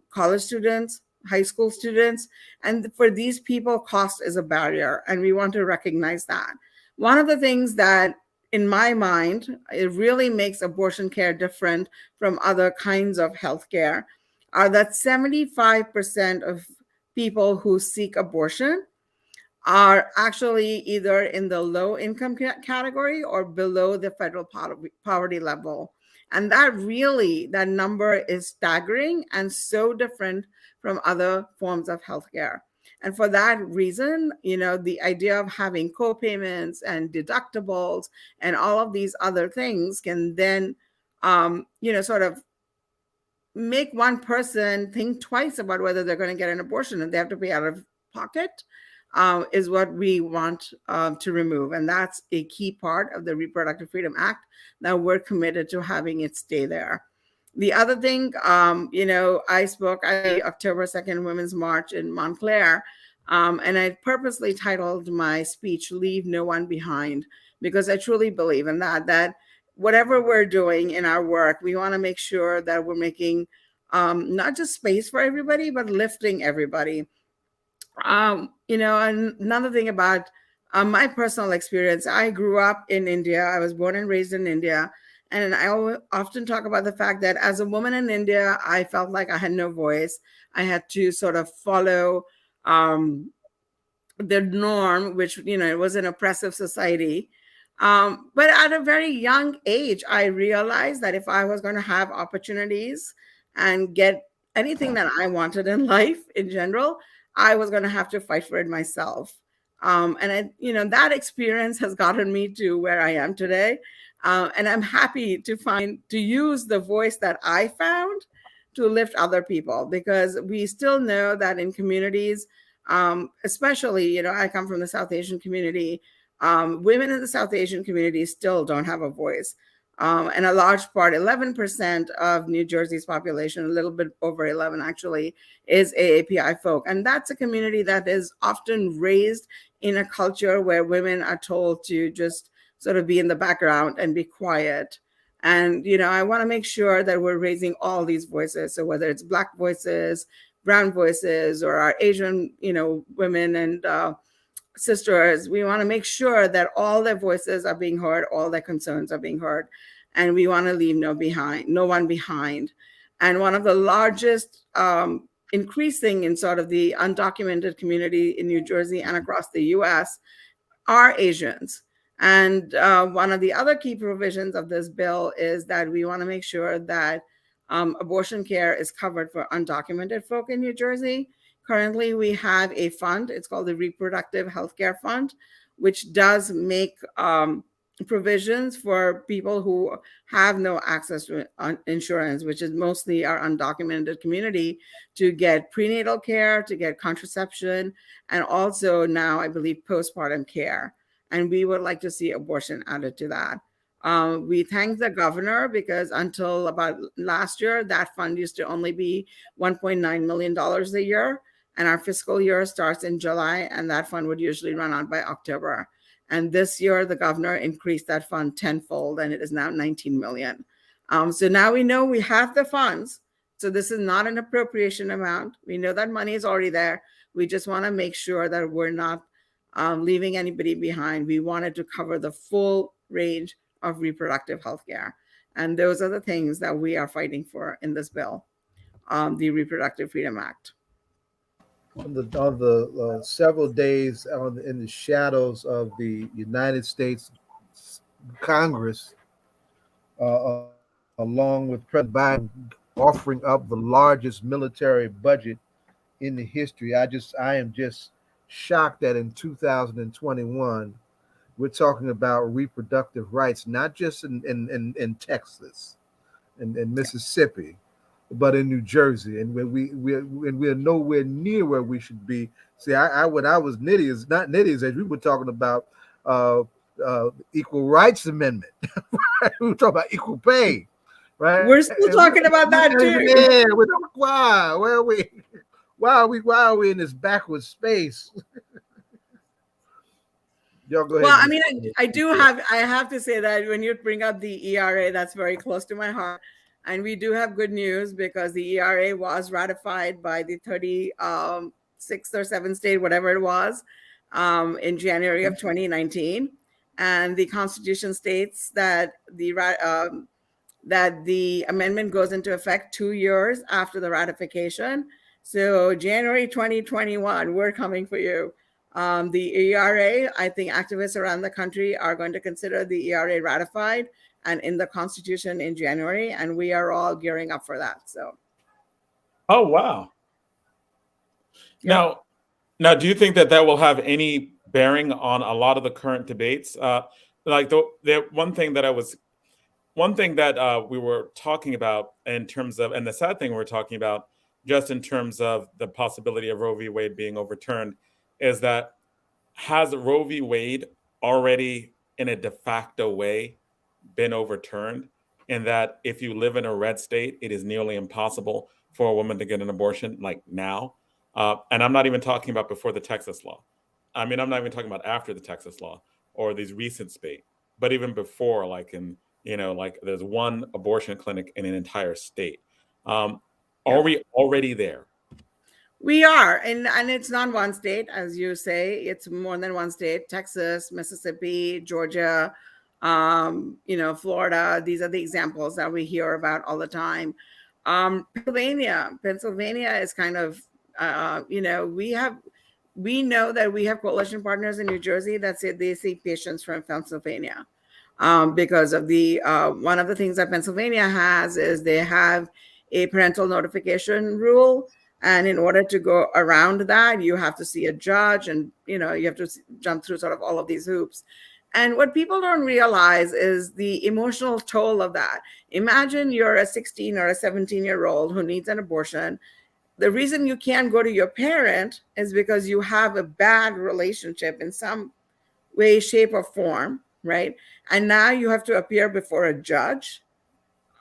college students, high school students. And for these people, cost is a barrier, and we want to recognize that. One of the things that, in my mind, it really makes abortion care different from other kinds of healthcare are that 75% of people who seek abortion are actually either in the low income category or below the federal poverty level. And that number is staggering and so different from other forms of healthcare. And for that reason, the idea of having co-payments and deductibles and all of these other things can then, sort of make one person think twice about whether they're going to get an abortion and they have to pay out of pocket, is what we want to remove. And that's a key part of the Reproductive Freedom Act that we're committed to having it stay there. The other thing, I spoke at the October 2nd Women's March in Montclair, and I purposely titled my speech, Leave No One Behind, because I truly believe in that whatever we're doing in our work, we want to make sure that we're making not just space for everybody, but lifting everybody. And another thing about my personal experience, I grew up in India. I was born and raised in India. And I often talk about the fact that as a woman in India, I felt like I had no voice. I had to sort of follow the norm, which, it was an oppressive society. But at a very young age, I realized that if I was going to have opportunities and get anything that I wanted in life in general, I was going to have to fight for it myself. And that experience has gotten me to where I am today. And I'm happy to use the voice that I found to lift other people, because we still know that in communities, especially, I come from the South Asian community, women in the South Asian community still don't have a voice. And a large part, 11% of New Jersey's population, a little bit over 11 actually, is AAPI folk. And that's a community that is often raised in a culture where women are told to just sort of be in the background and be quiet. And, I want to make sure that we're raising all these voices. So whether it's Black voices, brown voices, or our Asian, women and sisters, we want to make sure that all their voices are being heard, all their concerns are being heard, and we want to leave no one behind. And one of the largest increasing in sort of the undocumented community in New Jersey and across the US are Asians. And one of the other key provisions of this bill is that we want to make sure that abortion care is covered for undocumented folk in New Jersey. Currently, we have a fund. It's called the Reproductive Healthcare Fund, which does make provisions for people who have no access to insurance, which is mostly our undocumented community, to get prenatal care, to get contraception, and also now, I believe, postpartum care. And we would like to see abortion added to that. We thank the governor because until about last year, that fund used to only be $1.9 million a year. And our fiscal year starts in July, and that fund would usually run out by October. And this year, the governor increased that fund tenfold, and it is now 19 million. So now we know we have the funds. So this is not an appropriation amount. We know that money is already there. We just want to make sure that we're not leaving anybody behind. We wanted to cover the full range of reproductive health care. And those are the things that we are fighting for in this bill, the Reproductive Freedom Act. On the several days in the shadows of the United States Congress, along with President Biden offering up the largest military budget in the history, I am just shocked that in 2021 We're talking about reproductive rights, not just in Texas and Mississippi, but in New Jersey, and we're nowhere near where we should be. See, I when I was Nedia's, not Nedia's age, we were talking about uh, equal rights amendment. We were talking about equal pay, right? We're still talking about that too. Yeah, why? Where are we? Why are we in this backward space? Y'all go ahead. Well, I mean, I have to say that when you bring up the ERA, that's very close to my heart. And we do have good news because the ERA was ratified by the 36th or 7th state, whatever it was, in January of 2019. And the Constitution states that the amendment goes into effect 2 years after the ratification. So January 2021, we're coming for you. The ERA, I think activists around the country are going to consider the ERA ratified and in the Constitution in January, and we are all gearing up for that. So, oh wow! Now, do you think that will have any bearing on a lot of the current debates? Like the one thing that we were talking about in terms of, and the sad thing we're talking about, just in terms of the possibility of Roe v. Wade being overturned, is that has Roe v. Wade already in a de facto way been overturned, in that if you live in a red state, it is nearly impossible for a woman to get an abortion like now. And I'm not even talking about before the Texas law. I mean, I'm not even talking about after the Texas law or these recent state, but even before, like like there's one abortion clinic in an entire state. Are we already there? We are, and it's not one state, as you say. It's more than one state. Texas, Mississippi, Georgia, Florida. These are the examples that we hear about all the time. Pennsylvania is kind of, we know that we have coalition partners in New Jersey that say they see patients from Pennsylvania because of the one of the things that Pennsylvania has is they have a parental notification rule. And in order to go around that, you have to see a judge and, you have to jump through sort of all of these hoops. And what people don't realize is the emotional toll of that. Imagine you're a 16 or a 17-year-old who needs an abortion. The reason you can't go to your parent is because you have a bad relationship in some way, shape, or form, right? And now you have to appear before a judge.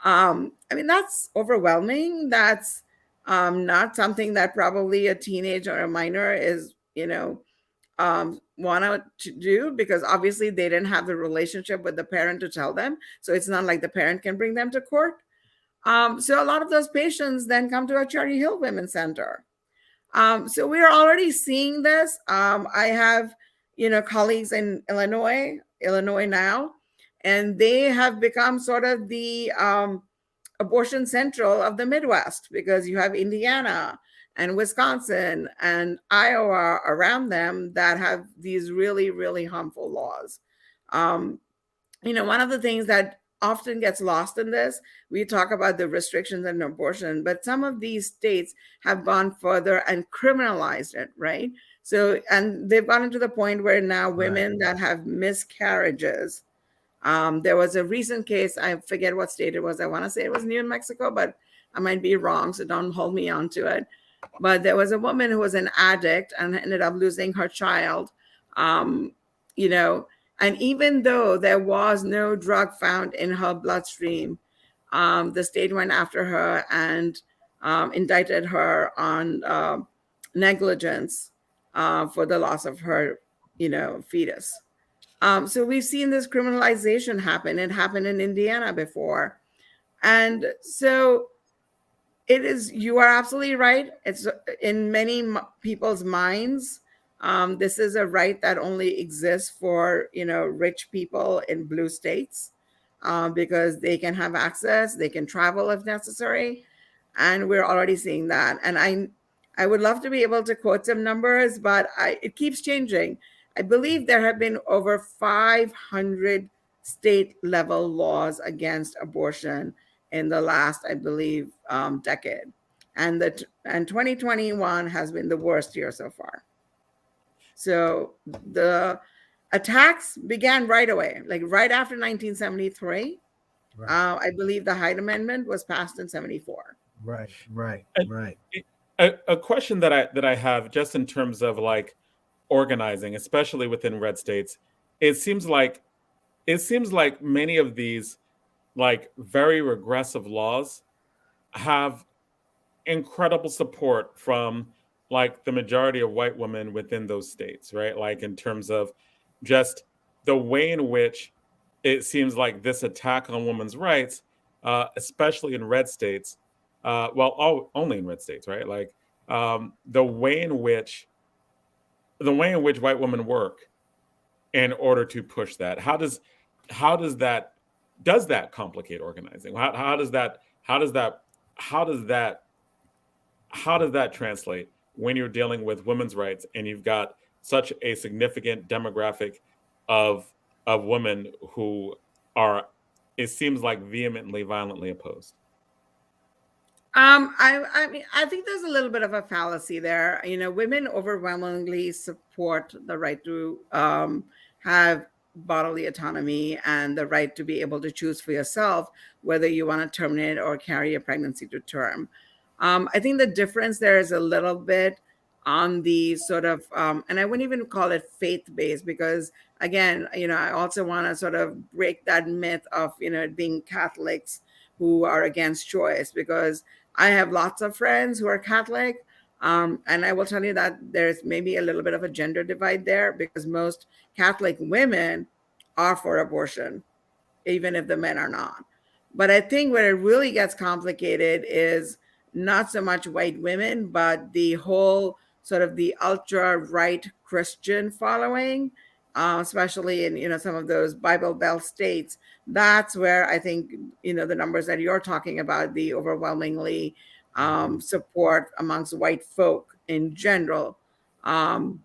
That's overwhelming. That's not something that probably a teenager or a minor is, want to do, because obviously they didn't have the relationship with the parent to tell them. So it's not like the parent can bring them to court. So a lot of those patients then come to a Cherry Hill Women's Center. So we're already seeing this. I have, colleagues in Illinois now, and they have become sort of the abortion central of the Midwest, because you have Indiana and Wisconsin and Iowa around them that have these really, really harmful laws. One of the things that often gets lost in this, we talk about the restrictions on abortion, but some of these states have gone further and criminalized it, right? So, and they've gotten to the point where now women that have miscarriages, there was a recent case, I forget what state it was. I want to say it was New Mexico, but I might be wrong, so don't hold me on to it. But there was a woman who was an addict and ended up losing her child, and even though there was no drug found in her bloodstream, the state went after her and indicted her on negligence for the loss of her, fetus. So we've seen this criminalization happen. It happened in Indiana before. And so it is, you are absolutely right. It's in many people's minds. This is a right that only exists for, rich people in blue states because they can have access, they can travel if necessary. And we're already seeing that. And I would love to be able to quote some numbers, but it keeps changing. I believe there have been over 500 state level laws against abortion in the last, I believe, decade. And 2021 has been the worst year so far. So attacks began right away, like right after 1973. Right. I believe the Hyde Amendment was passed in 74. Right. And a question that I have, just in terms of like organizing, especially within red states, it seems like many of these like very regressive laws have incredible support from like the majority of white women within those states, right? Like in terms of just the way in which it seems like this attack on women's rights, especially in red states, only in red states, right? Like the way in which white women work in order to push that. How does that complicate organizing? How does that translate when you're dealing with women's rights and you've got such a significant demographic of women who are, it seems like, vehemently, violently opposed? I mean, I think there's a little bit of a fallacy there. You know, women overwhelmingly support the right to have bodily autonomy and the right to be able to choose for yourself whether you want to terminate or carry a pregnancy to term. I think the difference there is a little bit on the sort of, and I wouldn't even call it faith-based, because again, you know, I also want to sort of break that myth of, you know, it being Catholics who are against choice, because I have lots of friends who are Catholic. And I will tell you that there's maybe a little bit of a gender divide there, because most Catholic women are for abortion, even if the men are not. But I think where it really gets complicated is not so much white women, but the whole sort of the ultra right Christian following, especially in, you know, some of those Bible Belt states. That's where I think, you know, the numbers that you're talking about, the overwhelmingly support amongst white folk in general. And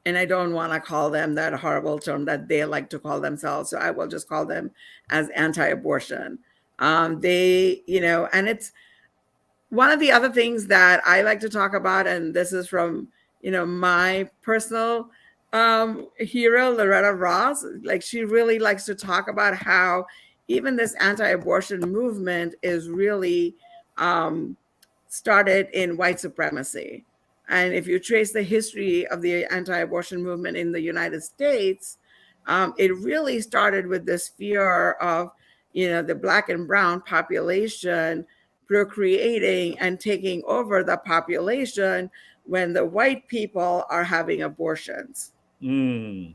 I don't want to call them that horrible term that they like to call themselves, so I will just call them as anti-abortion. They, you know, and it's one of the other things that I like to talk about, and this is from, you know, my personal hero, Loretta Ross. Like, she really likes to talk about how even this anti-abortion movement is really started in white supremacy. And if you trace the history of the anti-abortion movement in the United States, it really started with this fear of, you know, the Black and brown population procreating and taking over the population when the white people are having abortions. Mm.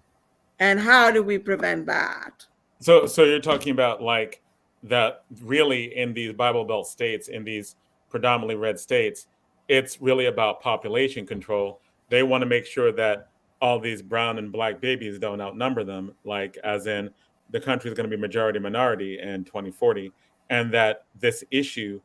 And how do we prevent that? So you're talking about like that really in these Bible Belt states, in these predominantly red states, it's really about population control. They want to make sure that all these brown and black babies don't outnumber them, like as in the country is going to be majority minority in 2040, and that this issue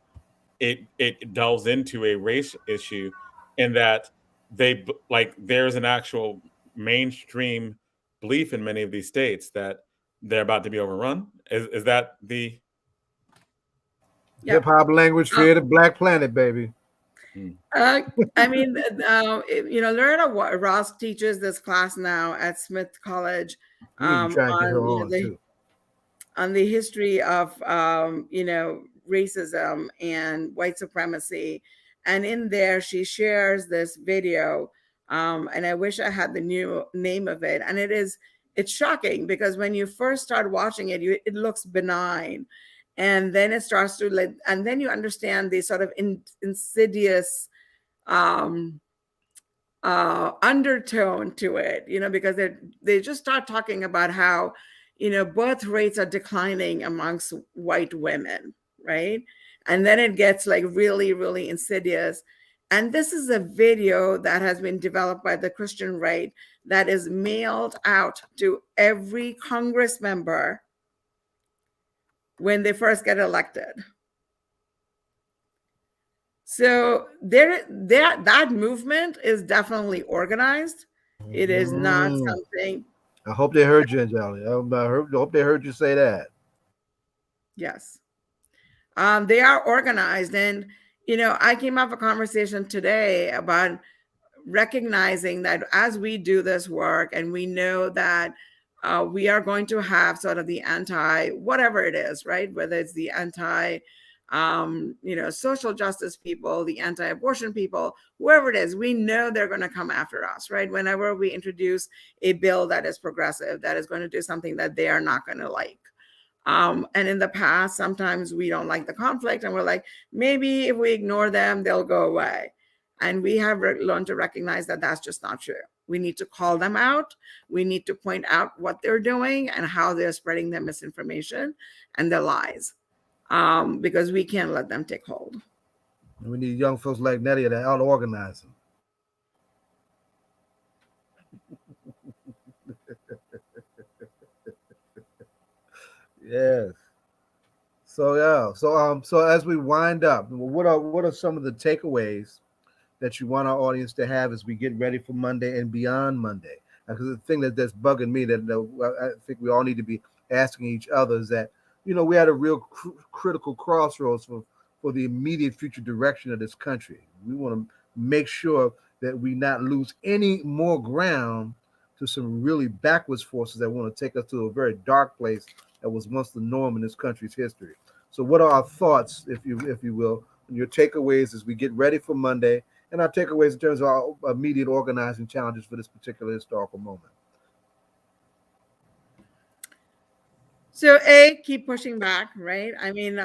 it delves into a race issue, in that they like there's an actual mainstream belief in many of these states that they're about to be overrun. Is that the Hip hop language created Black Planet, baby. I mean, you know, Loretta Ross teaches this class now at Smith College You try and get her on too. On the history of, you know, racism and white supremacy. And in there, she shares this video. And I wish I had the new name of it. And it's shocking, because when you first start watching it, it looks benign. And then it starts to and then you understand the sort of insidious undertone to it, you know, because they just start talking about how, you know, birth rates are declining amongst white women, right? And then it gets like really, really insidious. And this is a video that has been developed by the Christian right that is mailed out to every Congress member when they first get elected. So that movement is definitely organized. It is not something. I hope they heard you, Anjali. I hope they heard you say that. Yes. They are organized. And, you know, I came off a conversation today about recognizing that as we do this work and we know that we are going to have sort of the anti, whatever it is, right? Whether it's the anti, social justice people, the anti-abortion people, whoever it is, we know they're going to come after us, right? Whenever we introduce a bill that is progressive, that is going to do something that they are not going to like. And in the past, sometimes we don't like the conflict and we're like, maybe if we ignore them, they'll go away. And we have learned to recognize that that's just not true. We need to call them out. We need to point out what they're doing and how they're spreading their misinformation and their lies, because we can't let them take hold. We need young folks like Nedia to out organize them. Yes. So as we wind up, what are some of the takeaways that you want our audience to have as we get ready for Monday and beyond Monday? Because the thing that's bugging me that I think we all need to be asking each other is that, we had a real critical crossroads for the immediate future direction of this country. We want to make sure that we not lose any more ground to some really backwards forces that want to take us to a very dark place that was once the norm in this country's history. So what are our thoughts, if you will, and your takeaways as we get ready for Monday, and our takeaways in terms of our immediate organizing challenges for this particular historical moment? So keep pushing back, right? I mean,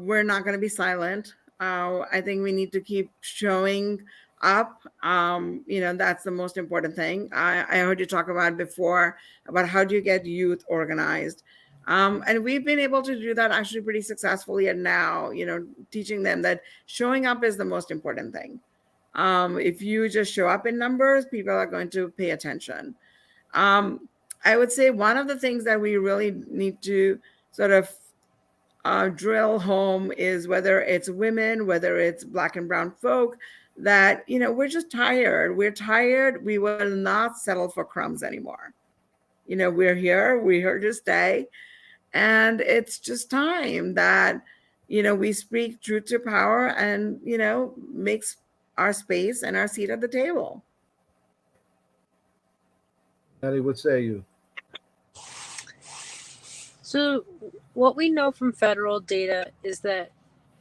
we're not going to be silent. I think we need to keep showing up. That's the most important thing. I heard you talk about before about how do you get youth organized. And we've been able to do that actually pretty successfully. And now, teaching them that showing up is the most important thing. If you just show up in numbers, people are going to pay attention. I would say one of the things that we really need to sort of drill home is whether it's women, whether it's Black and brown folk, that, we're just tired. We're tired. We will not settle for crumbs anymore. We're here to stay. And it's just time that, we speak truth to power and, makes our space and our seat at the table. Natty, what say you? So what we know from federal data is that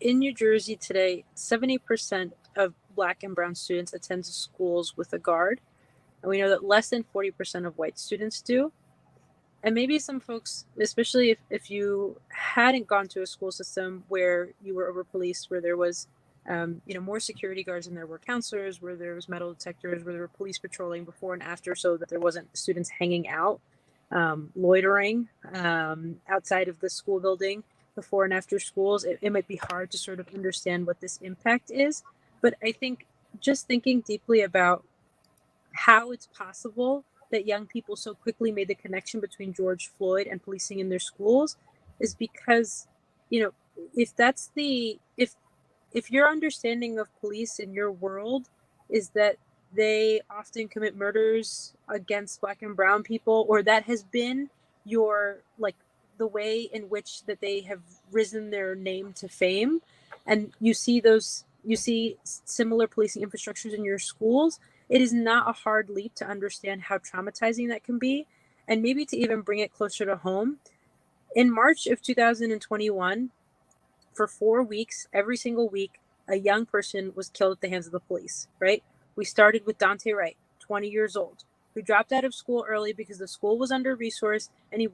in New Jersey today, 70% of Black and brown students attend schools with a guard. And we know that less than 40% of white students do. And maybe some folks, especially if you hadn't gone to a school system where you were over policed, where there was more security guards than there were counselors, where there was metal detectors, where there were police patrolling before and after, so that there wasn't students hanging out, loitering outside of the school building before and after schools, it might be hard to sort of understand what this impact is. But I think just thinking deeply about how it's possible that young people so quickly made the connection between George Floyd and policing in their schools is because, if your understanding of police in your world is that they often commit murders against Black and brown people, or that has been your, the way in which that they have risen their name to fame, and you see similar policing infrastructures in your schools, it is not a hard leap to understand how traumatizing that can be. And maybe to even bring it closer to home, in March of 2021, for 4 weeks, every single week, a young person was killed at the hands of the police, right? We started with Dante Wright, 20 years old, who dropped out of school early because the school was under-resourced and he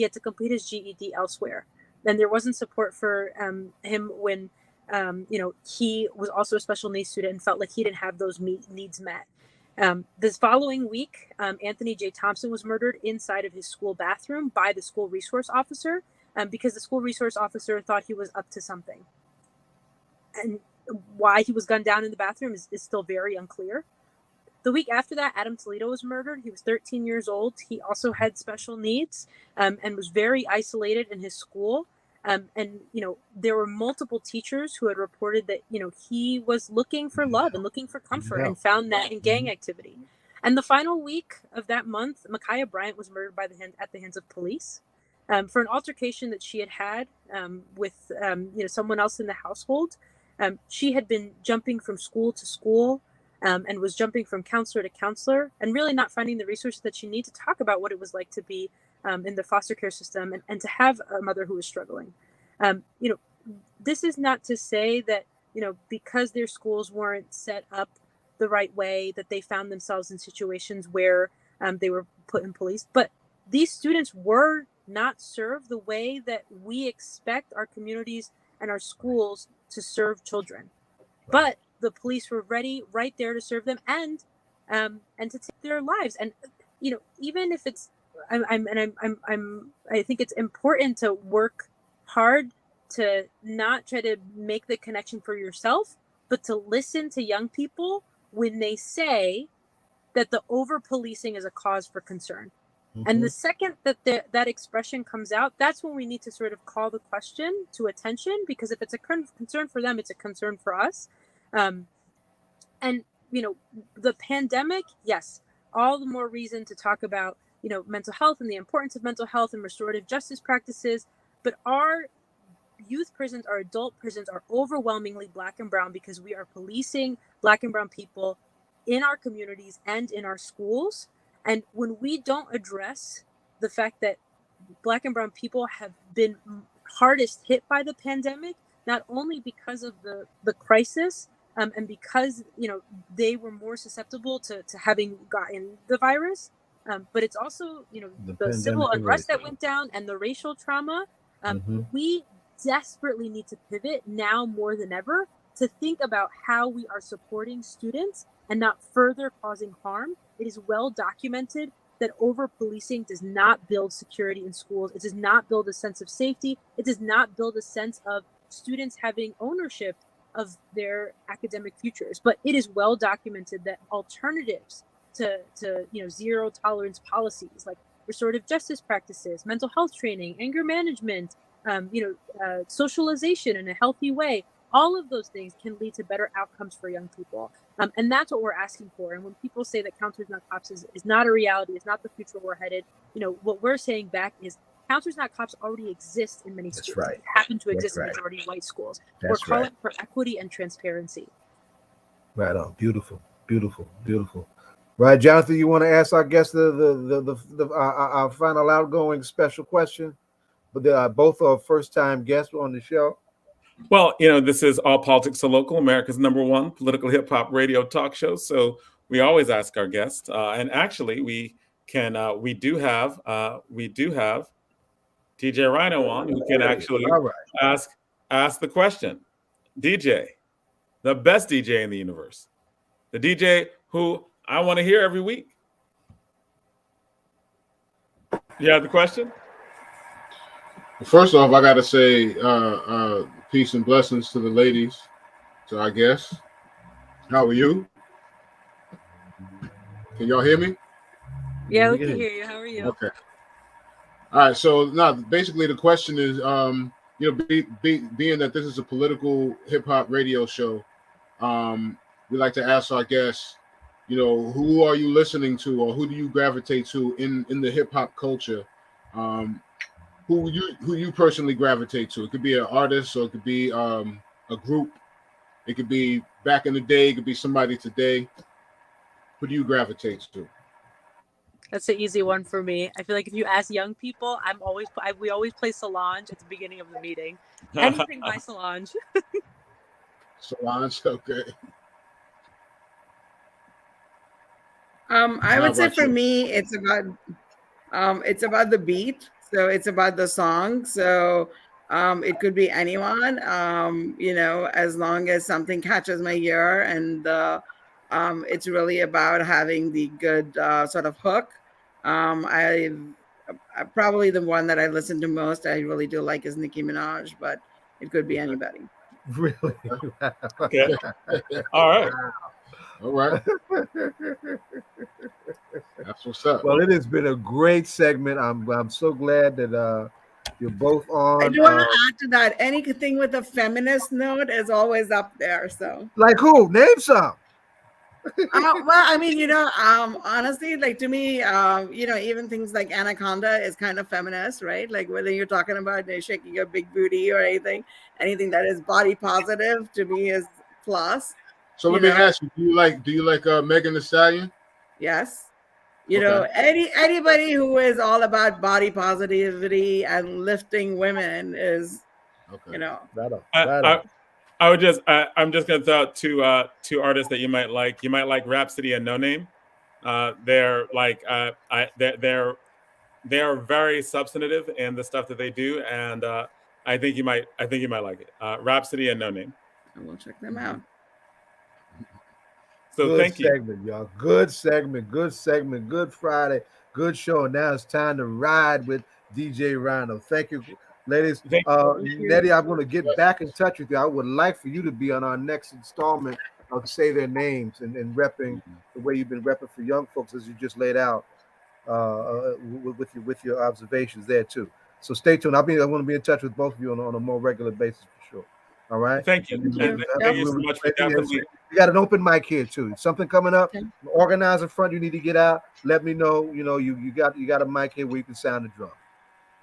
had to complete his GED elsewhere. And there wasn't support for him when, he was also a special needs student and felt like he didn't have those needs met. This following week, Anthony J. Thompson was murdered inside of his school bathroom by the school resource officer because the school resource officer thought he was up to something. And why he was gunned down in the bathroom is still very unclear. The week after that, Adam Toledo was murdered. He was 13 years old. He also had special needs and was very isolated in his school. There were multiple teachers who had reported that, he was looking for love and looking for comfort and found that in gang activity. And the final week of that month, Ma'Khia Bryant was murdered at the hands of police for an altercation that she had with someone else in the household. She had been jumping from school to school and was jumping from counselor to counselor and really not finding the resources that she needed to talk about what it was like to be in the foster care system and to have a mother who was struggling. This is not to say that, because their schools weren't set up the right way, that they found themselves in situations where they were put in police, but these students were not served the way that we expect our communities and our schools to serve children. But the police were ready, right there to serve them and to take their lives. And even if it's, I think it's important to work hard to not try to make the connection for yourself, but to listen to young people when they say that the over-policing is a cause for concern. Mm-hmm. And the second that that expression comes out, that's when we need to sort of call the question to attention, because if it's a concern for them, it's a concern for us. And, the pandemic, yes, all the more reason to talk about, mental health and the importance of mental health and restorative justice practices. But our youth prisons, our adult prisons are overwhelmingly Black and brown because we are policing Black and brown people in our communities and in our schools. And when we don't address the fact that Black and brown people have been hardest hit by the pandemic, not only because of the crisis and because, they were more susceptible to having gotten the virus, but it's also, the civil unrest that went down and the racial trauma. We desperately need to pivot now more than ever to think about how we are supporting students and not further causing harm. It is well documented that over-policing does not build security in schools. It does not build a sense of safety. It does not build a sense of students having ownership of their academic futures. But it is well documented that alternatives to zero tolerance policies like restorative justice practices, mental health training, anger management, socialization in a healthy way, all of those things can lead to better outcomes for young people. And that's what we're asking for. And when people say that Counselors Not Cops is not a reality, it's not the future we're headed, what we're saying back is Counselors Not Cops already exist in many schools. Right. They happen to exist in majority white schools. We're calling for equity and transparency. Right on. Beautiful, beautiful, beautiful. Right, Jonathan, you want to ask our guest our final outgoing special question? But they are both our first-time guests on the show. Well, this is All Politics So Local, America's #1 political hip-hop radio talk show. So we always ask our guests, and actually we do have DJ Rhino on, who can actually ask the question. DJ, the best DJ in the universe, the DJ who I want to hear every week. You have the question? First off, I got to say peace and blessings to the ladies, to our guests. How are you? Can y'all hear me? Yeah, we can hear you. How are you? Okay. All right. So now, basically, the question is, being that this is a political hip hop radio show, we like to ask our guests, who are you listening to, or who do you gravitate to in the hip hop culture? Who you personally gravitate to? It could be an artist, or it could be a group. It could be back in the day. It could be somebody today. Who do you gravitate to? That's an easy one for me. I feel like if you ask young people, we always play Solange at the beginning of the meeting. Anything by Solange. Solange, okay. I would say for me, it's about the beat. So it's about the song. So it could be anyone, as long as something catches my ear, and it's really about having the good sort of hook. I probably the one that I listen to most, I really do like, is Nicki Minaj, but it could be anybody. Really? Okay. All right. All right. That's what's up. Well, it has been a great segment. I'm so glad that you're both on. I do want to add to that. Anything with a feminist note is always up there. So, like who? Name some. Well, I mean, honestly, like to me, even things like Anaconda is kind of feminist, right? Like whether you're talking about shaking your big booty or anything that is body positive, to me is plus. So let me ask you: Do you like Megan Thee Stallion? Yes. You know, anybody who is all about body positivity and lifting women is, you know. I would just I'm just gonna throw out two artists that you might like. You might like Rhapsody and No Name. They're like they're very substantive in the stuff that they do, and I think you might like it. Rhapsody and No Name. I will check them out. So good thank you. Segment, y'all. Good segment. Good Friday. Good show. Now it's time to ride with DJ Rhino. Thank you, ladies. Nedia, I'm going to get back in touch with you. I would like for you to be on our next installment of Say Their Names and repping the way you've been repping for young folks as you just laid out with your observations there too. So stay tuned. I want to be in touch with both of you on a more regular basis for sure. All right. Thank you. Thank you so much. We got an open mic here too. Something coming up. Organize in front. You need to get out. Let me know. You know, you got a mic here where you can sound the drum.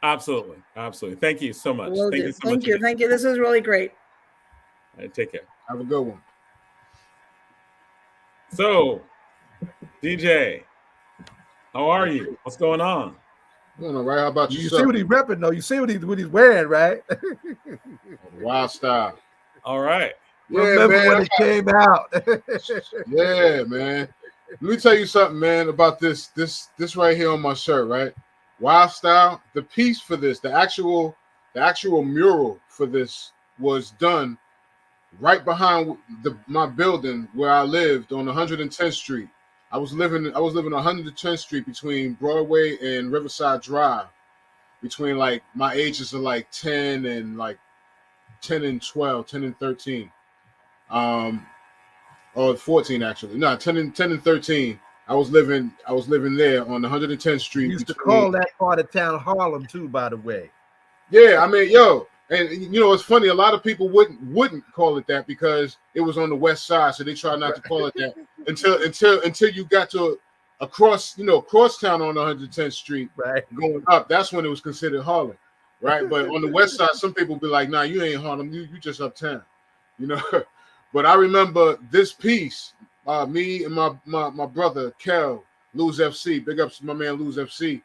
Absolutely. Thank you so much. Thank you so much. Thank you. This is really great. All right, take care. Have a good one. So, DJ, how are you? What's going on? All right. How about you? You see what he's repping though. You see what he's wearing, right? Wild style. All right. Yeah, remember man, when it came out. Yeah, man. Let me tell you something, man, about this right here on my shirt, right? Wild style. The piece for this, the actual mural for this was done right behind my building where I lived on 110th Street. I was living on 110th Street between Broadway and Riverside Drive, between like my ages of like 10 and 12, 10 and 13. Or 14 actually. No, 10 and 13. I was living there on 110th Street. You used to call that part of town Harlem too, by the way. Yeah, I mean, and you know, it's funny. A lot of people wouldn't call it that because it was on the west side, so they try not to call it that until you got to across town on 110th Street, right? Going up, that's when it was considered Harlem, right? But on the west side, some people be like, "Nah, you ain't Harlem. You just uptown," you know. But I remember this piece. Me and my brother Kel, Luz FC. Big ups to my man Luz FC.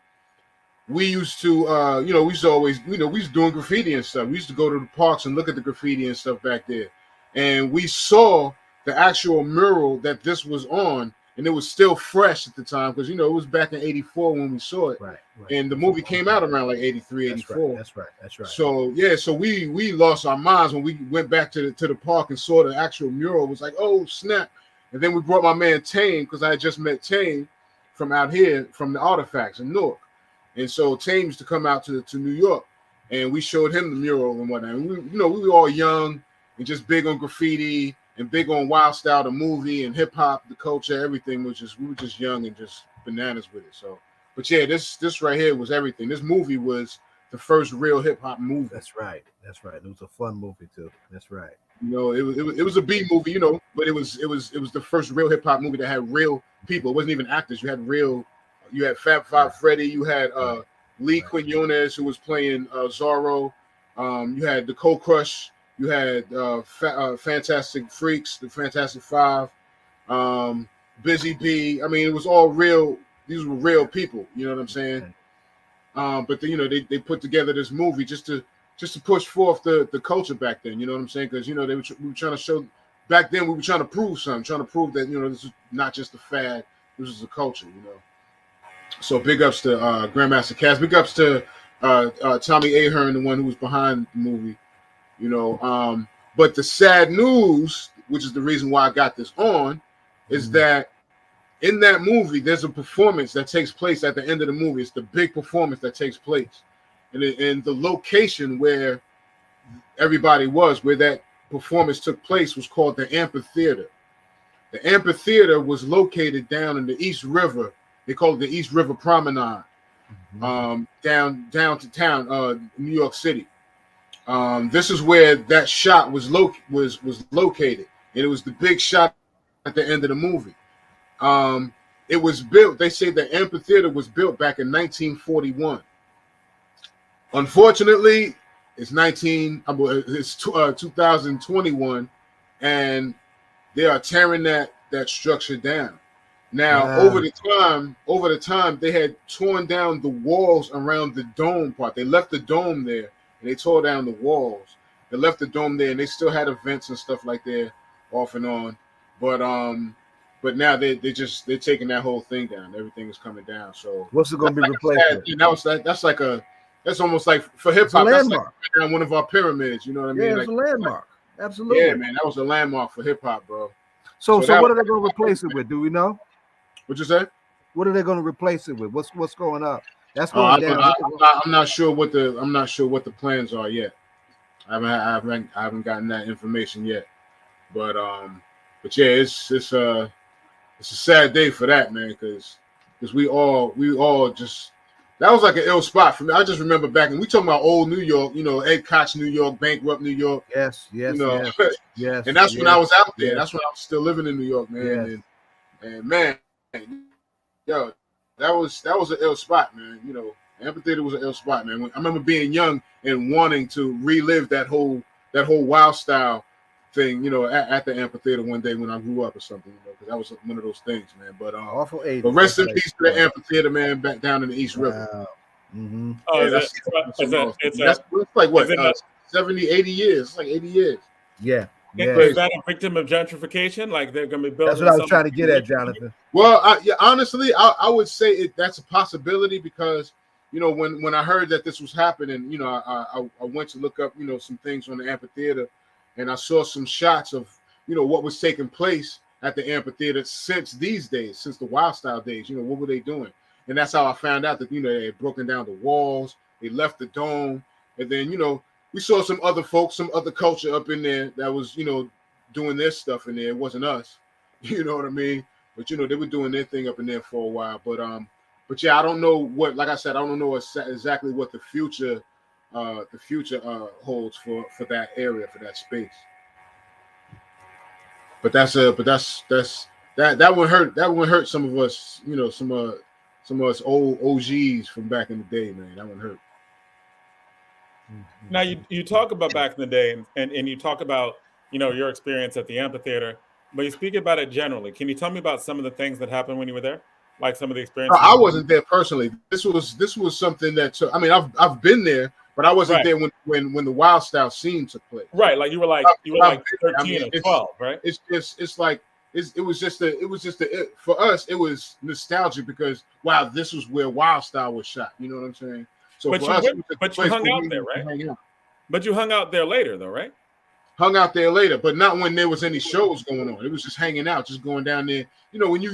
We used to, we was doing graffiti and stuff. We used to go to the parks and look at the graffiti and stuff back there. And we saw the actual mural that this was on, and it was still fresh at the time because, it was back in 84 when we saw it. Right. And the movie came out around like 83, 84. That's right. So, yeah, so we lost our minds when we went back to the park and saw the actual mural. It was like, oh, snap. And then we brought my man Tame because I had just met Tame from out here from the Artifacts in Newark. And so Tame used to come out to New York, and we showed him the mural and whatnot. And we were all young and just big on graffiti and big on Wild Style, the movie, and hip hop, the culture, everything we were just young and just bananas with it. So, but yeah, this right here was everything. This movie was the first real hip hop movie. That's right. It was a fun movie too. That's right. It was a B movie, but it was the first real hip hop movie that had real people. It wasn't even actors. You had Fab Five Freddy. You had Lee Quinones, who was playing Zorro. You had the Cold Crush. You had Fantastic Freaks, the Fantastic Five, Busy Bee. I mean, it was all real. These were real people. You know what I'm saying? But they put together this movie just to push forth the culture back then. You know what I'm saying? Because we were trying to show back then. We were trying to prove something. Trying to prove that this is not just a fad. This is a culture. So big ups to Grandmaster Cass. Big ups to Tommy Ahern, the one who was behind the movie. But the sad news, which is the reason why I got this on, is that in that movie, there's a performance that takes place at the end of the movie. It's the big performance that takes place. And the location where everybody was, where that performance took place, was called the Amphitheater. The Amphitheater was located down in the East River. They call it the East River Promenade, down to town, New York City. This is where that shot was located, and it was the big shot at the end of the movie. It was built. They say the amphitheater was built back in 1941. Unfortunately, it's 2021, and they are tearing that structure down. Now, Wow. over the time, they had torn down the walls around the dome part. They left the dome there, and they tore down the walls. They left the dome there, and they still had events and stuff like that off and on. But now they're taking that whole thing down. Everything is coming down. So What's it going to be that's replaced with? That's almost like for hip It's a hop. That's like landmark. down one of our pyramids. You know what I mean? Yeah, Like, it's a landmark. Absolutely. yeah, man, that was a landmark for hip hop, bro. So that what are was- they going to replace it with? Do we know? What you say? What are they going to replace it with? What's going up? That's I'm going down. not sure what the plans are yet. I haven't gotten that information yet. But yeah, it's a sad day for that, man, because we all just, that was like an ill spot for me. I just remember back, and we talking about old New York, you know, Ed Koch, New York, bankrupt New York. Yes, You know, yes. and that's when I was out there. yes. That's when I was still living in New York, man. Yes. And man, yo, that was an ill spot, man. You know, amphitheater was an ill spot, man. I remember being young and wanting to relive that whole wild style thing, you know, at the amphitheater one day when I grew up or something, you know, because that was one of those things, man. But Awful 80s. but rest in peace to the amphitheater, man, back down in the East River. Wow. Mm-hmm. Oh, Yeah, that's like what, 70, 80 years. It's like 80 years. Yeah. Is that a victim of gentrification? Like they're going to be building? That's what I was trying to get at, Jonathan. Well, honestly, I would say that's a possibility because, you know, when I heard that this was happening, you know, I went to look up, you know, some things on the amphitheater, and I saw some shots of, you know, what was taking place at the amphitheater since these days, since the Wild Style days. You know, what were they doing? And that's how I found out that, you know, they had broken down the walls, they left the dome, and then, you know, we saw some other folks, some other culture up in there that was, you know, doing their stuff in there. It wasn't us, you know what I mean? But, you know, they were doing their thing up in there for a while. But yeah, I don't know what, like I said, I don't know exactly what the future holds for that area, for that space. But that would hurt some of us, you know, some of us old OGs from back in the day, man. That would hurt. Now you talk about back in the day, and you talk about, you know, your experience at the amphitheater, but you speak about it generally. Can you tell me about some of the things that happened when you were there, like some of the experiences? I wasn't there personally. This was something that I mean, I've been there, but I wasn't there when the Wild Style scene took place. Right, like you were like 13 or 12, right? It was just for us. It was nostalgia because wow, this was where Wild Style was shot. You know what I'm saying? So but you hung out there, right? But you hung out there later, though, right? Hung out there later, but not when there was any shows going on. It was just hanging out, just going down there. You know, when you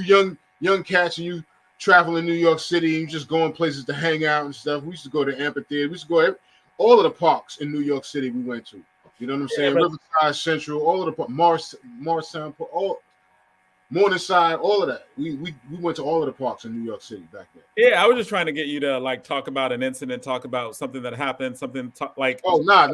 young cats and you travel in New York City and you just going places to hang out and stuff. We used to go to amphitheater. We used to go all of the parks in New York City we went to. You know what I'm saying? Riverside Central, all of the parks, Morrison, all Morningside, all of that. We went to all of the parks in New York City back then. Yeah, I was just trying to get you to like talk about an incident, talk about something that happened, like. Oh nah,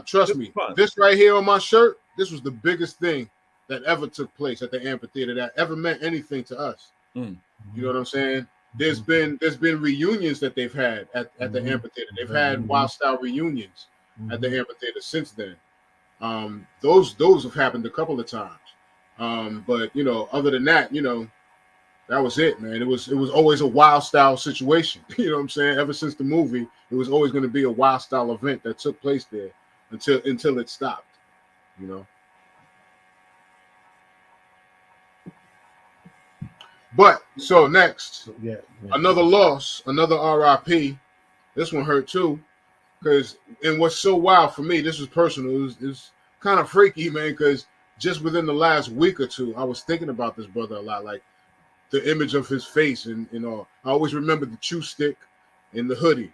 trust me. This right here on my shirt, this was the biggest thing that ever took place at the amphitheater that ever meant anything to us. You know what I'm saying? There's been reunions that they've had at the amphitheater. They've had Wild Style reunions at the amphitheater since then. Those have happened a couple of times. But you know, other than that, you know, that was it, man. It was always a Wild Style situation. You know what I'm saying? Ever since the movie, it was always going to be a Wild Style event that took place there until it stopped. You know. But so next, another loss, another RIP. This one hurt too, because and what's so wild for me, this was personal. It was kind of freaky, man, because just within the last week or two, I was thinking about this brother a lot, like the image of his face and all. I always remember the chew stick and the hoodie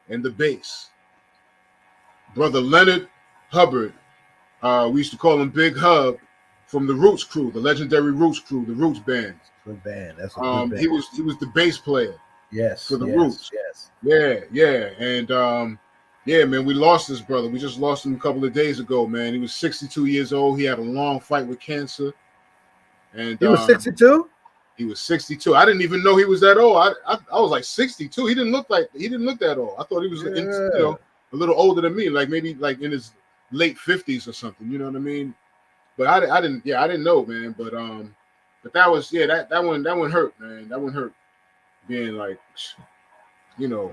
and the bass. Brother Leonard Hubbard, we used to call him Big Hub, from the Roots crew, the legendary Roots crew, the Roots band. Good band. That's a good band. He was the bass player. Yes. For the Roots. Yes. Yeah. And yeah, man, we lost this brother. We just lost him a couple of days ago, man. He was 62 years old. He had a long fight with cancer. And he was 62? He was 62. I didn't even know he was that old. I was like 62. He didn't look that old. I thought he was a little older than me, like maybe like in his late 50s or something. You know what I mean? but I didn't know, man. But that was that one hurt, man. That one hurt being like,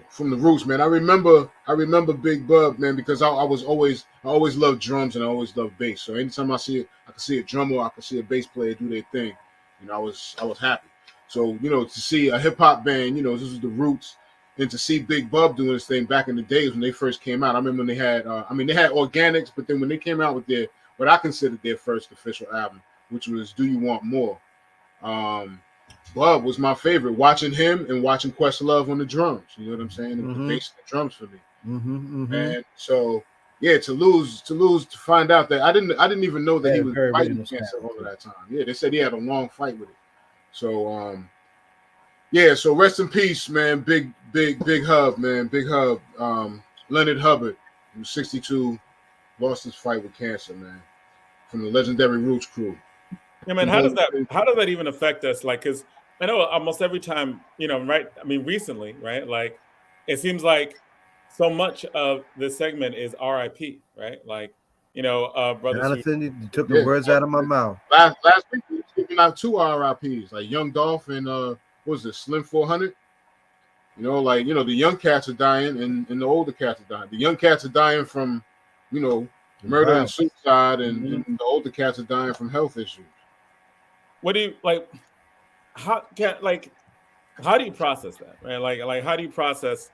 from the roots, man. I remember Big Bub, man, because I always loved drums and I always loved bass. So anytime I could see a drummer, I could see a bass player do their thing, I was happy. So to see a hip hop band, this is the roots, and to see Big Bub doing this thing back in the days when they first came out. I remember when they had, they had Organics, but then when they came out with what I considered their first official album, which was Do You Want More. Bub was my favorite. Watching him and watching Questlove on the drums, you know what I'm saying? The bass and the drums for me. And so, yeah, to find out that I didn't even know that he was fighting cancer over that time. Yeah, they said he had a long fight with it. So, so rest in peace, man. Big Hub, man. Big Hub. Leonard Hubbard, who was 62, lost his fight with cancer, man, from the legendary Roots crew. Yeah, man. How does that even affect us? Like, because I know almost every time, right? I mean, recently, right? Like, it seems like so much of this segment is RIP, right? Like, brothers. Jonathan, you took the words out of my mouth. Last week we were giving out 2 RIPs, like Young Dolph and what was it, Slim 400? The young cats are dying and the older cats are dying. The young cats are dying from, murder and suicide, and the older cats are dying from health issues. What do you like? How do you process that, right? Like how do you process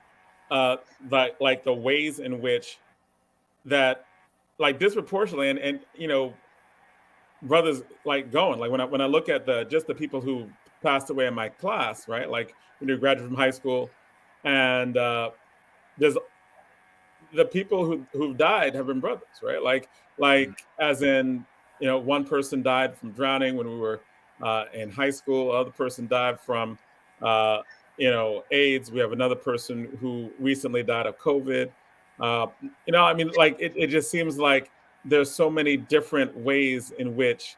like the ways in which that like disproportionately and brothers like going, like when I look at just the people who passed away in my class, right? Like when you graduate from high school, and there's the people who've died have been brothers, right? Like as in one person died from drowning when we were in high school. Other person died from AIDS. We have another person who recently died of COVID. I mean, like it just seems like there's so many different ways in which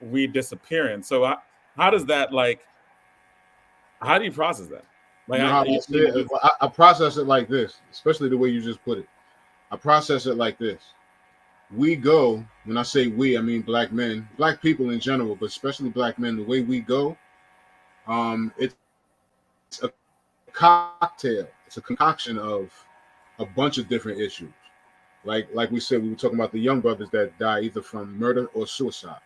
we disappear. And so how does that how do you process that? Like I process it like this, especially the way you just put it. I process it like this. We go, when I say we, I mean black men, black people in general, but especially black men, the way we go, it's a cocktail. It's a concoction of a bunch of different issues. Like we said, we were talking about the young brothers that die either from murder or suicide.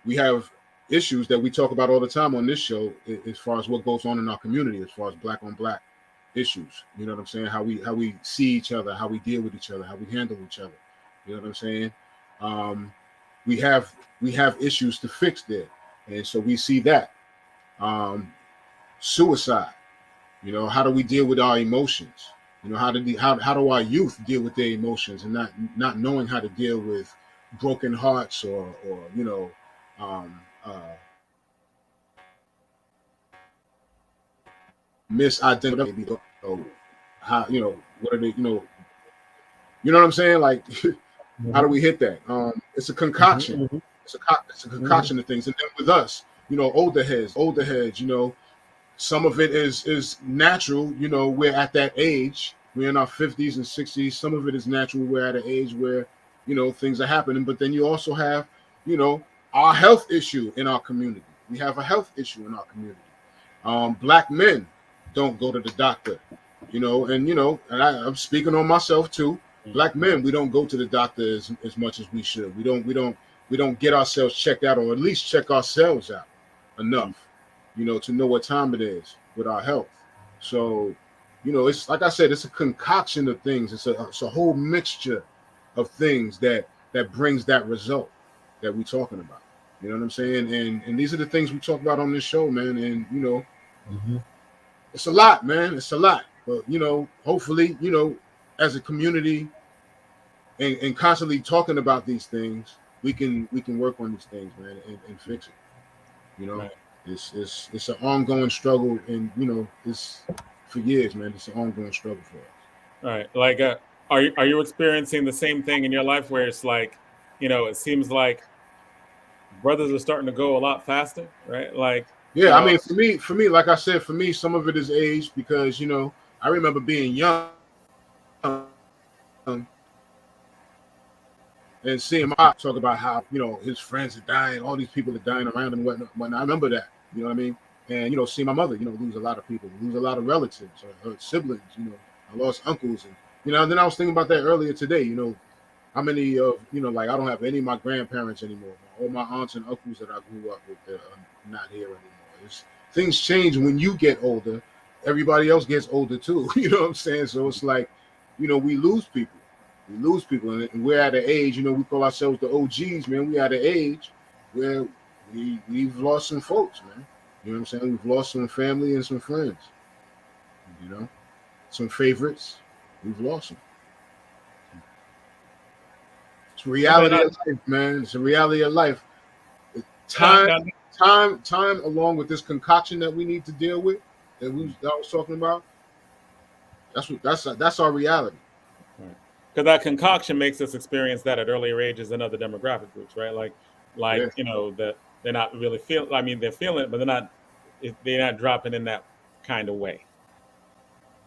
We have issues that we talk about all the time on this show as far as what goes on in our community, as far as black on black issues. You know what I'm saying? How we see each other, how we deal with each other, how we handle each other. You know what I'm saying? We have issues to fix there, and so we see that suicide. How do we deal with our emotions? How do our youth deal with their emotions and not knowing how to deal with broken hearts or misidentified. How what are they? You know what I'm saying? Like, how do we hit that? It's a concoction. It's a concoction of things. And then with us, older heads. Some of it is natural. We're at that age. We're in our 50s and 60s. Some of it is natural. We're at an age where things are happening. But then you also have our health issue in our community. We have a health issue in our community. Black men don't go to the doctor. And I'm speaking on myself too. Black men, we don't go to the doctor as much as we should. We don't get ourselves checked out, or at least check ourselves out enough, to know what time it is with our health. So, it's like I said, it's a concoction of things. It's a whole mixture of things that brings that result that we're talking about. You know what I'm saying? And these are the things we talk about on this show, man. And it's a lot, man. It's a lot. But hopefully, as a community and constantly talking about these things, we can work on these things, man, and fix it. Right. It's an ongoing struggle, and it's for years, man. It's an ongoing struggle for us. All right. Like, are you experiencing the same thing in your life where it's like, it seems like brothers are starting to go a lot faster, right? Like, yeah, I mean, for me, like I said, some of it is age, because I remember being young and seeing my talk about how, you know, his friends are dying, all these people are dying around him, and whatnot. I remember that, you know what I mean? And, you know, see my mother, you know, lose a lot of people, lose a lot of relatives or her siblings, you know, I lost uncles. And, you know, and then I was thinking about that earlier today, you know, how many of, you know, like I don't have any of my grandparents anymore. All my aunts and uncles that I grew up with are not here anymore. Things change when you get older. Everybody else gets older too. You know what I'm saying? So it's like, you know, we lose people. We lose people. And we're at an age, you know, we call ourselves the OGs, man. We at an age where we've lost some folks, man. You know what I'm saying? We've lost some family and some friends. You know, some favorites. We've lost them. It's a reality of life, man. It's a reality of life. Time, along with this concoction that we need to deal with, that I was talking about. That's our reality. Because that concoction makes us experience that at earlier ages than other demographic groups, right? Like yeah. You know, that they're not really feeling. I mean, they're feeling it, but they're not dropping in that kind of way.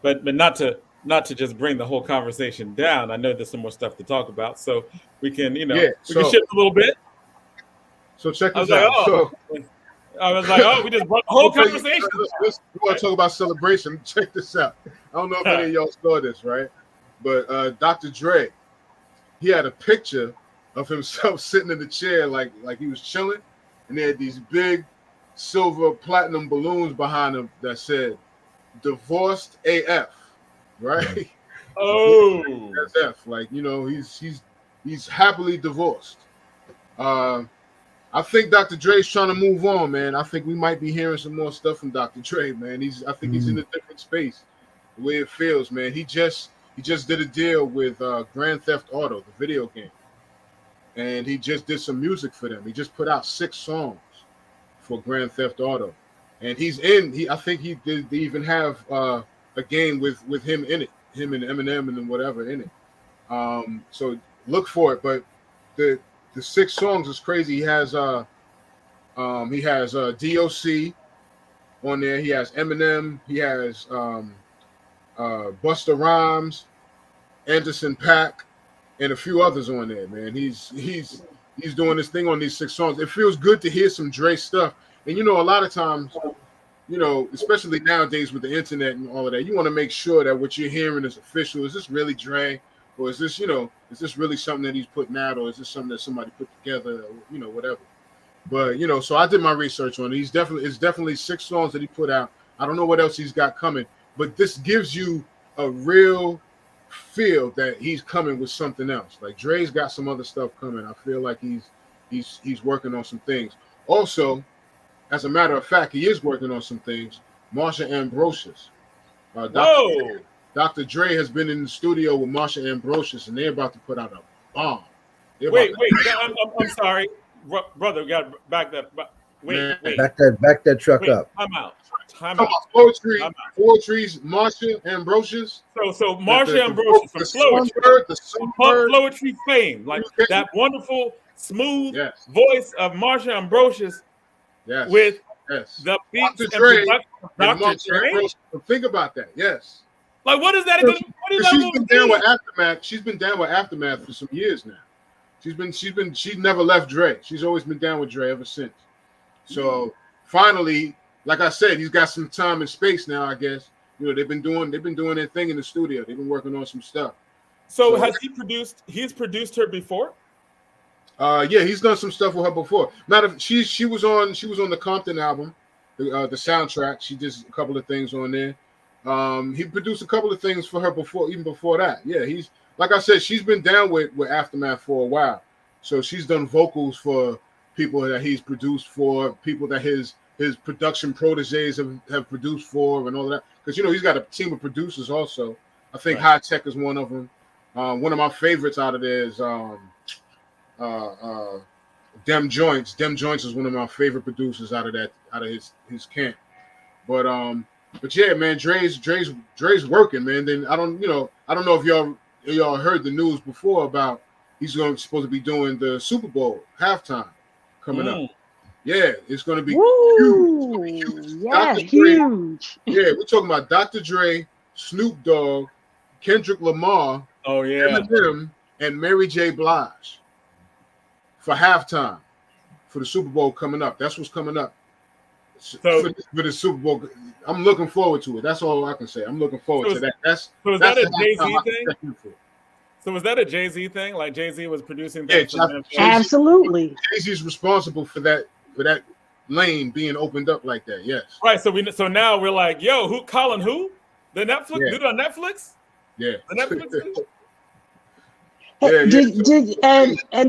But not to just bring the whole conversation down. I know there's some more stuff to talk about, so we can, you know, we can shift a little bit. So check this out. I was like, oh, we just brought the whole conversation. We want to talk about celebration. Check this out. I don't know if any of y'all saw this, right? But Dr. Dre, he had a picture of himself sitting in the chair like he was chilling, and they had these big silver platinum balloons behind him that said "Divorced AF," right? Oh, AF, like, you know, he's happily divorced. I think Dr. Dre's trying to move on, man. I think we might be hearing some more stuff from Dr. Dre, man. I think he's in a different space. The way it feels, man. He just did a deal with Grand Theft Auto, the video game, and he just did some music for them. He just put out 6 songs for Grand Theft Auto, and I think they even have a game with him in it, him and Eminem and whatever in it. So look for it. But the 6 songs is crazy. He has DOC on there. He has Eminem. He has Busta Rhymes, Anderson .Paak, and a few others on there, man. He's doing this thing on these 6 songs. It feels good to hear some Dre stuff. And, you know, a lot of times, you know, especially nowadays with the internet and all of that, you want to make sure that what you're hearing is official. Is this really Dre? Or is this, you know, is this really something that he's putting out? Or is this something that somebody put together? Or, you know, whatever. But, you know, so I did my research on it. It's definitely 6 songs that he put out. I don't know what else he's got coming. But this gives you a real feel that he's coming with something else. Like Dre's got some other stuff coming. I feel like he's working on some things. Also, as a matter of fact, he is working on some things. Marsha Ambrosius. Dr. Dre has been in the studio with Marsha Ambrosius, and they're about to put out a bomb. Wait, I'm sorry, brother. We got to back that. Wait. Back that truck up. Time out. Poetry's Marsha Ambrosius. So Marsha Ambrosius from Poetry fame, like that wonderful smooth voice of Marsha Ambrosius, with the beats and production of Dr. Dre. Think about that. Yes. Like, what is that? She's been down with Aftermath. She's been down with Aftermath for some years now. She's never left Dre. She's always been down with Dre ever since. So finally, like I said, he's got some time and space now, I guess. You know, they've been doing their thing in the studio. They've been working on some stuff. So has he's produced her before? Yeah, he's done some stuff with her before. She was on the Compton album, the soundtrack. She did a couple of things on there. He produced a couple of things for her even before that. Yeah, he's, like I said, she's been down with Aftermath for a while. So she's done vocals for people that he's produced for, people that his production proteges have produced for, and all of that. Because, you know, he's got a team of producers also. I think High Tech is one of them. One of my favorites out of there is Dem Joints. Dem Joints is one of my favorite producers out of his camp. But yeah, man, Dre's working, man. Then I don't know if y'all heard the news before about he's supposed to be doing the Super Bowl halftime coming up. Yeah, it's going to be huge. Yeah, huge. Yeah, we're talking about Dr. Dre, Snoop Dogg, Kendrick Lamar, Eminem, and Mary J. Blige. for halftime for the Super Bowl coming up. That's what's coming up. So For the Super Bowl, I'm looking forward to it. That's all I can say. I'm looking forward to that. That's is that's that a the Jay-Z halftime I thing? can check in for. So was that a Jay-Z thing? Like Jay-Z was producing Yeah, things for Memphis? Absolutely. Jay-Z's responsible for that lane being opened up like that. Yes. Right. So now we're like, yo, who Colin who? The Netflix Yeah. dude on Netflix? Yeah. The Netflix dude?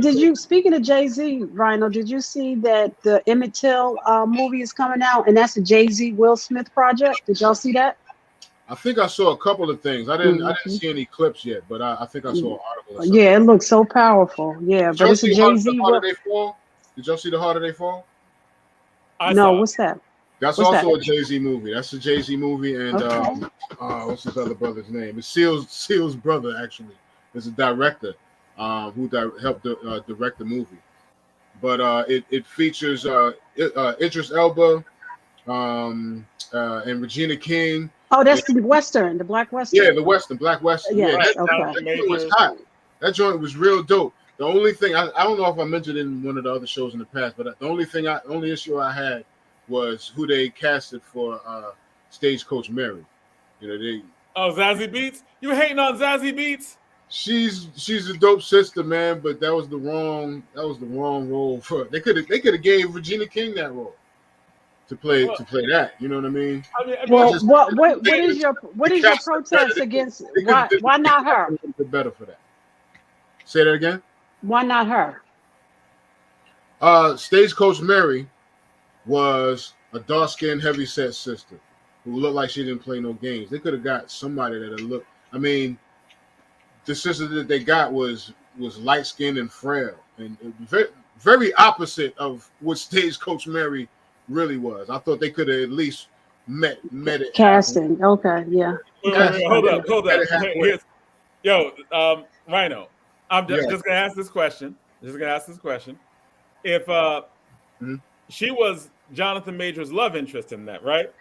Did you, speaking of Jay-Z, Rhino, did you see that the Emmett Till movie is coming out, and that's a Jay-Z Will Smith project? Did y'all see that? I think I saw a couple of things. I didn't see any clips yet, but I think I saw an article. Or something. Yeah, it looks so powerful. Yeah, Did but it's a Jay-Z. Harder They Fall? Did y'all see The Harder They Fall? No, what's that? That's What's also that? a Jay-Z movie. That's a Jay-Z movie, and Okay. what's his other brother's name? It's Seal's brother, actually. Is a director who helped direct the movie. But it features Idris Elba and Regina King. Oh, that's the Western, the Black Western. Yeah, the Black Western. Yeah, that okay. joint was hot. That joint was real dope. The only thing I don't know if I mentioned it in one of the other shows in the past, but the only issue I had was who they casted for Stagecoach Mary. You know, Zazie Beetz? You hating on Zazie Beetz? She's a dope sister, man, but that was the wrong role for her. They could have gave Regina King that role to play that. You know what I mean? Well, what is your protest against? Why not her? A bit better for that. Say that again. Why not her? Stagecoach Mary was a dark-skinned, heavy-set sister who looked like she didn't play no games. They could have got somebody that looked. I mean, the sister that they got was light-skinned and frail, and very, very opposite of what Stagecoach Mary really was. I thought they could have at least met it. Casting. Okay, yeah. Wait, hold up. Rhino, I'm just gonna ask this question. If she was Jonathan Major's love interest in that, right?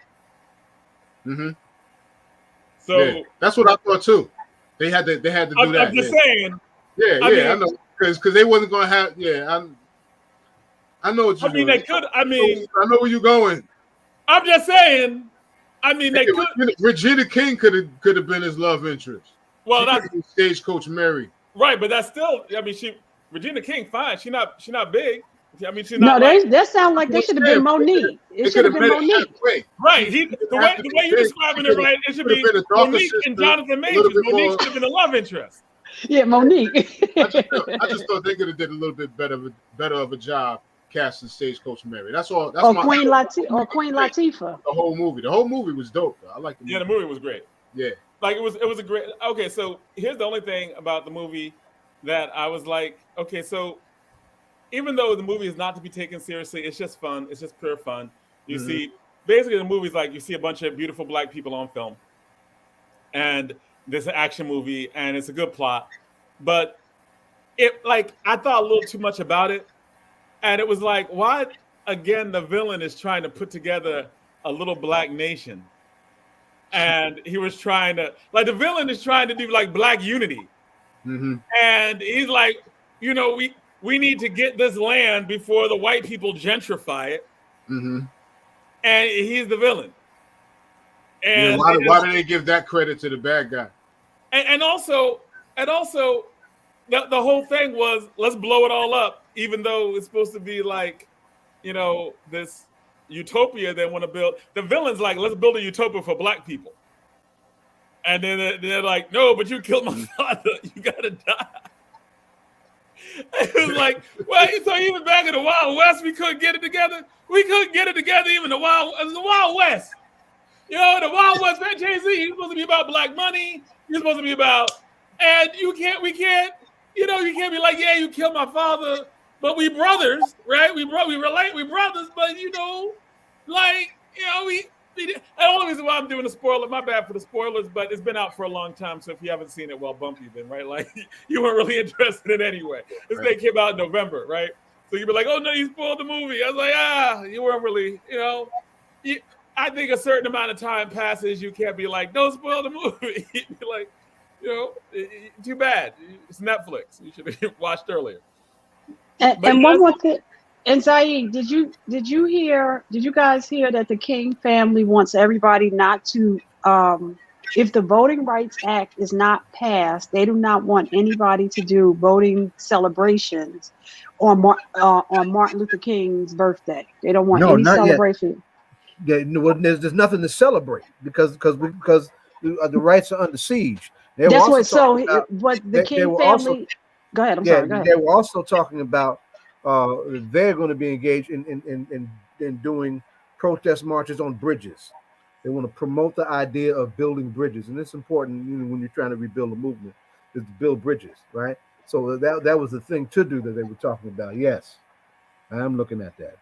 Mm-hmm. So that's what I thought too. They had to do that. I'm just saying. I know because they wasn't gonna have. I know what you're doing. They could. I know where you're going. I'm just saying. They could. Regina King could have been his love interest. Well, that's Stagecoach Mary. Right, but that's still. Regina King, fine. She's not big. She's not. No, like, that sound like they should have been Monique. It should have been Monique. Right. The way you're describing it, right? It should be Monique and Jonathan Majors. Monique should have been the love interest. Yeah, Monique. I just thought they could have did a little bit better of a job casting Stagecoach Mary. That's all. That's Queen Latifah. The whole movie was dope. Though. I like the movie. Yeah, the movie was great. Yeah, like it was a great. Okay, so here's the only thing about the movie that I was like, okay, so even though the movie is not to be taken seriously, it's just fun. It's just pure fun. You see, basically the movie's like you see a bunch of beautiful black people on film, and this action movie, and it's a good plot, but I thought a little too much about it, and it was like, why again the villain is trying to put together a little black nation, and he was trying to the villain is trying to do like black unity, and he's like, we need to get this land before the white people gentrify it, and he's the villain. And why do they give that credit to the bad guy? And also, the whole thing was let's blow it all up, even though it's supposed to be like, this utopia they want to build. The villain's like, let's build a utopia for black people, and then they're like, no, but you killed my father, you gotta die. It was like, well, so even back in the Wild West, we couldn't get it together. We couldn't get it together even the Wild West. The Wild West, man, Jay-Z, he's supposed to be about black money. He's supposed to be about, and we can't, you can't be like, yeah, you killed my father, but we brothers, right? We relate, we brothers, but the only reason why I'm doing a spoiler, my bad for the spoilers, but it's been out for a long time, so if you haven't seen it, well, bump you then, right? Like, you weren't really interested in it anyway. This thing came out in November, right? So you'd be like, oh, no, you spoiled the movie. I was like, you weren't really, I think a certain amount of time passes, you can't be like, don't spoil the movie. You'd be like, too bad. It's Netflix. You should have watched earlier. But And one yes, more thing. And Zaid, did you guys hear that the King family wants everybody not to if the Voting Rights Act is not passed, they do not want anybody to do voting celebrations on Martin Luther King's birthday. They don't want No, any not yet. celebration. Yeah, no, well, there's nothing to celebrate because the rights are under siege. They were That's also what talking so about what the they King were also family go ahead, I'm yeah sorry, go ahead. they were also talking about they're going to be engaged in doing protest marches on bridges. They want to promote the idea of building bridges, and it's important, when you're trying to rebuild a movement, is to build bridges, right? So that was the thing to do that they were talking about. Yes, I'm looking at that.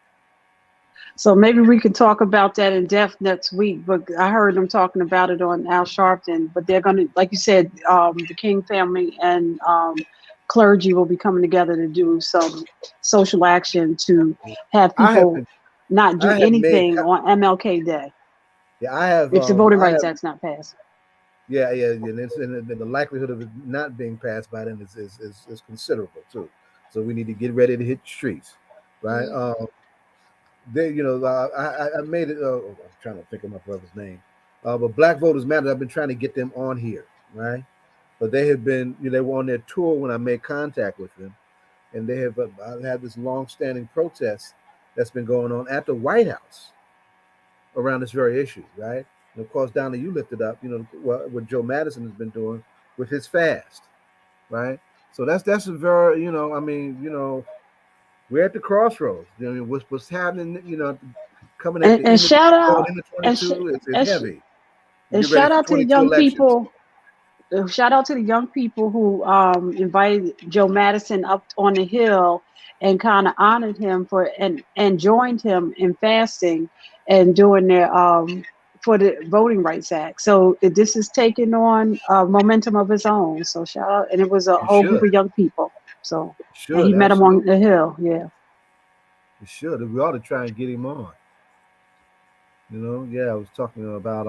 So maybe we can talk about that in depth next week. But I heard them talking about it on Al Sharpton. But they're going to, like you said, the King family and clergy will be coming together to do some social action to have I have people been not do I have made anything on MLK Day yeah if the Voting Rights Act's not passed. yeah, and the likelihood of it not being passed by then is considerable too. So we need to get ready to hit the streets, right? They, I made it. I'm trying to think of my brother's name, but Black Voters Matter. I've been trying to get them on here, right? But they have been, they were on their tour when I made contact with them, and they have had this long-standing protest that's been going on at the White House around this very issue, right? And of course, Donna, you lifted up, what Joe Madison has been doing with his fast, right? So that's a very, we're at the crossroads. What's happening, coming at the And end of this shout going out into and, sh- 22 is and, sh- heavy. We and get ready shout for out to the 22 young elections. people. Shout out to the young people who invited Joe Madison up on the hill and kind of honored him for and joined him in fasting and doing their for the Voting Rights Act. So this is taking on momentum of its own. So shout out, and it was a It whole group should. of young people. So It and he should, met him on absolutely. the hill. Yeah. It should. We ought to try and get him on. Yeah, I was talking about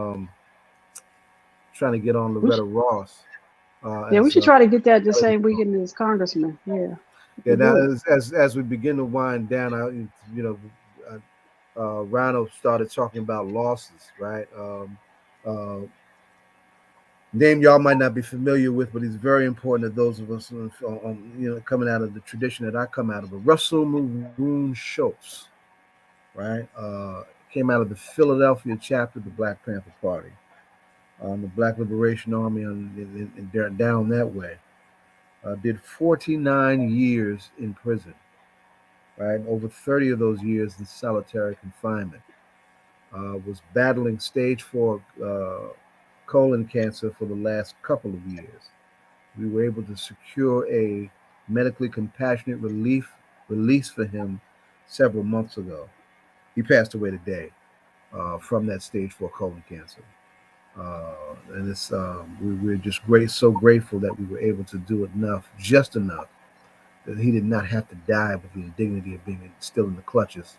trying to get on We Loretta Ross Yeah, we as should try to get that the same weekend as Congressman. Yeah. yeah. Now, Good. as we begin to wind down, Rhino started talking about losses, right? Uh, Name y'all might not be familiar with, but he's very important to those of us, coming out of the tradition that I come out of. But Russell Maroon Schultz, right? Came out of the Philadelphia chapter of the Black Panther Party, the Black Liberation Army, and down that way. Did 49 years in prison, right? Over 30 of those years in solitary confinement. Was battling stage 4 colon cancer for the last couple of years. We were able to secure a medically compassionate release for him several months ago. He passed away today from that stage 4 colon cancer. And it's we're just so grateful that we were able to do enough, just enough, that he did not have to die with the indignity of being still in the clutches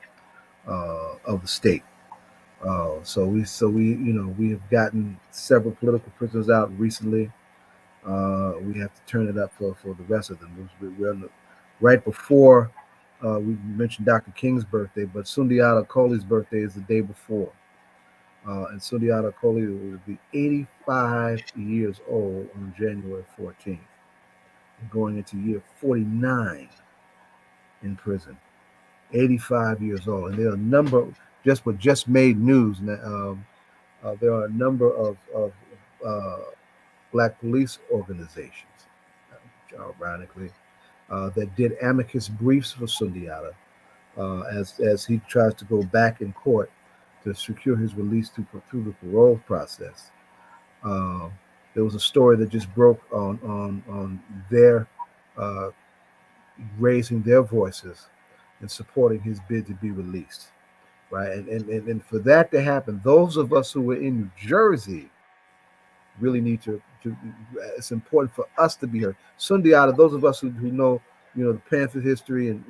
of the state. We have gotten several political prisoners out recently. We have to turn it up for the rest of them. We're right before we mentioned Dr. King's birthday, but Sundiata Kohli's birthday is the day before. And Sundiata Kohli will be 85 years old on January 14th, going into year 49 in prison. 85 years old. And there are a number, just made news. There are a number of Black police organizations, ironically, that did amicus briefs for Sundiata as he tries to go back in court to secure his release through the parole process. Uh, there was a story that just broke on their uh, raising their voices and supporting his bid to be released, right? And for that to happen, those of us who were in New Jersey really need to it's important for us to be heard. Sundiata, those of us who know, the Panther history and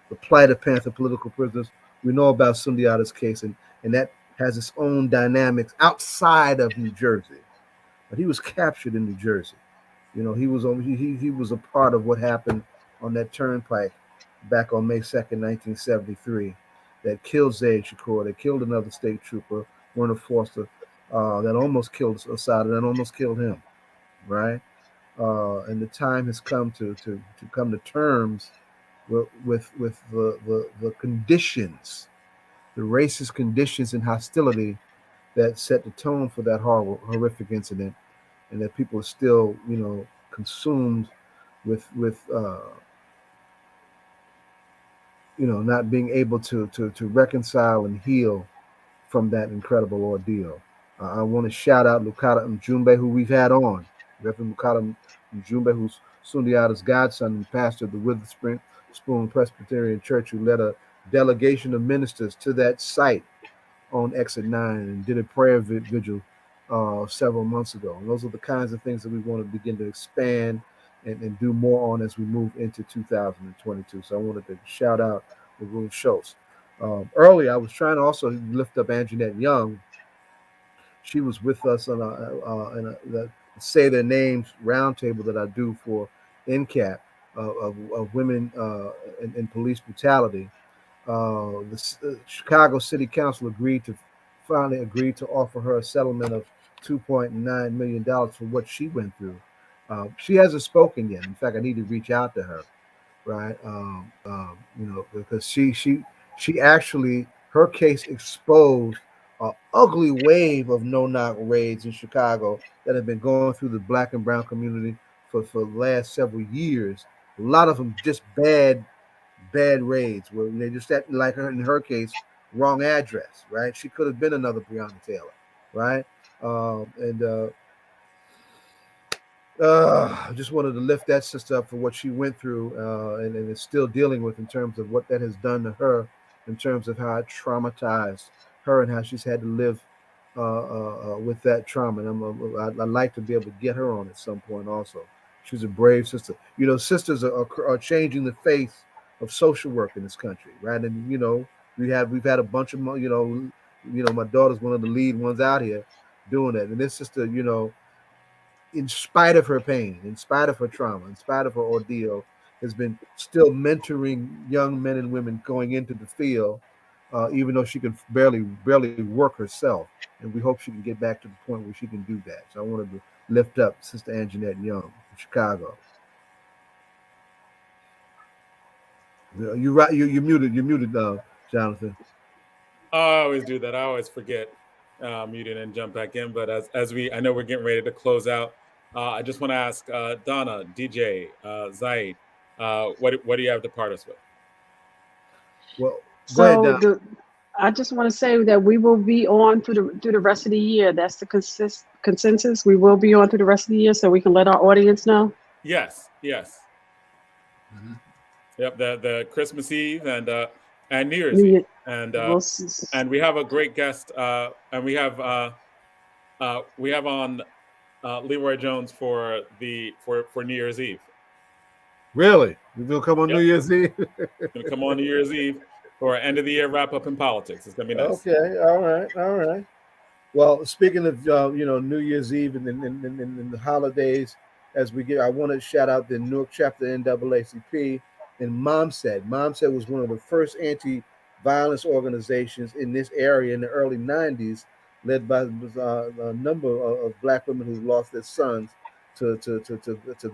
the plight of Panther political prisoners, we know about Sundiata's case, and that has its own dynamics outside of New Jersey. But he was captured in New Jersey. He was a part of what happened on that turnpike back on May 2nd, 1973, that killed Zaid Shakur, that killed another state trooper, Werner Foster, that almost killed Assad, that almost killed him, right? And the time has come to come to terms with the conditions, the racist conditions and hostility that set the tone for that horrific incident, and that people are still, consumed with not being able to reconcile and heal from that incredible ordeal. I want to shout out Lukata Mjumbe, who we've had on, Reverend Lukata Mjumbe, who's Sundiata's godson and pastor of the Witherspoon Presbyterian Church, who led a delegation of ministers to that site on Exit 9 and did a prayer vigil several months ago. And those are the kinds of things that we want to begin to expand and do more on as we move into 2022. So I wanted to shout out the Room Schultz. Earlier, I was trying to also lift up Anjanette Young. She was with us on the Say Their Names roundtable that I do for NCAP of women in police brutality. The Chicago City Council finally agreed to offer her a settlement of $2.9 million for what she went through. She hasn't spoken yet. In fact, I need to reach out to her, right? Because she actually, her case exposed an ugly wave of no-knock raids in Chicago that have been going through the Black and brown community for the last several years. A lot of them just bad raids where they just had, like her in her case, wrong address, right? She could have been another Breonna Taylor, right? I just wanted to lift that sister up for what she went through and is still dealing with in terms of what that has done to her, in terms of how it traumatized her and how she's had to live with that trauma. And I'd like to be able to get her on at some point also. She's a brave sister. Sisters are changing the face of social work in this country, right? And we've had a bunch of my daughter's one of the lead ones out here doing that. And this sister, in spite of her pain, in spite of her trauma, in spite of her ordeal, has been still mentoring young men and women going into the field, even though she can barely work herself. And we hope she can get back to the point where she can do that. So I wanted to lift up Sister Anjanette Young from Chicago. You're right. You're muted. You're muted, Jonathan. I always do that. I always forget muting and jump back in. But I know we're getting ready to close out. I just want to ask Donna, DJ, Zaid, what do you have to part us with? Well, go ahead, Donna. I just want to say that we will be on through the rest of the year. That's the consensus. We will be on through the rest of the year, so we can let our audience know. Yes. Mm-hmm. Yep. The Christmas Eve and New Year's Eve, and we have a great guest, and we have on Leroy Jones for New Year's Eve. Really? You're gonna come on New Year's Eve? Gonna come on New Year's Eve for end of the year wrap up in politics. It's gonna be nice. Okay. All right. Well, speaking of New Year's Eve and the holidays, I want to shout out the Newark chapter NAACP and MomSed. MomSed was one of the first anti-violence organizations in this area in the early '90s, led by a number of Black women who lost their sons to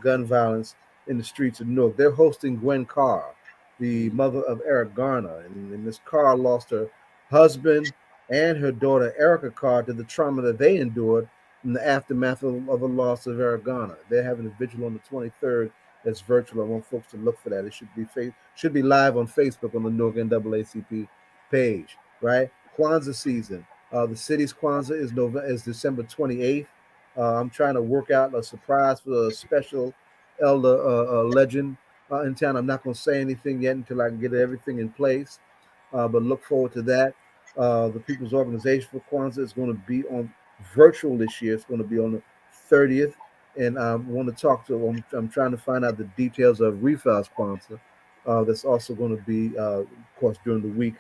gun violence in the streets of Newark. They're hosting Gwen Carr, the mother of Eric Garner, and Miss Carr lost her husband and her daughter Erica Carr to the trauma that they endured in the aftermath of the loss of Eric Garner. They're having a vigil on the 23rd. That's virtual. I want folks to look for that. It should be live on Facebook on the Newark NAACP page. Right? Kwanzaa season. The city's Kwanzaa is December 28th. I'm trying to work out a surprise for a special elder legend in town. I'm not going to say anything yet until I can get everything in place. But look forward to that. The People's Organization for Kwanzaa is going to be on virtual this year. It's going to be on the 30th. And I want to talk to I'm trying to find out the details of Refil's Kwanzaa. That's also going to be, of course, during the week.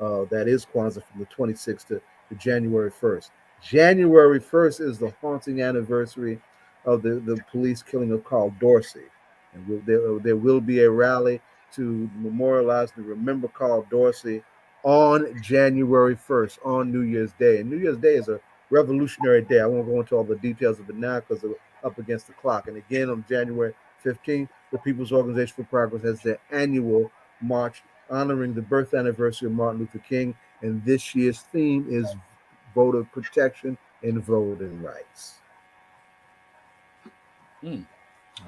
That is Kwanzaa from the 26th to January 1st. January 1st is the haunting anniversary of the police killing of Carl Dorsey. And there will be a rally to memorialize and remember Carl Dorsey on January 1st, on New Year's Day. And New Year's Day is a revolutionary day. I won't go into all the details of it now because we're up against the clock. And again, on January 15th, the People's Organization for Progress has their annual march honoring the birth anniversary of Martin Luther King. And this year's theme is voter protection and voting rights. And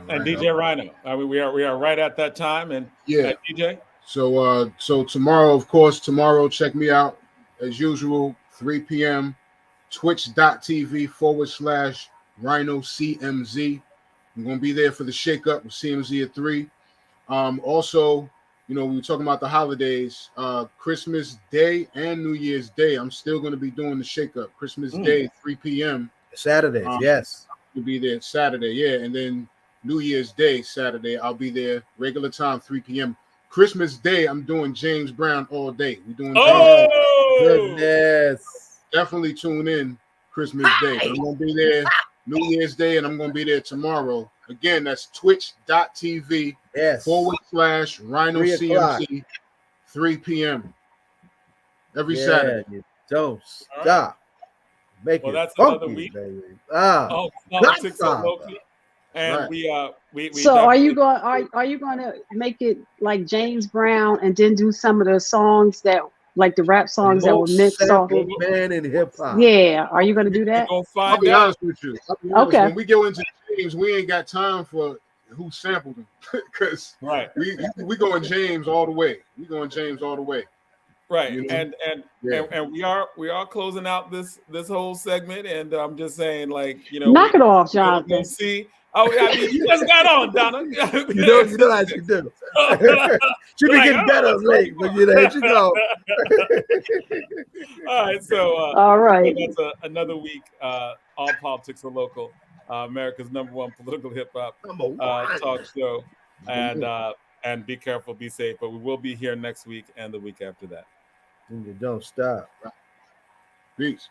DJ Rhino, we are right at that time. And DJ. So tomorrow, of course, check me out as usual, 3 p.m. twitch.tv/Rhino CMZ. I'm gonna be there for the shake up with CMZ at 3. Also, we were talking about the holidays, Christmas Day and New Year's Day. I'm still gonna be doing the shake up. Christmas Day, 3 p.m. Saturdays, yes. I'll be there Saturday, yeah, and then New Year's Day, Saturday, I'll be there regular time, 3 p.m. Christmas Day, I'm doing James Brown all day. We're doing goodness. Definitely tune in Christmas Day. I'm going to be there New Year's Day, and I'm going to be there tomorrow. Again, that's twitch.tv/Rhino CMC, 3 p.m. every Saturday. You don't stop. Make it that's funky, another week. Baby. Politics are local. And we so are you going to make it like James Brown and then do some of the songs that like the rap songs that were mixed off man in hip hop? Yeah, are you going to do that? I'll be honest with you. Okay. When we go into James, we ain't got time for who sampled them because we going James all the way. We going James all the way. Right, and we are closing out this whole segment, and I'm just saying, like, knock it off, Jonathan. We'll see. Oh, I mean, you just got on, Donna. you know how she do. She be getting better late, but here she go. All right, so all right, so that's another week. All Politics Are Local, America's #1 political hip hop talk show, and be careful, be safe. But we will be here next week and the week after that. And you don't stop. Peace.